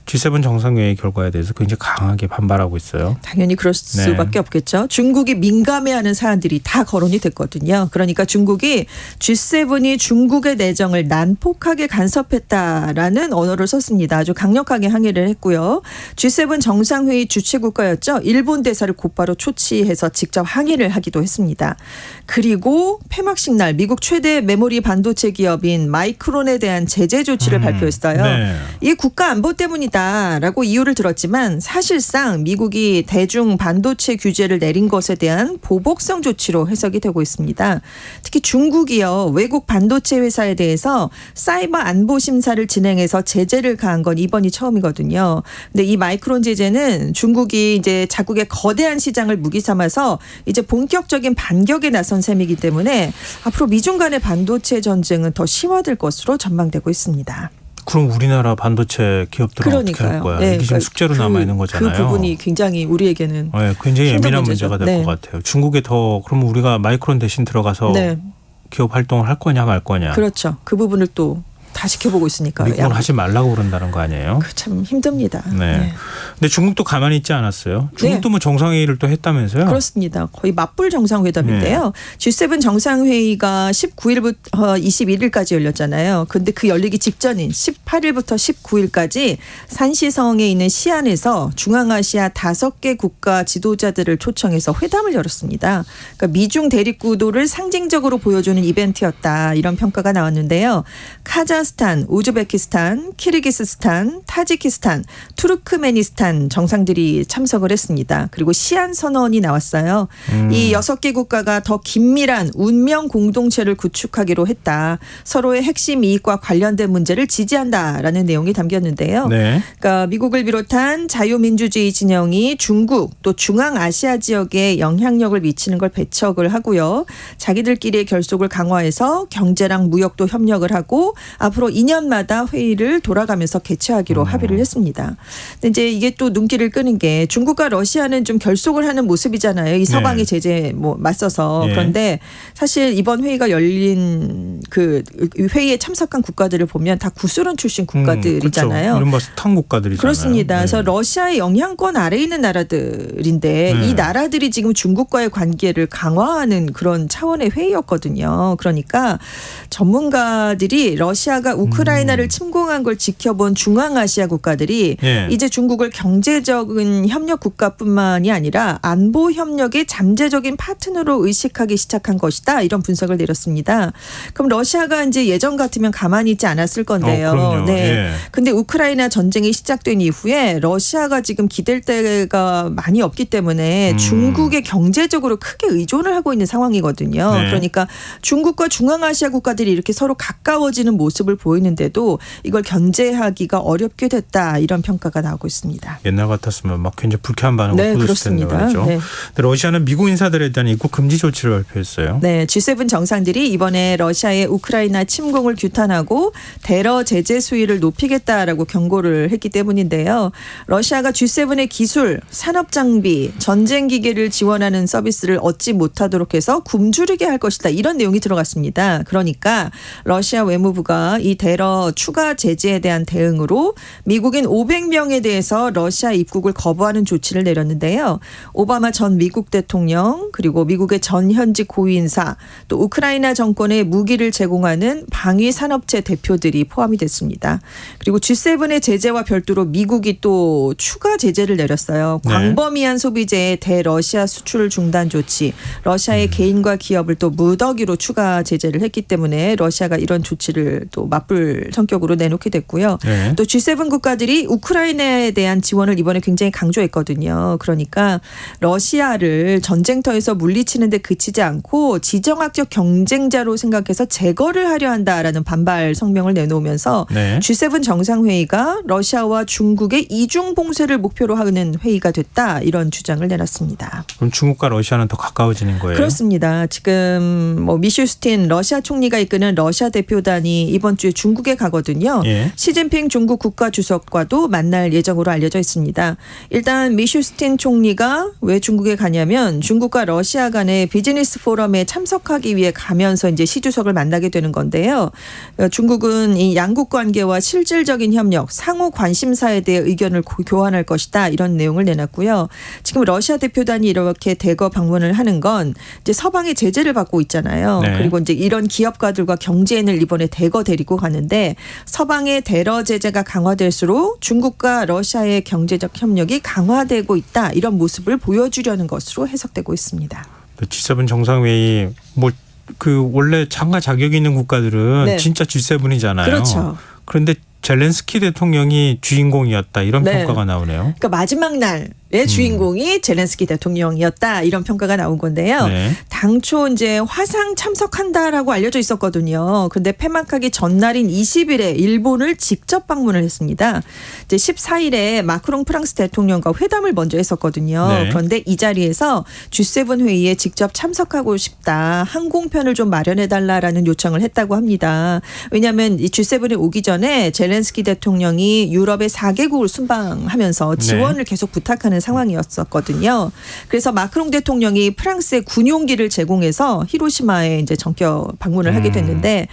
G7 정상회의 결과에 대해서 굉장히 강하게 반발하고 있어요. 당연히 그럴 수밖에 없겠죠. 중국이 민감해하는 사안들이 다 거론이 됐거든요. 그러니까 중국이 G7이 중국의 내정을 난폭하게 간섭했다라는 언어를 썼습니다. 아주 강력하게 항의를 했고요. G7 정상회의 주최국가였죠. 일본 대사를 곧바로 초치해서 직접 항의를 하기도 했습니다. 그리고 폐막식 날 미국 최대 메모리 반도체 기업인 마이크론에 대한 제재 조치를 발표했어요. 네. 이게 국가 안보 때문이다라고 이유를 들었지만 사실상 미국이 대중 반도체 규제를 내린 것에 대한 보복성 조치로 해석이 되고 있습니다. 특히 중국이요. 외국 반도체 회사에 대해서 사이버 안보 심사를 진행해서 제재를 가한 건 이번이 처음이거든요. 근데 이 마이크론 제재는 중국이 이제 자국의 거대한 시장을 무기 삼아서 이제 본격적인 반격에 나선 셈이기 때문에 앞으로 미중 간의 반도체 전쟁은 더 심화될 것으로 전망되고 있습니다. 그럼 우리나라 반도체 기업들은 어떻게 할 거야? 네, 이게 지금 숙제로 남아 있는 거잖아요. 그 부분이 굉장히 우리에게는 굉장히 예민한 문제죠. 문제가 될 것 같아요. 중국에 더 그러면 우리가 마이크론 대신 들어가서 기업 활동을 할 거냐 말 거냐. 그렇죠. 그 부분을 또 다 지켜보고 있으니까요. 미국은 하지 말라고 그런다는 거 아니에요? 참 힘듭니다. 네. 근데 중국도 가만히 있지 않았어요. 중국도 뭐 정상회의를 또 했다면서요? 그렇습니다. 거의 맞불 정상회담인데요. G7 정상회의가 19일부터 21일까지 열렸잖아요. 근데 그 열리기 직전인 18일부터 19일까지 산시성에 있는 시안에서 중앙아시아 5개 국가 지도자들을 초청해서 회담을 열었습니다. 그러니까 미중 대립 구도를 상징적으로 보여주는 이벤트였다. 이런 평가가 나왔는데요. 카자흐스탄 카자흐스탄, 우즈베키스탄, 키르기스스탄, 타지키스탄, 투르크메니스탄 정상들이 참석을 했습니다. 그리고 시안 선언이 나왔어요. 이 6개 국가가 더 긴밀한 운명 공동체를 구축하기로 했다. 서로의 핵심 이익과 관련된 문제를 지지한다라는 내용이 담겼는데요. 네. 그러니까 미국을 비롯한 자유민주주의 진영이 중국 또 중앙아시아 지역에 영향력을 미치는 걸 배척을 하고요. 자기들끼리의 결속을 강화해서 경제랑 무역도 협력을 하고 앞으로 2년마다 회의를 돌아가면서 개최하기로 합의를 했습니다. 근데 이제 이게 또 눈길을 끄는 게 중국과 러시아는 좀 결속을 하는 모습이잖아요. 이 서방의 제재 맞서서. 예. 그런데 사실 이번 회의가 열린 그 회의에 참석한 국가들을 보면 다 구소련 출신 국가들이잖아요. 그렇죠. 이른바 스탄 국가들이잖아요. 그렇습니다. 그래서 러시아의 영향권 아래에 있는 나라들인데 이 나라들이 지금 중국과의 관계를 강화하는 그런 차원의 회의였거든요. 그러니까 전문가들이 러시아가 우크라이나를 침공한 걸 지켜본 중앙아시아 국가들이 이제 중국을 경제적인 협력 국가뿐만이 아니라 안보 협력의 잠재적인 파트너로 의식하기 시작한 것이다. 이런 분석을 내렸습니다. 그럼 러시아가 이제 예전 같으면 가만히 있지 않았을 건데요. 그럼요. 네. 근데 우크라이나 전쟁이 시작된 이후에 러시아가 지금 기댈 데가 많이 없기 때문에 중국에 경제적으로 크게 의존을 하고 있는 상황이거든요. 네. 그러니까 중국과 중앙아시아 국가들이 이렇게 서로 가까워지는 모습을 보이는데도 이걸 견제하기가 어렵게 됐다. 이런 평가가 나오고 있습니다. 옛날 같았으면 막 굉장히 불쾌한 반응을 네, 보였을 텐데 그렇습니다. 말이죠. 네. 근데 러시아는 미국 인사들에 대한 입국 금지 조치를 발표했어요. 네, G7 정상들이 이번에 러시아의 우크라이나 침공을 규탄하고 대러 제재 수위를 높이겠다라고 경고를 했기 때문인데요. 러시아가 G7의 기술, 산업 장비, 전쟁 기계를 지원하는 서비스를 얻지 못하도록 해서 굶주리게 할 것이다. 이런 내용이 들어갔습니다. 그러니까 러시아 외무부가 이 대러 추가 제재에 대한 대응으로 미국인 500명에 대해서 러시아 입국을 거부하는 조치를 내렸는데요. 오바마 전 미국 대통령 그리고 미국의 전 현직 고위인사 또 우크라이나 정권에 무기를 제공하는 방위 산업체 대표들이 포함이 됐습니다. 그리고 G7의 제재와 별도로 미국이 또 추가 제재를 내렸어요. 광범위한 소비재의 대러시아 수출 중단 조치, 러시아의 개인과 기업을 또 무더기로 추가 제재를 했기 때문에 러시아가 이런 조치를 또 맞불 성격으로 내놓게 됐고요. 네. 또 G7 국가들이 우크라이나에 대한 지원을 이번에 굉장히 강조했거든요. 그러니까 러시아를 전쟁터에서 물리치는 데 그치지 않고 지정학적 경쟁자로 생각해서 제거를 하려 한다라는 반발 성명을 내놓으면서 G7 정상회의가 러시아와 중국의 이중 봉쇄를 목표로 하는 회의가 됐다. 이런 주장을 내놨습니다. 그럼 중국과 러시아는 더 가까워지는 거예요? 그렇습니다. 지금 뭐 미슈스틴 러시아 총리가 이끄는 러시아 대표단이 이번 주에 중국에 가거든요. 시진핑 중국 국가주석과도 만날 예정으로 알려져 있습니다. 일단 미슈스틴 총리가 왜 중국에 가냐면 중국과 러시아 간의 비즈니스 포럼에 참석하기 위해 가면서 이제 시 주석을 만나게 되는 건데요. 중국은 이 양국 관계와 실질적인 협력, 상호 관심사에 대해 의견을 교환할 것이다. 이런 내용을 내놨고요. 지금 러시아 대표단이 이렇게 대거 방문을 하는 건 이제 서방의 제재를 받고 있잖아요. 그리고 이제 이런 기업가들과 경제인을 이번에 대거 데리고 가는데 서방의 대러 제재가 강화될수록 중국과 러시아의 경제적 협력이 강화되고 있다. 이런 모습을 보여주려는 것으로 해석되고 있습니다. G7 정상회의 그 원래 참가 자격이 있는 국가들은 진짜 G7이잖아요. 그렇죠. 그런데 젤렌스키 대통령이 주인공이었다 이런 평가가 나오네요. 그러니까 마지막 날의 주인공이 젤렌스키 대통령이었다 이런 평가가 나온 건데요. 당초 이제 화상 참석한다라고 알려져 있었거든요. 그런데 폐막하기 전날인 20일에 일본을 직접 방문을 했습니다. 이제 14일에 마크롱 프랑스 대통령과 회담을 먼저 했었거든요. 그런데 이 자리에서 G7 회의에 직접 참석하고 싶다. 항공편을 좀 마련해달라라는 요청을 했다고 합니다. 왜냐하면 이 G7에 오기 전에 젤렌스키 대통령이 유럽의 4개국을 순방하면서 지원을 계속 부탁하는 상황이었었거든요. 그래서 마크롱 대통령이 프랑스에 군용기를 제공해서 히로시마에 이제 전격 방문을 하게 됐는데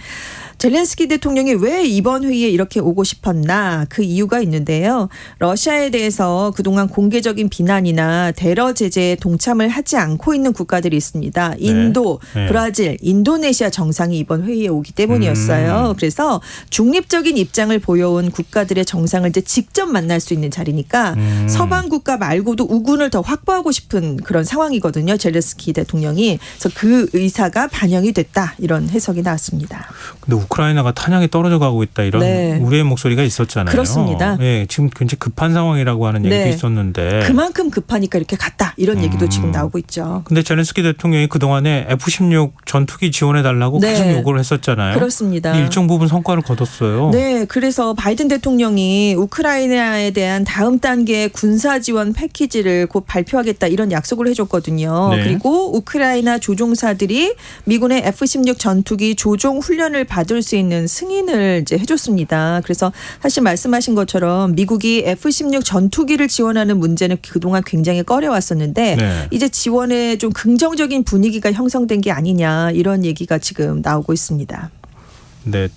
젤렌스키 대통령이 왜 이번 회의에 이렇게 오고 싶었나 그 이유가 있는데요. 러시아에 대해서 그동안 공개적인 비난이나 대러 제재에 동참을 하지 않고 있는 국가들이 있습니다. 인도, 브라질, 인도네시아 정상이 이번 회의에 오기 때문이었어요. 그래서 중립적인 입장을 보여온 국가들의 정상을 이제 직접 만날 수 있는 자리니까 서방 국가 말고도 우군을 더 확보하고 싶은 그런 상황이거든요. 젤렌스키 대통령이. 그래서 그 의사가 반영이 됐다. 이런 해석이 나왔습니다. 근데 우크라이나가 탄약이 떨어져 가고 있다 이런 네. 우려의 목소리가 있었잖아요. 그렇습니다. 예, 지금 굉장히 급한 상황이라고 하는 얘기도 네. 있었는데 그만큼 급하니까 이렇게 갔다 이런 얘기도 지금 나오고 있죠. 근데 젤렌스키 대통령이 그동안에 F-16 전투기 지원해달라고 네. 계속 요구를 했었잖아요. 그렇습니다. 일정 부분 성과를 거뒀어요. 네, 그래서 바이든 대통령이 우크라이나에 대한 다음 단계의 군사 지원 패키지를 곧 발표하겠다 이런 약속을 해줬거든요. 네. 그리고 우크라이나 조종사들이 미군의 F-16 전투기 조종 훈련을 받을 수 있는 승인을 이제 해줬습니다. 그래서 사실 말씀하신 것처럼 미국이 F-16 전투기를 지원하는 문제는 그동안 굉장히 꺼려왔었는데 네. 이제 지원에 좀 긍정적인 분위기가 형성된 게 아니냐 이런 얘기가 지금 나오고 있습니다. 네.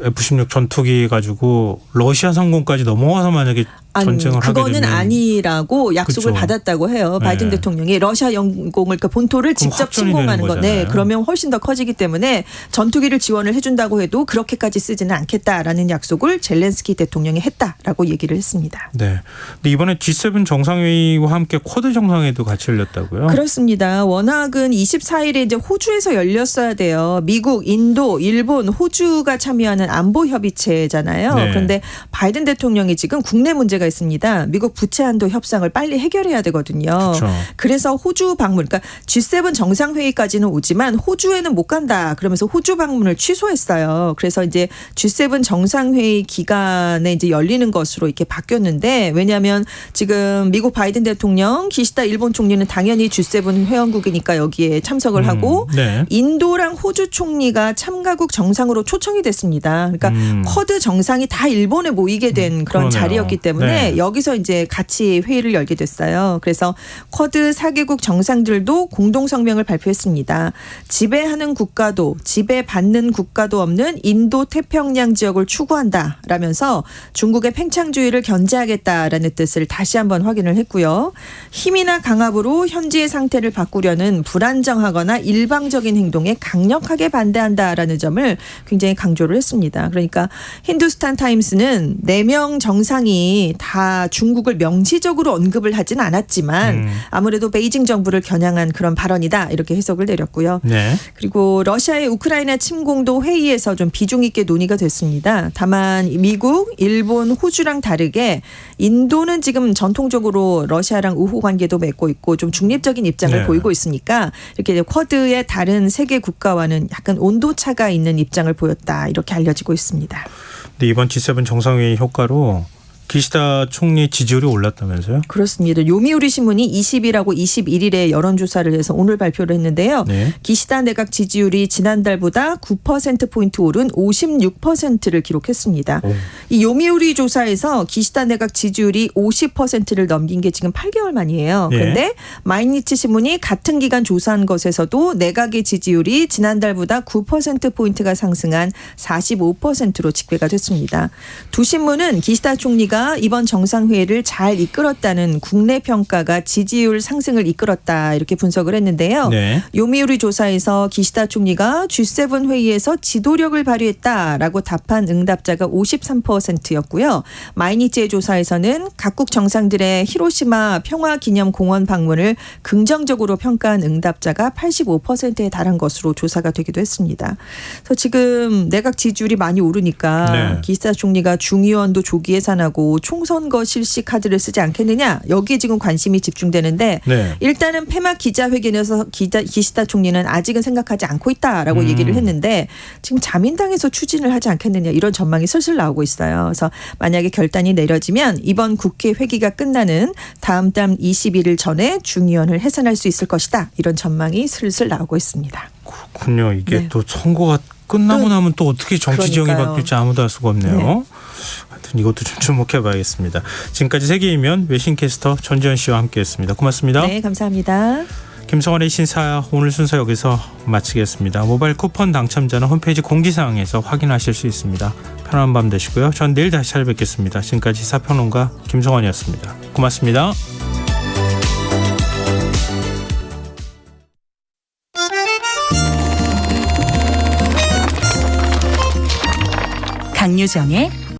F-16 전투기 가지고 러시아 상공까지 넘어와서 만약에 전쟁을 하게 되면 그거는 아니라고 약속을 그쵸. 받았다고 해요. 바이든 네. 대통령이 러시아 영공을 그러니까 본토를 그럼 직접 확전이 침공하는 되는 거. 네, 거잖아요. 그러면 훨씬 더 커지기 때문에 전투기를 지원을 해준다고 해도 그렇게까지 쓰지는 않겠다라는 약속을 젤렌스키 대통령이 했다라고 얘기를 했습니다. 네. 근데 이번에 G7 정상회의와 함께 쿼드 정상회의도 같이 열렸다고요? 그렇습니다. 워낙은 24일에 이제 호주에서 열렸어야 돼요. 미국, 인도, 일본, 호주가 참여하는 안보 협의체잖아요. 네. 그런데 바이든 대통령이 지금 국내 문제가 있습니다. 미국 부채 한도 협상을 빨리 해결해야 되거든요. 그렇죠. 그래서 호주 방문, 그러니까 G7 정상회의까지는 오지만 호주에는 못 간다. 그러면서 호주 방문을 취소했어요. 그래서 이제 G7 정상회의 기간에 이제 열리는 것으로 이렇게 바뀌었는데 왜냐하면 지금 미국 바이든 대통령, 기시다 일본 총리는 당연히 G7 회원국이니까 여기에 참석을 하고 네. 인도랑 호주 총리가 참가국 정상으로 초청이 됐습니다. 그러니까 쿼드 정상이 다 일본에 모이게 된 그런 그러네요. 자리였기 때문에 네. 여기서 이제 같이 회의를 열게 됐어요. 그래서 쿼드 4개국 정상들도 공동성명을 발표했습니다. 지배하는 국가도 지배받는 국가도 없는 인도 태평양 지역을 추구한다라면서 중국의 팽창주의를 견제하겠다라는 뜻을 다시 한번 확인을 했고요. 힘이나 강압으로 현지의 상태를 바꾸려는 불안정하거나 일방적인 행동에 강력하게 반대한다라는 점을 굉장히 강조를 했습니다. 그러니까 힌두스탄 타임스는 4명 정상이 다 중국을 명시적으로 언급을 하진 않았지만 아무래도 베이징 정부를 겨냥한 그런 발언이다 이렇게 해석을 내렸고요. 네. 그리고 러시아의 우크라이나 침공도 회의에서 좀 비중 있게 논의가 됐습니다. 다만 미국, 일본, 호주랑 다르게 인도는 지금 전통적으로 러시아랑 우호 관계도 맺고 있고 좀 중립적인 입장을 네. 보이고 있으니까 이렇게 쿼드의 다른 세계 국가와는 약간 온도차가 있는 입장을 보였다 이렇게 알려지고 있습니다. 근데 이번 G7 정상회의 효과로 기시다 총리 지지율이 올랐다면서요? 그렇습니다. 요미우리 신문이 20일하고 21일에 여론조사를 해서 오늘 발표를 했는데요. 네. 기시다 내각 지지율이 지난달보다 9%포인트 오른 56%를 기록했습니다. 이 요미우리 조사에서 기시다 내각 지지율이 50%를 넘긴 게 지금 8개월 만이에요. 예. 그런데 마이니치 신문이 같은 기간 조사한 것에서도 내각의 지지율이 지난달보다 9%포인트가 상승한 45%로 집계가 됐습니다. 두 신문은 기시다 총리가 이번 정상회의를 잘 이끌었다는 국내 평가가 지지율 상승을 이끌었다 이렇게 분석을 했는데요. 네. 요미우리 조사에서 기시다 총리가 G7 회의에서 지도력을 발휘했다라고 답한 응답자가 53%였고요. 마이니치의 조사에서는 각국 정상들의 히로시마 평화기념공원 방문을 긍정적으로 평가한 응답자가 85%에 달한 것으로 조사가 되기도 했습니다. 그래서 지금 내각 지지율이 많이 오르니까 네. 기시다 총리가 중의원도 조기 예산하고 총선거 실시 카드를 쓰지 않겠느냐 여기에 지금 관심이 집중되는데 네. 일단은 폐막 기자회견에서 기시다 총리는 아직은 생각하지 않고 있다라고 얘기를 했는데 지금 자민당에서 추진을 하지 않겠느냐 이런 전망이 슬슬 나오고 있어요. 그래서 만약에 결단이 내려지면 이번 국회 회기가 끝나는 다음 달 21일 전에 중의원을 해산할 수 있을 것이다 이런 전망이 슬슬 나오고 있습니다. 그렇군요. 이게 네. 또 선거가 끝나고 나면 또 어떻게 정치 지형이 그러니까요. 바뀔지 아무도 알 수가 없네요. 네. 하여튼 이것도 좀 주목해봐야겠습니다. 지금까지 세계이면 외신캐스터 전지현 씨와 함께했습니다. 고맙습니다. 네, 감사합니다. 김성환의 신사 오늘 순서 여기서 마치겠습니다. 모바일 쿠폰 당첨자는 홈페이지 공지사항에서 확인하실 수 있습니다. 편안한 밤 되시고요. 전 내일 다시 찾아뵙겠습니다. 지금까지 시사평론가 김성환이었습니다. 고맙습니다. 강유정의